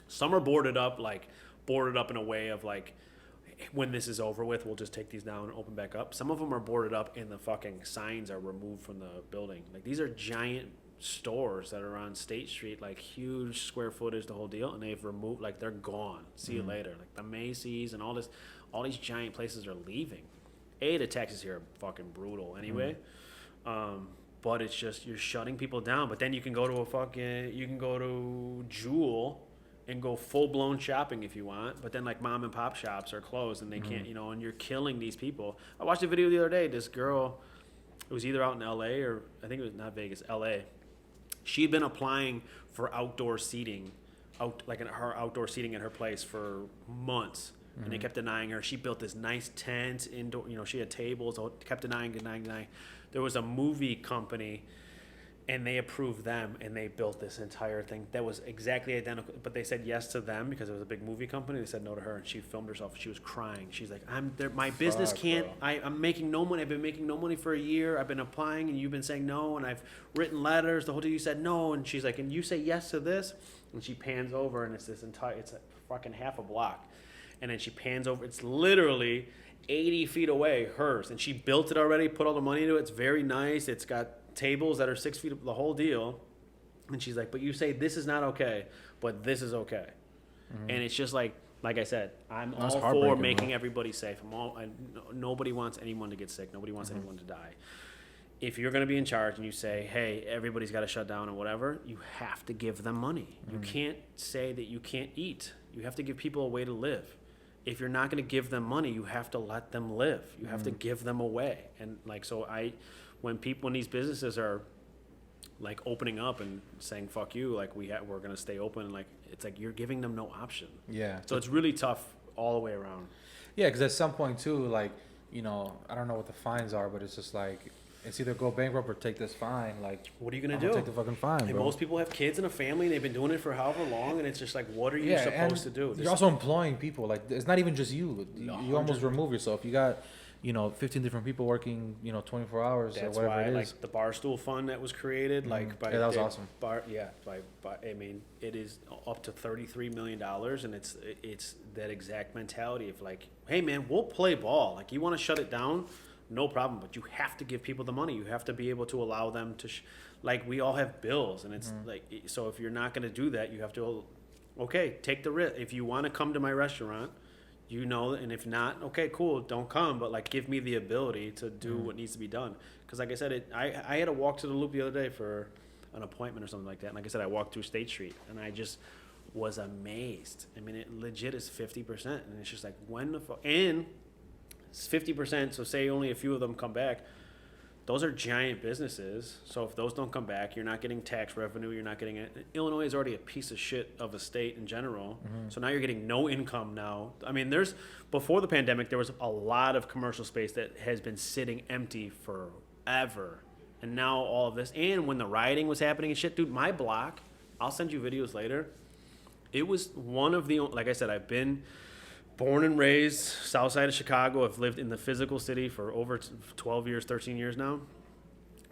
[SPEAKER 4] Some are boarded up in a way of like, when this is over with, we'll just take these down and open back up. Some of them are boarded up and the fucking signs are removed from the building. Like, these are giant stores that are on State Street, like huge square footage, the whole deal, and they've removed, like, they're gone. See you later. Like the Macy's and all these giant places are leaving. The taxes here are fucking brutal anyway. But it's just, you're shutting people down. But then you can go to Jewel and go full-blown shopping if you want, but then like mom and pop shops are closed and they can't, and you're killing these people. I watched a video the other day. This girl, it was either out in LA or I think it was not Vegas, LA. She'd been applying for outdoor seating, her outdoor seating at her place for months, and they kept denying her. She built this nice tent indoor, she had tables, kept denying. There was a movie company And they approved them, and they built this entire thing that was exactly identical. But they said yes to them because it was a big movie company. They said no to her, and she filmed herself. She was crying. She's like, "I'm there. My business can't. I'm making no money. I've been making no money for a year. I've been applying, and you've been saying no, and I've written letters. The whole time you said no, and she's like, and you say yes to this." And she pans over, and it's this entire. It's a fucking half a block, and then she pans over. It's literally 80 feet away, hers, and she built it already. Put all the money into it. It's very nice. It's got tables that are 6 feet, the whole deal. And she's like, but you say this is not okay, but this is okay. And it's just like I said, I'm all for making everybody safe. Nobody wants anyone to get sick. Nobody wants anyone to die. If you're going to be in charge and you say, hey, everybody's got to shut down and whatever, you have to give them money. You can't say that you can't eat. You have to give people a way to live. If you're not going to give them money, you have to let them live. You have to give them away. And like, so when these businesses are like opening up and saying fuck you, like we're gonna stay open, like it's like you're giving them no option. Yeah. So it's really tough all the way around.
[SPEAKER 3] Yeah, because at some point too, like, you know, I don't know what the fines are, but it's just like it's either go bankrupt or take this fine. Like,
[SPEAKER 4] what are you gonna do?
[SPEAKER 3] Take the fucking fine.
[SPEAKER 4] And
[SPEAKER 3] bro.
[SPEAKER 4] Most people have kids and a family, and they've been doing it for however long, and it's just like, what are you supposed to do?
[SPEAKER 3] You're also employing people. Like, it's not even just you. You almost remove yourself. You got, 15 different people working, 24 hours or whatever it is.
[SPEAKER 4] Like the Barstool Fund that was created, like by
[SPEAKER 3] that was awesome.
[SPEAKER 4] I mean, it is up to $33 million, and it's that exact mentality of like, hey man, we'll play ball. Like, you want to shut it down, no problem, but you have to give people the money. You have to be able to allow them to, like, we all have bills, and it's like, so if you're not going to do that, you have to, okay, take the risk. If you want to come to my restaurant, and if not, okay, cool, don't come, but like give me the ability to do what needs to be done. Because like I said, I had to walk to the Loop the other day for an appointment or something like that. And like I said, I walked through State Street, and I just was amazed. I mean, it legit is 50%, and it's just like, when the fuck? And it's 50%, so say only a few of them come back. Those are giant businesses, so if those don't come back, you're not getting tax revenue, you're not getting it. Illinois is already a piece of shit of a state in general, so now you're getting no income now. I mean, before the pandemic, there was a lot of commercial space that has been sitting empty forever, and now all of this, and when the rioting was happening and shit, dude, my block, I'll send you videos later, it was one of the, like I said, I've been born and raised south side of Chicago. I've lived in the physical city for over 12 years, 13 years now.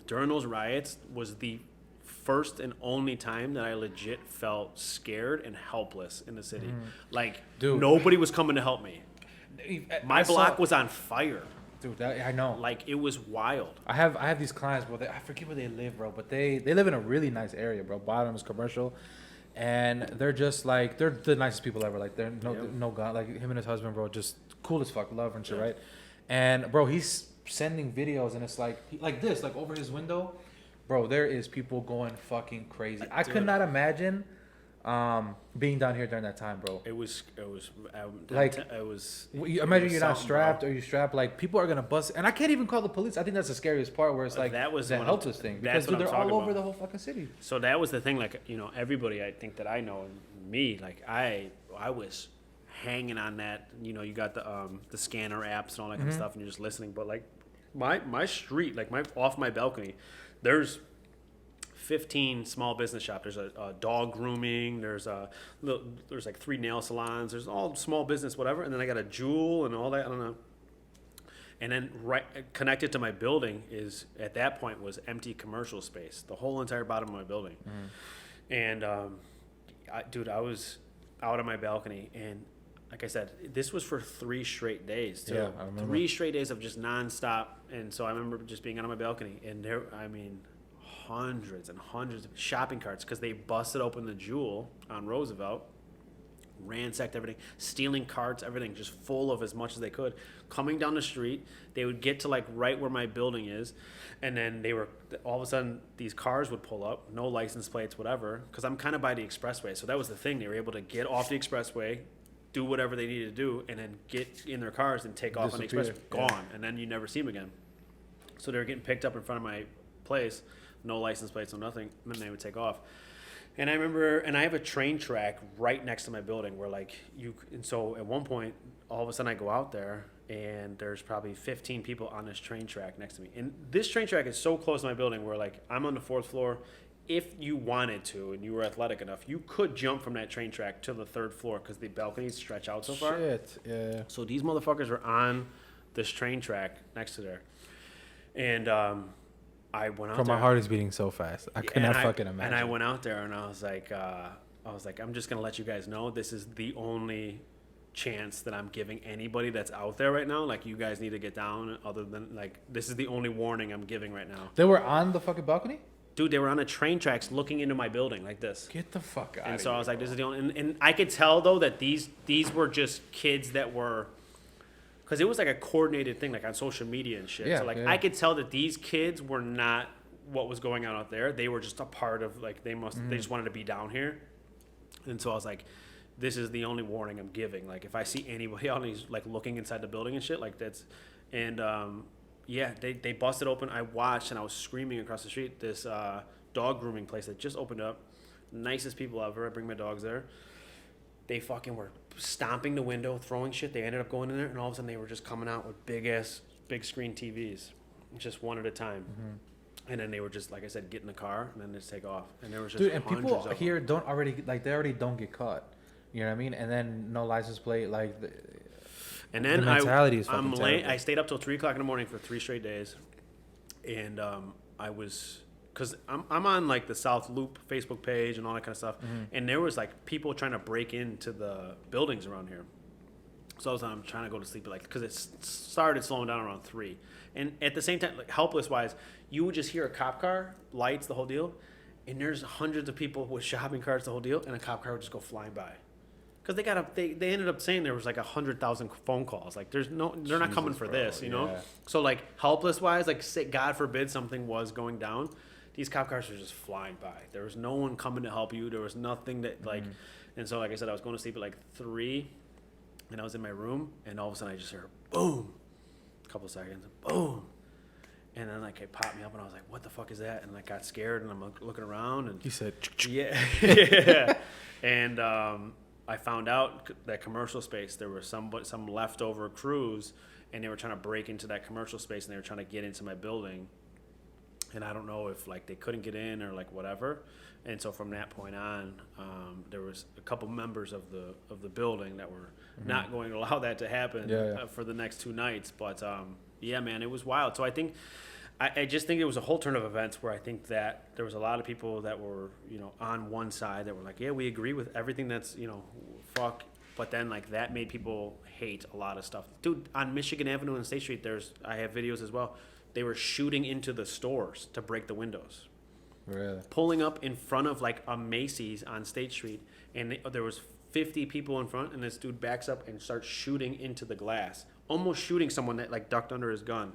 [SPEAKER 4] During those riots was the first and only time that I legit felt scared and helpless in the city. Like, dude, nobody was coming to help me. My block was on fire.
[SPEAKER 3] Dude, I know.
[SPEAKER 4] Like, it was wild.
[SPEAKER 3] I have these clients, bro. I forget where they live, bro, but they live in a really nice area, bro. Bottom is commercial. And they're just like, they're the nicest people ever. Like, they're no god. Like, him and his husband, bro, just cool as fuck, love and shit, right? And bro, he's sending videos, and it's like this, like over his window, bro. There is people going fucking crazy. I could not imagine being down here during that time, bro.
[SPEAKER 4] It was
[SPEAKER 3] like,
[SPEAKER 4] it was.
[SPEAKER 3] Imagine you're not strapped, or you strapped. Like, people are gonna bust, and I can't even call the police. I think that's the scariest part, where it's like
[SPEAKER 4] that was
[SPEAKER 3] the helpless thing, because dude, they're all over the whole fucking city.
[SPEAKER 4] So that was the thing. Like, everybody I think that I know, and me, like I was hanging on that. You got the scanner apps and all that kind of stuff, and you're just listening. But like my street, like off my balcony, there's 15 small business shops. There's a dog grooming. There's like 3 nail salons. There's all small business, whatever. And then I got a Jewel and all that. I don't know. And then right connected to my building is, at that point, was empty commercial space. The whole entire bottom of my building. And I was out on my balcony, and like I said, this was for 3 straight days too. Yeah, I remember. 3 straight days of just nonstop. And so I remember just being out on my balcony, and hundreds and hundreds of shopping carts, because they busted open the Jewel on Roosevelt, ransacked everything, stealing carts, everything, just full of as much as they could. Coming down the street, they would get to like right where my building is, and then all of a sudden these cars would pull up, no license plates, whatever, because I'm kind of by the expressway. So that was the thing. They were able to get off the expressway, do whatever they needed to do, and then get in their cars and take off on the expressway. Gone. And then you never see them again. So they were getting picked up in front of my place, no license plates, no nothing, and then they would take off. And I remember, and I have a train track right next to my building where and so at one point, all of a sudden I go out there, and there's probably 15 people on this train track next to me. And this train track is so close to my building where, like, I'm on the 4th floor. If you wanted to and you were athletic enough, you could jump from that train track to the 3rd floor because the balconies stretch out so far.
[SPEAKER 3] Shit, yeah.
[SPEAKER 4] So these motherfuckers were on this train track next to there. And I went out
[SPEAKER 3] Bro,
[SPEAKER 4] there.
[SPEAKER 3] my heart is beating so fast. I could not fucking imagine.
[SPEAKER 4] And I went out there and I was like, I'm just gonna let you guys know this is the only chance that I'm giving anybody that's out there right now. Like, you guys need to get down. Other than, like, this is the only warning I'm giving right now.
[SPEAKER 3] They were on the fucking balcony?
[SPEAKER 4] Dude, they were on the train tracks looking into my building like this.
[SPEAKER 3] Get the fuck out.
[SPEAKER 4] And so I was like, this is the only. And I could tell though that these were just kids that were. Because it was like a coordinated thing, like on social media and shit.
[SPEAKER 3] Yeah,
[SPEAKER 4] so like
[SPEAKER 3] yeah.
[SPEAKER 4] I could tell that these kids were not what was going on out there. They were just a part of, like, they just wanted to be down here. And so I was like, this is the only warning I'm giving. Like, if I see anybody out and he's like looking inside the building and shit, like that's, and yeah, they busted open. I watched and I was screaming across the street. This dog grooming place that just opened up, nicest people ever. I bring my dogs there. They fucking were stomping the window, throwing shit. They ended up going in there, and all of a sudden they were just coming out with big screen TVs, just one at a time. And then they were just, like I said, get in the car and then just take off. And there was just
[SPEAKER 3] and people here don't already, like, they already don't get caught. You know what I mean? And then no license plate, like.
[SPEAKER 4] And then
[SPEAKER 3] the mentality is fucking terrible.
[SPEAKER 4] I stayed up till 3 o'clock in the morning for 3 straight days, and I was. Because I'm on, like, the South Loop Facebook page and all that kind of stuff. And there was, like, people trying to break into the buildings around here. So I'm trying to go to sleep, like, because it started slowing down around 3. And at the same time, like, helpless-wise, you would just hear a cop car, lights, the whole deal. And there's hundreds of people with shopping carts, the whole deal. And a cop car would just go flying by. Because they ended up saying there was, like, 100,000 phone calls. Like, they're not coming for this, you know? So, like, helpless-wise, like, say, God forbid something was going down. These cop cars were just flying by. There was no one coming to help you. There was nothing that, like, and so, like I said, I was going to sleep at like 3, and I was in my room, and all of a sudden I just heard boom, a couple of seconds, boom, and then, like, it popped me up, and I was like, what the fuck is that? And I got scared, and I'm looking around, and
[SPEAKER 3] He said,
[SPEAKER 4] yeah, and I found out that commercial space, there was some leftover crews, and they were trying to break into that commercial space, and they were trying to get into my building. And I don't know if, like, they couldn't get in or, like, whatever. And so from that point on, there was a couple members of the building that were not going to allow that to happen for the next 2 nights. But yeah, man, it was wild. So I just think it was a whole turn of events where I think that there was a lot of people that were, you know, on one side that were like, yeah, we agree with everything that's, you know, fuck. But then, like, that made people hate a lot of stuff. Dude, on Michigan Avenue and State Street, I have videos as well. They were shooting into the stores to break the windows.
[SPEAKER 3] Really?
[SPEAKER 4] Pulling up in front of, like, a Macy's on State Street, and there was 50 people in front, and this dude backs up and starts shooting into the glass, almost shooting someone that, like, ducked under his gun.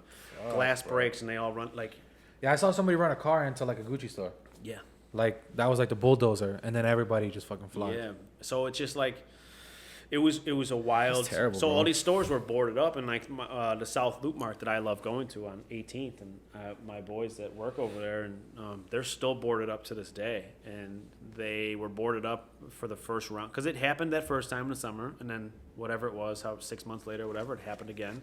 [SPEAKER 4] Glass breaks, and they all run, like.
[SPEAKER 3] Yeah, I saw somebody run a car into, like, a Gucci store.
[SPEAKER 4] Yeah.
[SPEAKER 3] Like, that was like the bulldozer, and then everybody just fucking flied.
[SPEAKER 4] Yeah. So it's just like. It was a wild.
[SPEAKER 3] That's terrible,
[SPEAKER 4] so
[SPEAKER 3] bro.
[SPEAKER 4] all these stores were boarded up, and, like, the South Loop Mart that I love going to on 18th, and my boys that work over there, and they're still boarded up to this day, and they were boarded up for the first round because it happened that first time in the summer, and then whatever it was, 6 months later, whatever, it happened again.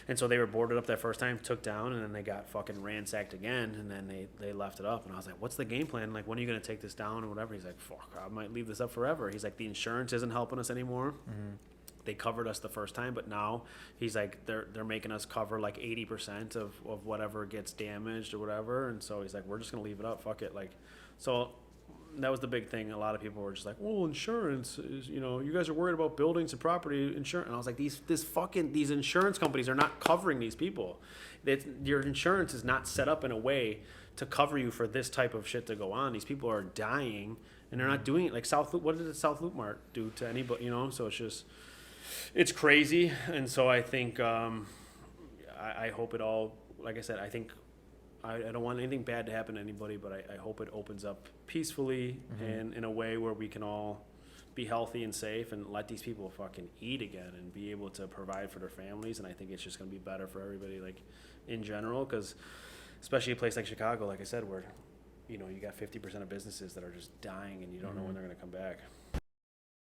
[SPEAKER 4] And so they were boarded up that first time, took down, and then they got fucking ransacked again, and then they left it up. And I was like, what's the game plan? Like, when are you going to take this down or whatever? He's like, fuck, I might leave this up forever. He's like, the insurance isn't helping us anymore. They covered us the first time, but now he's like, they're making us cover like 80% of whatever gets damaged or whatever. And so he's like, we're just going to leave it up. Fuck it. Like, so that was the big thing. A lot of people were just like, well, insurance is, you know, you guys are worried about buildings and property insurance. And I was like, these insurance companies are not covering these people. Your insurance is not set up in a way to cover you for this type of shit to go on. These people are dying, and they're not doing it. Like South Loop, what did the South Loop Mart do to anybody, you know? So it's crazy. And so I think, I hope it all, like I said, I think, I don't want anything bad to happen to anybody, but I hope it opens up peacefully and in a way where we can all be healthy and safe and let these people fucking eat again and be able to provide for their families. And I think it's just going to be better for everybody, like, in general, because especially a place like Chicago, like I said, where, you know, you got 50% of businesses that are just dying and you don't know when they're going to come back.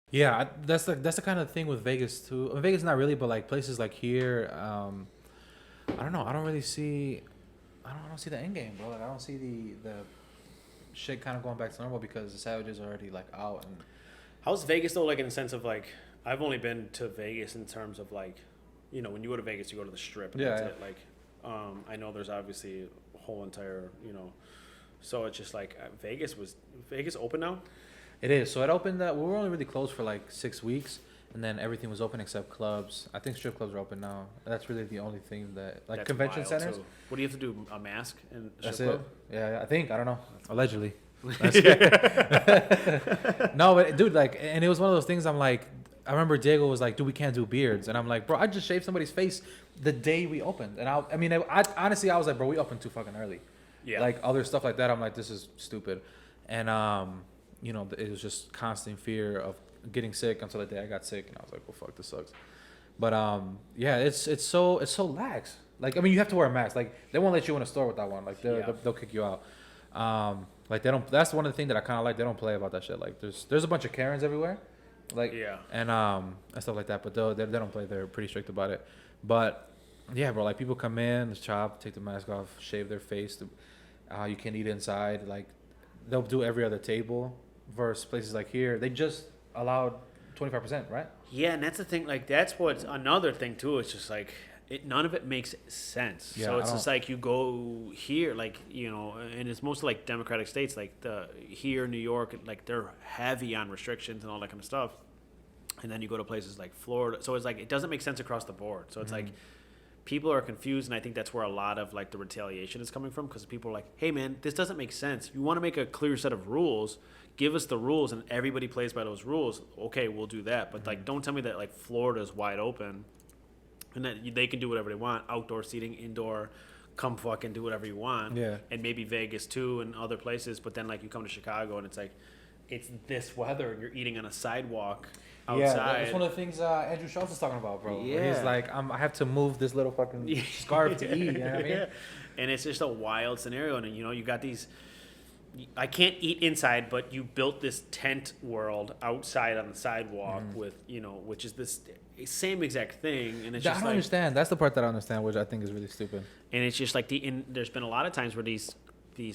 [SPEAKER 3] Yeah, that's the kind of thing with Vegas too. Vegas not really, but like places like here, I don't know. I don't see the end game, bro. Like I don't see the shit kind of going back to normal because the Savages are already like out. And
[SPEAKER 4] how's Vegas though? Like in the sense of like, I've only been to Vegas in terms of like, you know, when you go to Vegas, you go to the Strip. And that's it. Like, I know there's obviously a whole entire, you know, so it's just like Vegas open now?
[SPEAKER 3] It is. So it opened. We were only really closed for like 6 weeks, and then everything was open except clubs. I think strip clubs are open now. That's really the only thing that like
[SPEAKER 4] That's
[SPEAKER 3] convention
[SPEAKER 4] wild,
[SPEAKER 3] centers.
[SPEAKER 4] too. What do you have to do? A mask and
[SPEAKER 3] That's
[SPEAKER 4] strip
[SPEAKER 3] it.
[SPEAKER 4] club?
[SPEAKER 3] Yeah, I think. I don't know. Allegedly. No, but dude, like, and it was one of those things. I'm like, I remember Diego was like, "Dude, we can't do beards," and I'm like, "Bro, I just shaved somebody's face the day we opened." And I mean, I honestly, I was like, "Bro, we opened too fucking early."
[SPEAKER 4] Yeah.
[SPEAKER 3] Like other stuff like that, I'm like, "This is stupid," and you know, it was just constant fear of getting sick until the day I got sick, and I was like, "Well, fuck, this sucks." But yeah, it's so lax. Like, I mean, you have to wear a mask. Like, they won't let you in a store without one. Like, they'll kick you out. Like they don't. That's one of the things that I kind of like. They don't play about that shit. Like, there's a bunch of Karens everywhere, like and stuff like that. But they don't play. They're pretty strict about it. But yeah, bro, like people come in, chop, take the mask off, shave their face. You can't eat inside. Like they'll do every other table. Versus places like here, they just allowed 25%, right?
[SPEAKER 4] Yeah, and that's the thing. Like that's what's another thing too. It's just like none of it makes sense.
[SPEAKER 3] Yeah,
[SPEAKER 4] so it's just like you go here, like you know, and it's mostly like Democratic states, like here, New York, like they're heavy on restrictions and all that kind of stuff. And then you go to places like Florida, so it's like it doesn't make sense across the board. So it's like people are confused, and I think that's where a lot of like the retaliation is coming from because people are like, "Hey, man, this doesn't make sense. You want to make a clear set of rules." Give us the rules and everybody plays by those rules. Okay, we'll do that. But like, don't tell me that like Florida's wide open and that they can do whatever they want. Outdoor seating, indoor, come fucking do whatever you want.
[SPEAKER 3] Yeah.
[SPEAKER 4] And maybe Vegas too and other places. But then like you come to Chicago and it's like, it's this weather and you're eating on a sidewalk outside.
[SPEAKER 3] Yeah, that's one of the things Andrew Schultz is talking about, bro. Yeah. He's like, I have to move this little fucking scarf to eat. You know what I mean?
[SPEAKER 4] And it's just a wild scenario. And you know, you got these. I can't eat inside, but you built this tent world outside on the sidewalk with, you know, which is this same exact thing. And it's just
[SPEAKER 3] I don't understand. That's the part that I understand, which I think is really stupid.
[SPEAKER 4] And it's just like there's been a lot of times where these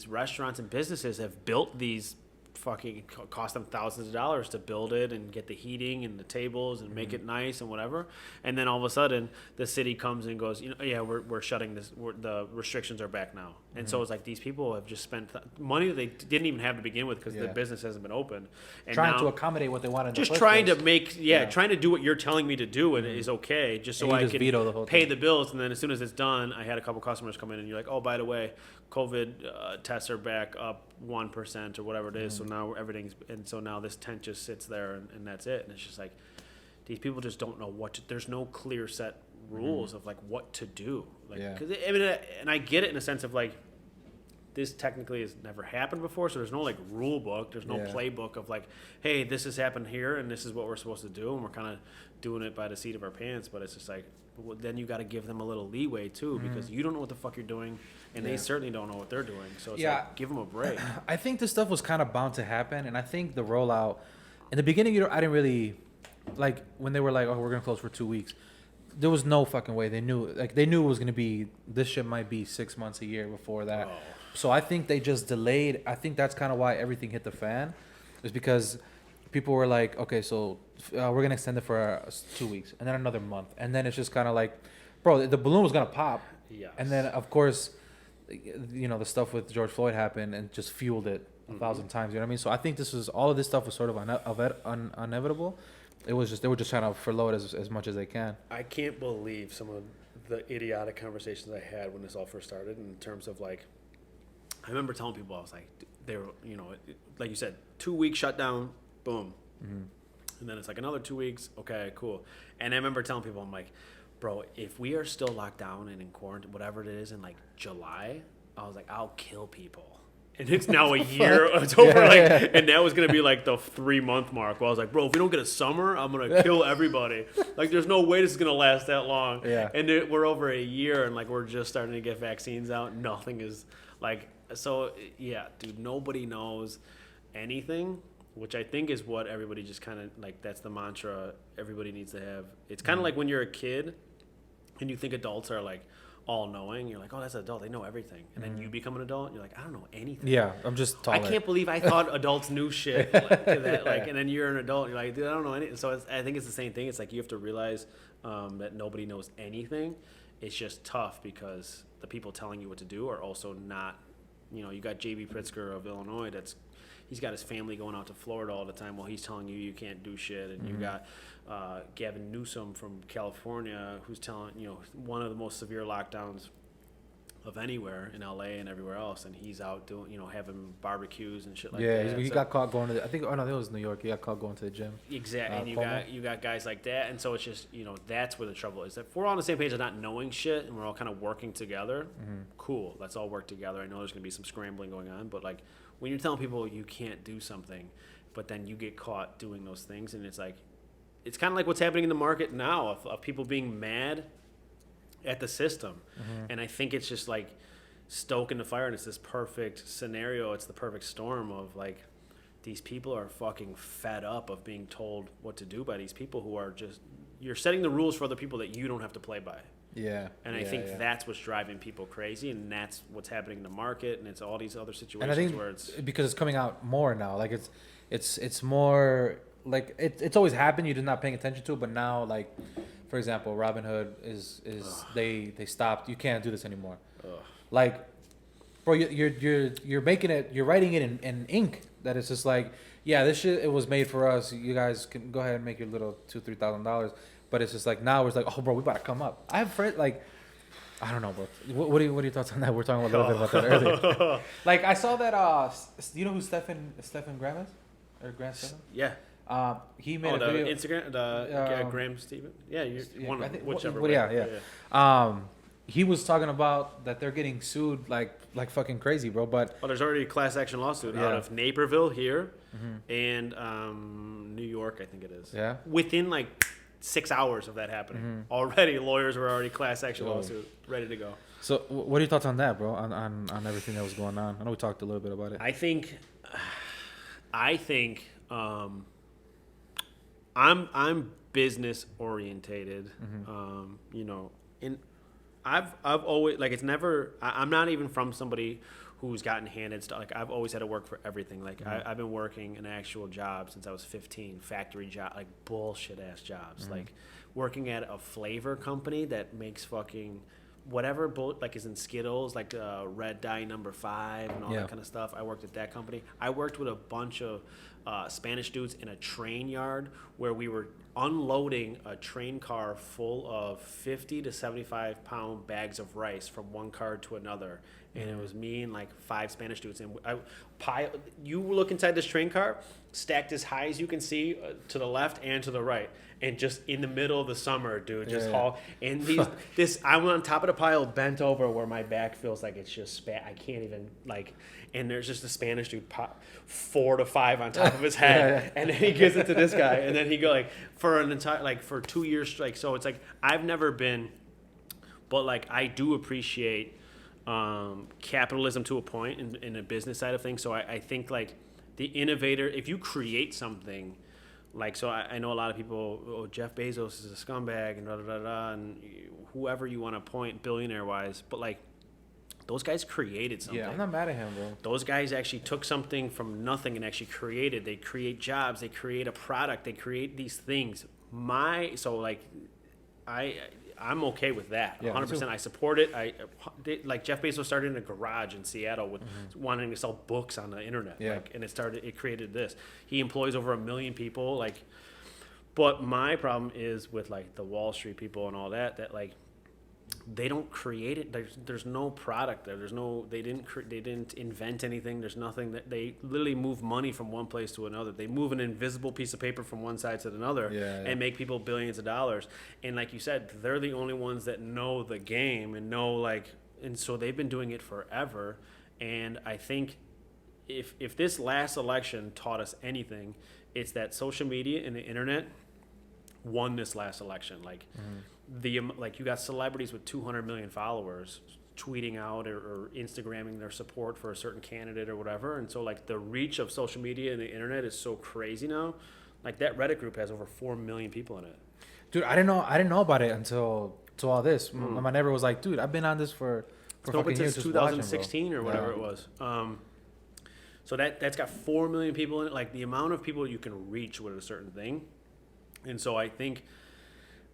[SPEAKER 4] restaurants and businesses have built these fucking cost them thousands of dollars to build it and get the heating and the tables and make it nice and whatever, and then all of a sudden the city comes and goes, you know, yeah, we're shutting this. The restrictions are back now, and so it's like these people have just spent money that they didn't even have to begin with because the business hasn't been open, and
[SPEAKER 3] trying to accommodate what they wanted.
[SPEAKER 4] Just trying to make trying to do what you're telling me to do and is okay, just so I can pay the bills, and then as soon as it's done, I had a couple customers come in and you're like, oh, by the way, COVID tests are back up 1% or whatever it is. So now so now this tent just sits there and that's it. And it's just like, these people just don't know there's no clear set rules of like what to do. Like, cause I mean, and I get it in a sense of like, this technically has never happened before. So there's no like rule book. There's no playbook of like, hey, this has happened here and this is what we're supposed to do. And we're kind of doing it by the seat of our pants. But it's just like, well, then you got to give them a little leeway too, because you don't know what the fuck you're doing, and they certainly don't know what they're doing. So it's like, give them a break.
[SPEAKER 3] I think this stuff was kind of bound to happen, and I think the rollout in the beginning, I didn't really like when they were like, "Oh, we're gonna close for 2 weeks." There was no fucking way they knew. Like they knew it was gonna be this shit might be 6 months, a year before that. Oh. So I think they just delayed. I think that's kind of why everything hit the fan, is because people were like, "Okay, so we're gonna extend it for 2 weeks, and then another month, and then it's just kind of like, bro, the balloon was gonna pop."
[SPEAKER 4] Yes.
[SPEAKER 3] And then of course, you know, the stuff with George Floyd happened and just fueled it 1,000 times. You know what I mean? So I think all of this stuff was sort of inevitable. It was just they were just trying to furlough it as much as they can.
[SPEAKER 4] I can't believe some of the idiotic conversations I had when this all first started. In terms of like, I remember telling people, I was like, they were, you know, like you said, 2 week shutdown, boom, and then it's like another 2 weeks. Okay, cool. And I remember telling people, I'm like, bro, if we are still locked down and in quarantine, whatever it is, in like July, I was like, I'll kill people. And it's now a year. It's over. And that was gonna be like the 3 month mark. Where I was like, bro, if we don't get a summer, I'm gonna kill everybody. Like, there's no way this is gonna last that long.
[SPEAKER 3] Yeah.
[SPEAKER 4] And we're over a year, and like we're just starting to get vaccines out. Nothing is like so. Yeah, dude. Nobody knows anything. which I think is what everybody just kind of like, that's the mantra everybody needs to have. It's kind of like when you're a kid and you think adults are like all knowing. You're like, oh, that's an adult. They know everything. And then you become an adult and you're like, I don't know anything.
[SPEAKER 3] Yeah, I'm just taller.
[SPEAKER 4] I can't believe I thought adults knew shit. And then you're an adult. And you're like, dude, I don't know anything. So I think it's the same thing. It's like you have to realize that nobody knows anything. It's just tough because the people telling you what to do are also not, you got J.B. Pritzker of Illinois he's got his family going out to Florida all the time while he's telling you can't do shit. And you got Gavin Newsom from California who's telling, one of the most severe lockdowns of anywhere in LA and everywhere else. And he's out doing, having barbecues and shit like that.
[SPEAKER 3] Yeah, he got caught going to I think it was New York. He got caught going to the gym.
[SPEAKER 4] Exactly. And you got guys like that. And so it's just, that's where the trouble is. That if we're all on the same page of not knowing shit and we're all kind of working together, cool. Let's all work together. I know there's going to be some scrambling going on, but like when you're telling people you can't do something, but then you get caught doing those things, and it's like, it's kind of like what's happening in the market now of people being mad at the system. And I think it's just like stoking the fire, and it's this perfect scenario. It's the perfect storm of like, these people are fucking fed up of being told what to do by these people who are just, you're setting the rules for other people that you don't have to play by.
[SPEAKER 3] Yeah.
[SPEAKER 4] And I think that's what's driving people crazy, and that's what's happening in the market, and it's all these other situations
[SPEAKER 3] and I think
[SPEAKER 4] where it's
[SPEAKER 3] because it's coming out more now. Like it's more like it's always happened. You're just not paying attention to it, but now, like for example, Robinhood is they stopped. You can't do this anymore. Like, bro, you're making it. You're writing it in ink. That it's just like, yeah, this shit, it was made for us. You guys can go ahead and make your little $2,000-$3,000. But it's just like now it's like, oh, bro, we about to come up. I have friends like, I don't know, bro. What are your thoughts on that? We're talking a little bit about that earlier. Like I saw that. You know who Stephen Graham is, or Grant Stephen?
[SPEAKER 4] Yeah.
[SPEAKER 3] He made a video.
[SPEAKER 4] Instagram, Graham Stephen. Yeah, one of them, whichever way.
[SPEAKER 3] Yeah. He was talking about that they're getting sued like fucking crazy, bro. But
[SPEAKER 4] there's already a class action lawsuit out of Naperville here and New York, I think it is.
[SPEAKER 3] Yeah.
[SPEAKER 4] Within like 6 hours of that happening, already lawyers were already class action lawsuit ready to go.
[SPEAKER 3] So, what are your thoughts on that, bro? On everything that was going on? I know we talked a little bit about it.
[SPEAKER 4] I think I'm business orientated. And I've always like, it's never, I'm not even from somebody who's gotten handed stuff. Like I've always had to work for everything. Like I've been working an actual job since I was 15, factory job, like bullshit ass jobs. Like working at a flavor company that makes fucking whatever like is in Skittles, like red dye number 5 and all that kind of stuff. I worked at that company. I worked with a bunch of Spanish dudes in a train yard where we were unloading a train car full of 50 to 75 pound bags of rice from one car to another. And it was me and like 5 Spanish dudes. And you look inside this train car, stacked as high as you can see to the left and to the right. And just in the middle of the summer, dude, just haul. And I'm on top of the pile, bent over where my back feels like it's just I can't even like. And there's just a Spanish dude, 4 to 5 on top of his head, and then he gives it to this guy, and then he go like for an entire for 2 years, like so. It's like I've never been, but like I do appreciate capitalism to a point in the business side of things. So I think like the innovator, if you create something. Like, so I know a lot of people, Jeff Bezos is a scumbag and and whoever you want to point billionaire-wise. But, like, those guys created something.
[SPEAKER 3] Yeah, I'm not mad at him, bro.
[SPEAKER 4] Those guys actually took something from nothing and actually created. They create jobs. They create a product. They create these things. I'm okay with that. 100%. I support it. Like Jeff Bezos started in a garage in Seattle with wanting to sell books on the internet.
[SPEAKER 3] Yeah.
[SPEAKER 4] And it created this. He employs over 1 million people. Like, but my problem is with like the Wall Street people and all that like they don't create it. There's no product there. They didn't invent anything. There's nothing that they literally move money from one place to another. They move an invisible piece of paper from one side to another and make people billions of dollars. And like you said, they're the only ones that know the game and know and so they've been doing it forever. And I think if this last election taught us anything, it's that social media and the internet won this last election. Like you got celebrities with 200 million followers tweeting out or Instagramming their support for a certain candidate or whatever. And so like the reach of social media and the internet is so crazy now. Like that Reddit group has over 4 million people in it.
[SPEAKER 3] Dude, I didn't know about it until all this. My neighbor was like, dude, I've been on this for fucking years,
[SPEAKER 4] since
[SPEAKER 3] just
[SPEAKER 4] 2016
[SPEAKER 3] watching,
[SPEAKER 4] or whatever it was. So that's got 4 million people in it. Like the amount of people you can reach with a certain thing. And so I think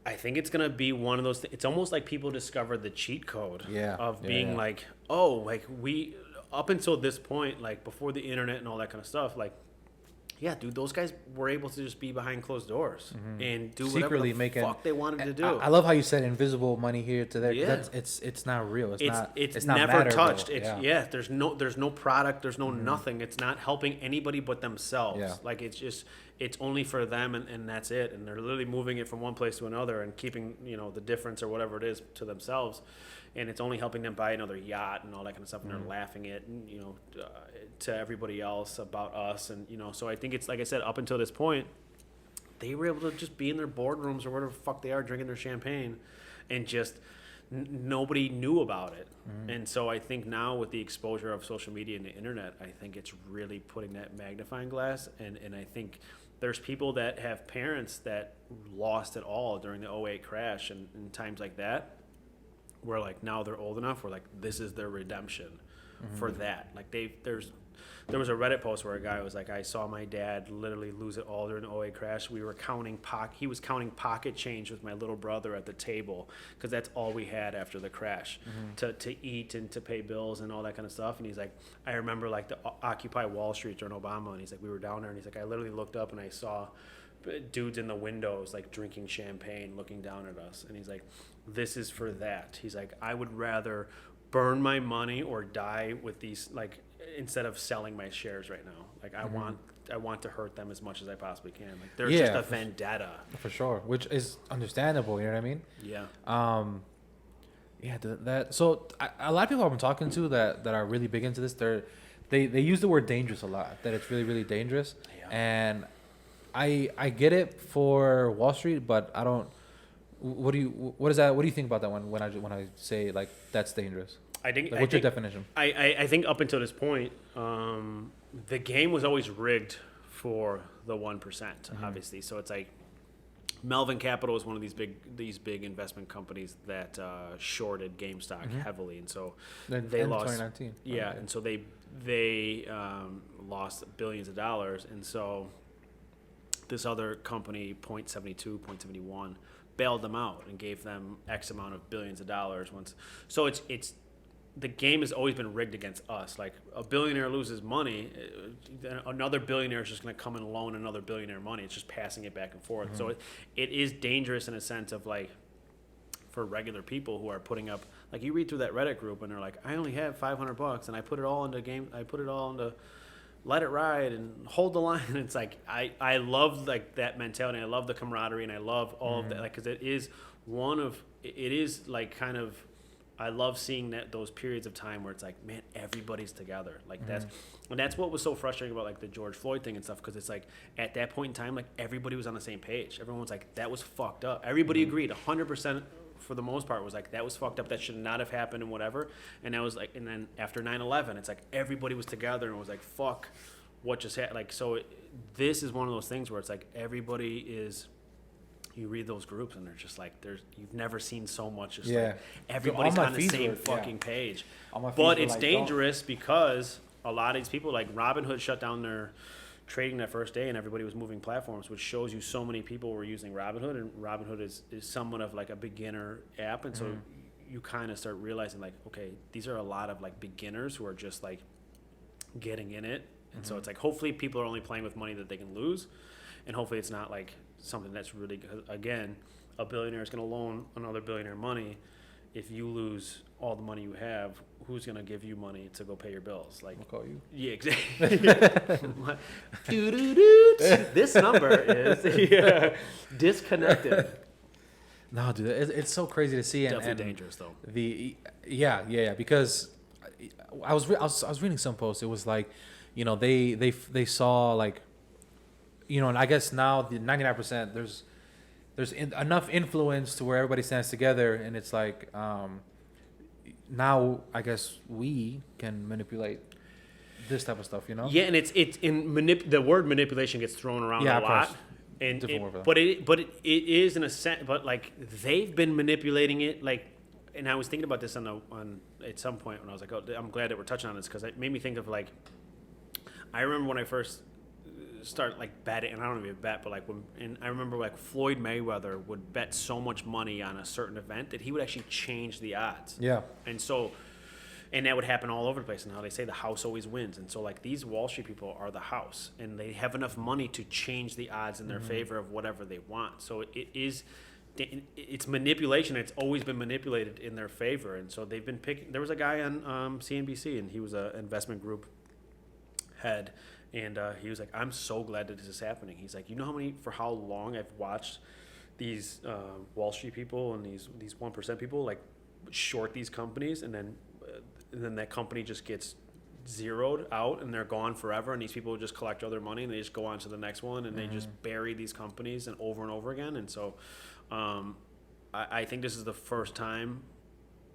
[SPEAKER 4] it's gonna be one of those. It's almost like people discovered the cheat code of being like, oh, like we up until this point, like before the internet and all that kind of stuff, like. Yeah, dude, those guys were able to just be behind closed doors and do whatever the fuck they wanted to do.
[SPEAKER 3] I love how you said invisible money here to there.
[SPEAKER 4] Yeah.
[SPEAKER 3] It's not real.
[SPEAKER 4] It's
[SPEAKER 3] not
[SPEAKER 4] never
[SPEAKER 3] matterable.
[SPEAKER 4] touched. There's no product. There's no nothing. It's not helping anybody but themselves.
[SPEAKER 3] Yeah.
[SPEAKER 4] Like it's only for them and that's it. And they're literally moving it from one place to another and keeping the difference or whatever it is to themselves. And it's only helping them buy another yacht and all that kind of stuff, and they're laughing at to everybody else about us, and so I think it's like I said, up until this point, they were able to just be in their boardrooms or whatever the fuck they are, drinking their champagne, and just nobody knew about it. And so I think now with the exposure of social media and the internet, I think it's really putting that magnifying glass, and I think there's people that have parents that lost it all during the 08 crash and times like that. Where like now they're old enough where like this is their redemption for that. Like there was a Reddit post where a guy was like, I saw my dad literally lose it all during the 08 crash. We were he was counting pocket change with my little brother at the table because that's all we had after the crash to eat and to pay bills and all that kind of stuff. And he's like, I remember like the Occupy Wall Street during Obama, and he's like, we were down there, and he's like, I literally looked up and I saw dudes in the windows like drinking champagne looking down at us, and he's like, this is for that. He's like, I would rather burn my money or die with these, like, instead of selling my shares right now. Like I want to hurt them as much as I possibly can. Like there's just a vendetta
[SPEAKER 3] for sure, which is understandable. You know what I mean?
[SPEAKER 4] Yeah.
[SPEAKER 3] So a lot of people I've been talking to that are really big into this, they use the word dangerous a lot. That it's really, really dangerous. And I get it for Wall Street, but I don't. What do you think about that one when I say like that's dangerous? What's your definition?
[SPEAKER 4] I think up until this point, the game was always rigged for the 1%, obviously. So it's like Melvin Capital is one of these big investment companies that shorted GameStop heavily, and so they lost
[SPEAKER 3] 2019.
[SPEAKER 4] Yeah, and so they lost billions of dollars, and so this other company, 0.71, bailed them out and gave them X amount of billions of dollars once. So it's the game has always been rigged against us. Like a billionaire loses money, another billionaire is just going to come and loan another billionaire money. It's just passing it back and forth. So it is dangerous in a sense of like for regular people who are putting up, like you read through that Reddit group and they're like, I only have $500 and I put it all into let it ride and hold the line. And it's like I love like that mentality. I love the camaraderie and I love all of that, like, because it is like kind of, I love seeing those periods of time where it's like, man, everybody's together. Like that's what was so frustrating about like the George Floyd thing and stuff, because it's like at that point in time, like everybody was on the same page. Everyone was like, that was fucked up. Everybody agreed 100%. For the most part, was like, that was fucked up, that should not have happened and whatever. And that was like, and then after 9/11, it's like everybody was together and was like, fuck what just happened. Like, so this is one of those things where it's like everybody is, you read those groups and they're just like, you've never seen so much, just like everybody's on the same fucking page. But it's dangerous because a lot of these people, like Robinhood shut down their trading that first day and everybody was moving platforms, which shows you so many people were using Robinhood, and Robinhood is somewhat of like a beginner app, and so you kind of start realizing like, okay, these are a lot of like beginners who are just like getting in it, and so it's like hopefully people are only playing with money that they can lose, and hopefully it's not like something that's really, again, a billionaire is going to loan another billionaire money. If you lose all the money you have, who's going to give you money to go pay your bills? Like,
[SPEAKER 3] I'll call you.
[SPEAKER 4] Yeah, exactly. This number is disconnected.
[SPEAKER 3] No, dude, it's so crazy to see.
[SPEAKER 4] Definitely dangerous, though.
[SPEAKER 3] Because I was reading some posts. It was like, they saw like, and I guess now the 99%, there's enough influence to where everybody stands together, and it's like now I guess we can manipulate this type of stuff, you know?
[SPEAKER 4] Yeah, and it's in the word manipulation gets thrown around a lot. And but it is in a sense, but like they've been manipulating it, like, and I was thinking about this on at some point when I was like, oh, I'm glad that we're touching on this because it made me think of like, I remember when I first started like betting, and I don't even bet, but like and I remember like Floyd Mayweather would bet so much money on a certain event that he would actually change the odds.
[SPEAKER 3] Yeah.
[SPEAKER 4] And that would happen all over the place. And how they say the house always wins. And so, like, these Wall Street people are the house. And they have enough money to change the odds in their favor of whatever they want. So it's manipulation. It's always been manipulated in their favor. And so they've been picking. There was a guy on CNBC, and he was an investment group head. And he was like, I'm so glad that this is happening. He's like, you know for how long I've watched these Wall Street people and these 1% people, like, short these companies, and then that company just gets zeroed out and they're gone forever, and these people just collect all their money and they just go on to the next one, and they just bury these companies and over again. And so I think this is the first time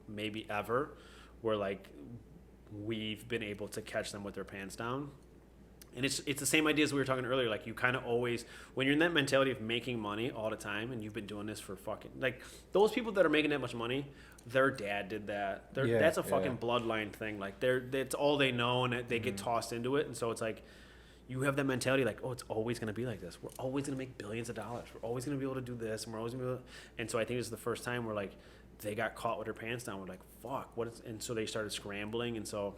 [SPEAKER 4] maybe ever where like we've been able to catch them with their pants down. And it's the same idea as we were talking earlier. Like, you kind of always, when you're in that mentality of making money all the time, and you've been doing this for fucking, like, those people that are making that much money, their dad did that. That's a fucking bloodline thing. Like, that's all they know, and they get tossed into it. And so it's like, you have that mentality like, oh, it's always going to be like this. We're always going to make billions of dollars. We're always going to be able to do this, and we're always going to be able to. And so I think this is the first time where, like, they got caught with their pants down. We're like, fuck, and so they started scrambling. And so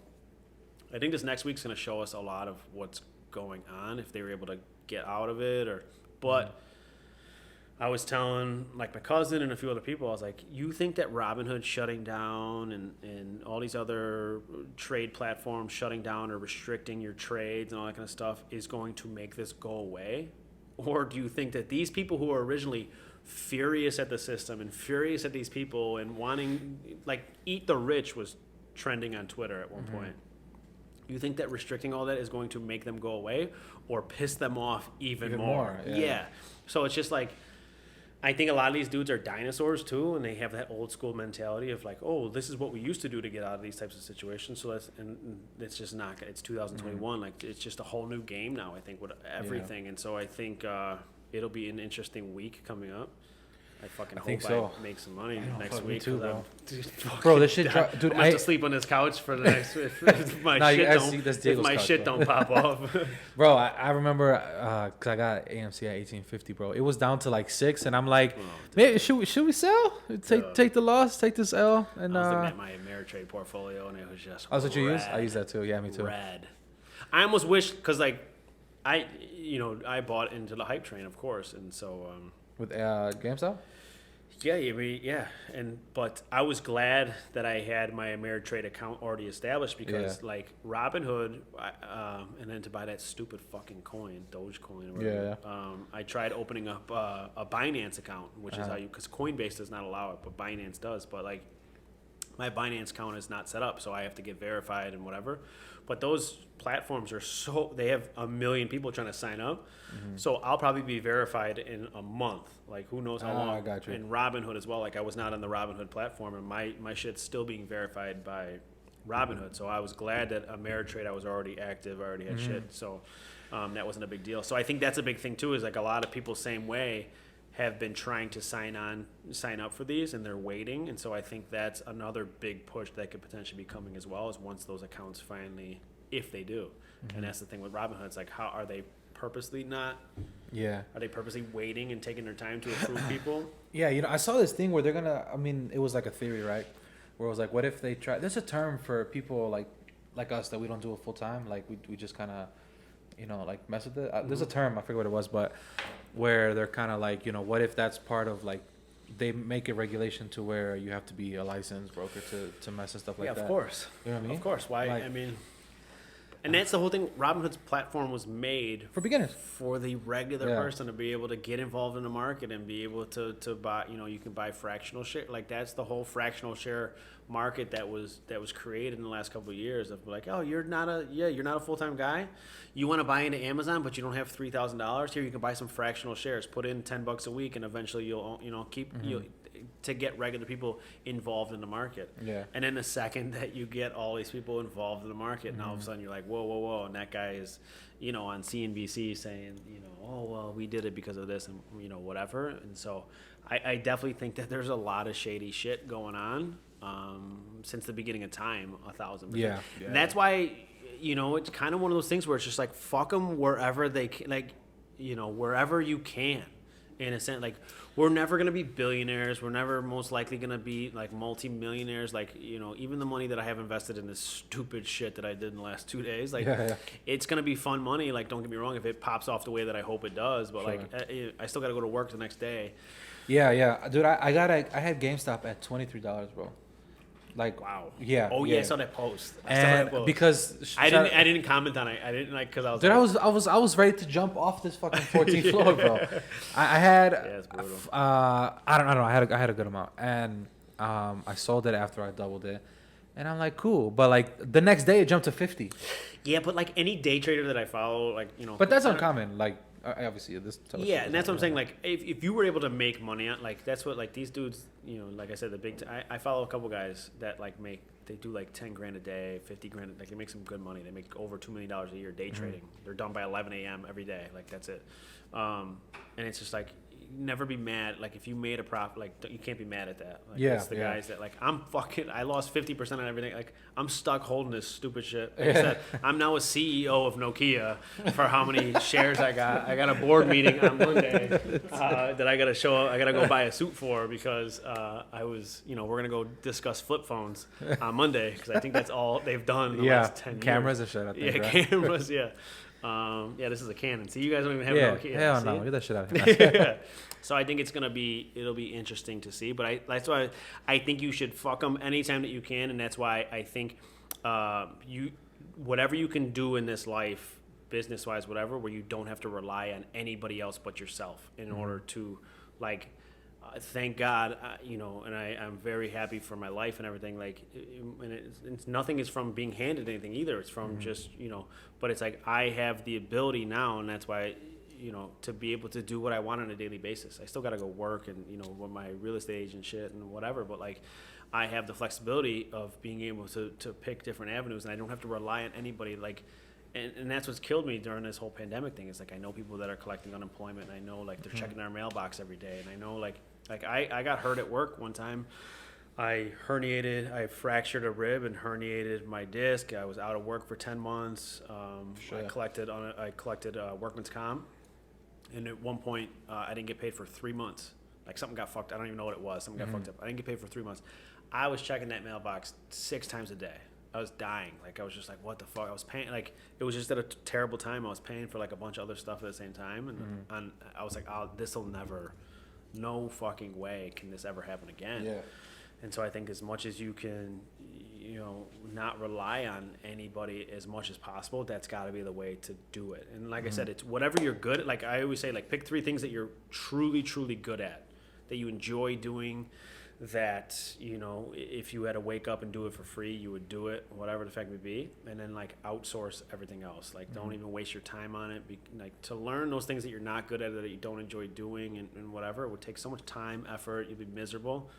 [SPEAKER 4] I think this next week's going to show us a lot of what's going on, if they were able to get out of it. But I was telling like my cousin and a few other people, I was like, you think that Robinhood shutting down and all these other trade platforms shutting down or restricting your trades and all that kind of stuff is going to make this go away? Or do you think that these people who are originally furious at the system and furious at these people and wanting, like, eat the rich was trending on Twitter at one point. You think that restricting all that is going to make them go away or piss them off even more? Yeah. So it's just like, I think a lot of these dudes are dinosaurs too, and they have that old school mentality of like, oh, this is what we used to do to get out of these types of situations. So it's just not. It's 2021. Like, it's just a whole new game now, I think, with everything. Yeah. And so I think it'll be an interesting week coming up. I hope I make some money next week.
[SPEAKER 3] Too, bro, this shit, dude.
[SPEAKER 4] I have to sleep on this couch for the next. If my shit don't pop off.
[SPEAKER 3] Bro, I remember because I got AMC at 1850, bro. It was down to like 6, and I'm like, man, should we sell? Take the loss, take this L. And
[SPEAKER 4] I was looking at my Ameritrade portfolio, and it was just.
[SPEAKER 3] Oh, that's what you use? I use that too. Yeah, me too.
[SPEAKER 4] Red. I almost wish, because like, I bought into the hype train, of course, and so.
[SPEAKER 3] With GameStop?
[SPEAKER 4] Yeah, but I was glad that I had my Ameritrade account already established because like Robinhood, and then to buy that stupid fucking coin, Dogecoin, or whatever, I tried opening up a Binance account, which is how because Coinbase does not allow it, but Binance does. But like my Binance account is not set up, so I have to get verified and whatever. But those platforms are they have 1 million people trying to sign up. So I'll probably be verified in a month. Like, who knows how long.
[SPEAKER 3] I got you.
[SPEAKER 4] And Robinhood as well. Like, I was not on the Robinhood platform, and my shit's still being verified by Robinhood. So I was glad that Ameritrade, I was already active. I already had shit. So that wasn't a big deal. So I think that's a big thing, too, is like a lot of people same way have been trying to sign up for these, and they're waiting. And so I think that's another big push that could potentially be coming as well, is once those accounts finally, if they do. And that's the thing with Robinhood. It's like, how are they purposely not? Yeah. Are they purposely waiting and taking their time to approve people?
[SPEAKER 3] Yeah, I saw this thing where they're gonna. I mean, it was like a theory, right? Where it was like, what if they try? There's a term for people like us that we don't do it full time. Like we just kind of, like mess with it. There's a term, I forget what it was, but where they're kind of like, what if that's part of like, they make a regulation to where you have to be a licensed broker to mess and stuff like that.
[SPEAKER 4] Yeah, of course.
[SPEAKER 3] You know what I mean?
[SPEAKER 4] Of course. Why? Like, I mean, and that's the whole thing. Robinhood's platform was made
[SPEAKER 3] for beginners,
[SPEAKER 4] for the regular person to be able to get involved in the market and be able to buy. You can buy fractional share. Like, that's the whole fractional share market that was created in the last couple of years. Of like, oh, you're not a full-time guy. You want to buy into Amazon, but you don't have $3,000. Here, you can buy some fractional shares. Put in $10 a week, and eventually you'll keep to get regular people involved in the market.
[SPEAKER 3] Yeah.
[SPEAKER 4] And then the second that you get all these people involved in the market, and all of a sudden you're like, whoa, and that guy is, on CNBC saying, oh, well, we did it because of this and, whatever. And so I definitely think that there's a lot of shady shit going on since the beginning of time, 1,000%.
[SPEAKER 3] Yeah.
[SPEAKER 4] And that's why, it's kind of one of those things where it's just like, fuck them wherever they can, like, wherever you can. In a sense, like, we're never going to be billionaires. We're never most likely going to be, like, multi-millionaires. Like, even the money that I have invested in this stupid shit that I did in the last 2 days, like, it's going to be fun money. Like, don't get me wrong, if it pops off the way that I hope it does. But, like, I still got to go to work the next day.
[SPEAKER 3] Yeah. Dude, I had GameStop at $23, bro. Like,
[SPEAKER 4] wow.
[SPEAKER 3] Yeah.
[SPEAKER 4] Oh yeah, I saw that post.
[SPEAKER 3] Because
[SPEAKER 4] I didn't comment on it. I didn't like because I was.
[SPEAKER 3] Dude, like, I was ready to jump off this fucking 14th floor, bro. I had
[SPEAKER 4] it's brutal.
[SPEAKER 3] I don't know. I had a good amount, and I sold it after I doubled it, and I'm like, cool. But like the next day, it jumped to 50.
[SPEAKER 4] Yeah, but like any day trader that I follow, like
[SPEAKER 3] But that's uncommon. Like obviously this.
[SPEAKER 4] Yeah, and that's what I'm saying. Like if you were able to make money on, like that's what like these dudes, like I said, the big. I follow a couple guys that like they do like 10 grand a day, 50 grand. Like they make some good money. They make over $2 million a year day trading. They're done by 11 a.m. every day. Like that's it. And it's just like. Never be mad. Like if you made a profit, like you can't be mad at that. Like, it's the guys that like I lost 50% on everything. Like I'm stuck holding this stupid shit. Like I said, I'm now a CEO of Nokia for how many shares I got. I got a board meeting on Monday that I got to show up. I got to go buy a suit for because I was, we're gonna go discuss flip phones on Monday because I think that's all they've done in the last 10 years.
[SPEAKER 3] Cameras and shit. I think, right?
[SPEAKER 4] Cameras. Yeah. This is a Canon. See, you guys don't even have a Nokia.
[SPEAKER 3] Hell no, get that shit out of here.
[SPEAKER 4] So I think it'll be interesting to see. But that's why I think you should fuck them anytime that you can, and that's why I think whatever you can do in this life, business wise, whatever, where you don't have to rely on anybody else but yourself in order to like. Thank God, and I'm very happy for my life and everything. Like, and it's nothing is from being handed anything either. It's from just, but it's like I have the ability now, and that's why, to be able to do what I want on a daily basis. I still got to go work and, with my real estate agent shit and whatever, but like I have the flexibility of being able to pick different avenues, and I don't have to rely on anybody. Like, and that's what's killed me during this whole pandemic thing. Is like I know people that are collecting unemployment, and I know like they're checking their mailbox every day, and I know like I got hurt at work one time. I fractured a rib and herniated my disc. I was out of work for 10 months. I collected workman's comp, and at one point I didn't get paid for 3 months. Like something got fucked. I don't even know what it was. Something got fucked up. I didn't get paid for 3 months. I was checking that mailbox 6 times a day. I was dying. Like I was just like, what the fuck? I was paying. Like it was just at a terrible time. I was paying for like a bunch of other stuff at the same time, and I was like, oh, this will never. No fucking way can this ever happen again. Yeah. And so I think as much as you can, not rely on anybody as much as possible, that's got to be the way to do it. And like I said, it's whatever you're good at. Like I always say, like pick 3 things that you're truly, truly good at, that you enjoy doing, that, if you had to wake up and do it for free, you would do it, whatever the fact may be. And then like outsource everything else. Like don't even waste your time on it. Like to learn those things that you're not good at, that you don't enjoy doing and whatever, it would take so much time, effort, you'd be miserable.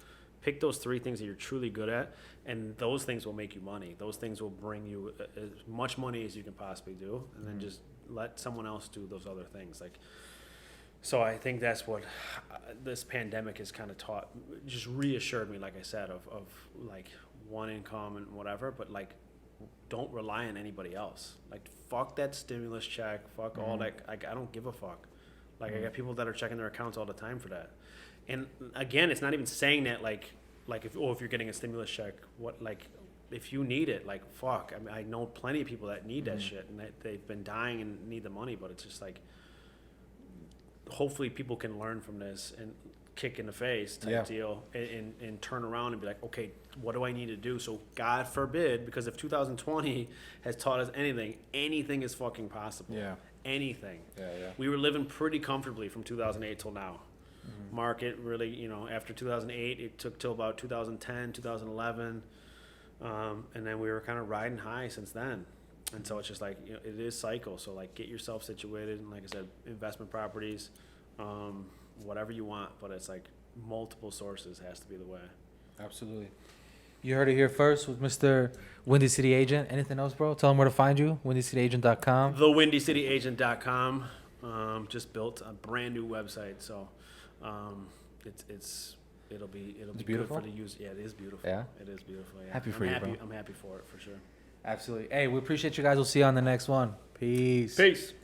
[SPEAKER 4] Pick those 3 things that you're truly good at, and those things will make you money. Those things will bring you as much money as you can possibly do, and then just let someone else do those other things. Like, so I think that's what this pandemic has kind of taught, just reassured me, like I said, of like one income and whatever, but like don't rely on anybody else. Like fuck that stimulus check, fuck all that. I don't give a fuck. Like I got people that are checking their accounts all the time for that. And again, it's not even saying that like if you're getting a stimulus check, what like if you need it, like fuck. I mean, I know plenty of people that need that shit, and they've been dying and need the money, but it's just like. Hopefully people can learn from this and kick in the face type deal and turn around and be like, okay, what do I need to do? So God forbid, because if 2020 has taught us anything is fucking possible. Yeah. Anything. Yeah. We were living pretty comfortably from 2008 till now. Market really, after 2008, it took till about 2010, 2011. And then we were kind of riding high since then. And so it's just like, it is cycle. So like get yourself situated. And like I said, investment properties, whatever you want. But it's like, multiple sources has to be the way.
[SPEAKER 3] Absolutely. You heard it here first with Mr. Windy City Agent. Anything else, bro? Tell them where to find you. WindyCityAgent.com.
[SPEAKER 4] Thewindycityagent.com. Just built a brand new website, so it'll be
[SPEAKER 3] beautiful?
[SPEAKER 4] good for the use. Yeah, it is beautiful.
[SPEAKER 3] Yeah?
[SPEAKER 4] It is beautiful. Yeah.
[SPEAKER 3] Happy for you, bro.
[SPEAKER 4] I'm happy for it for sure.
[SPEAKER 3] Absolutely. Hey, we appreciate you guys. We'll see you on the next one. Peace.
[SPEAKER 4] Peace.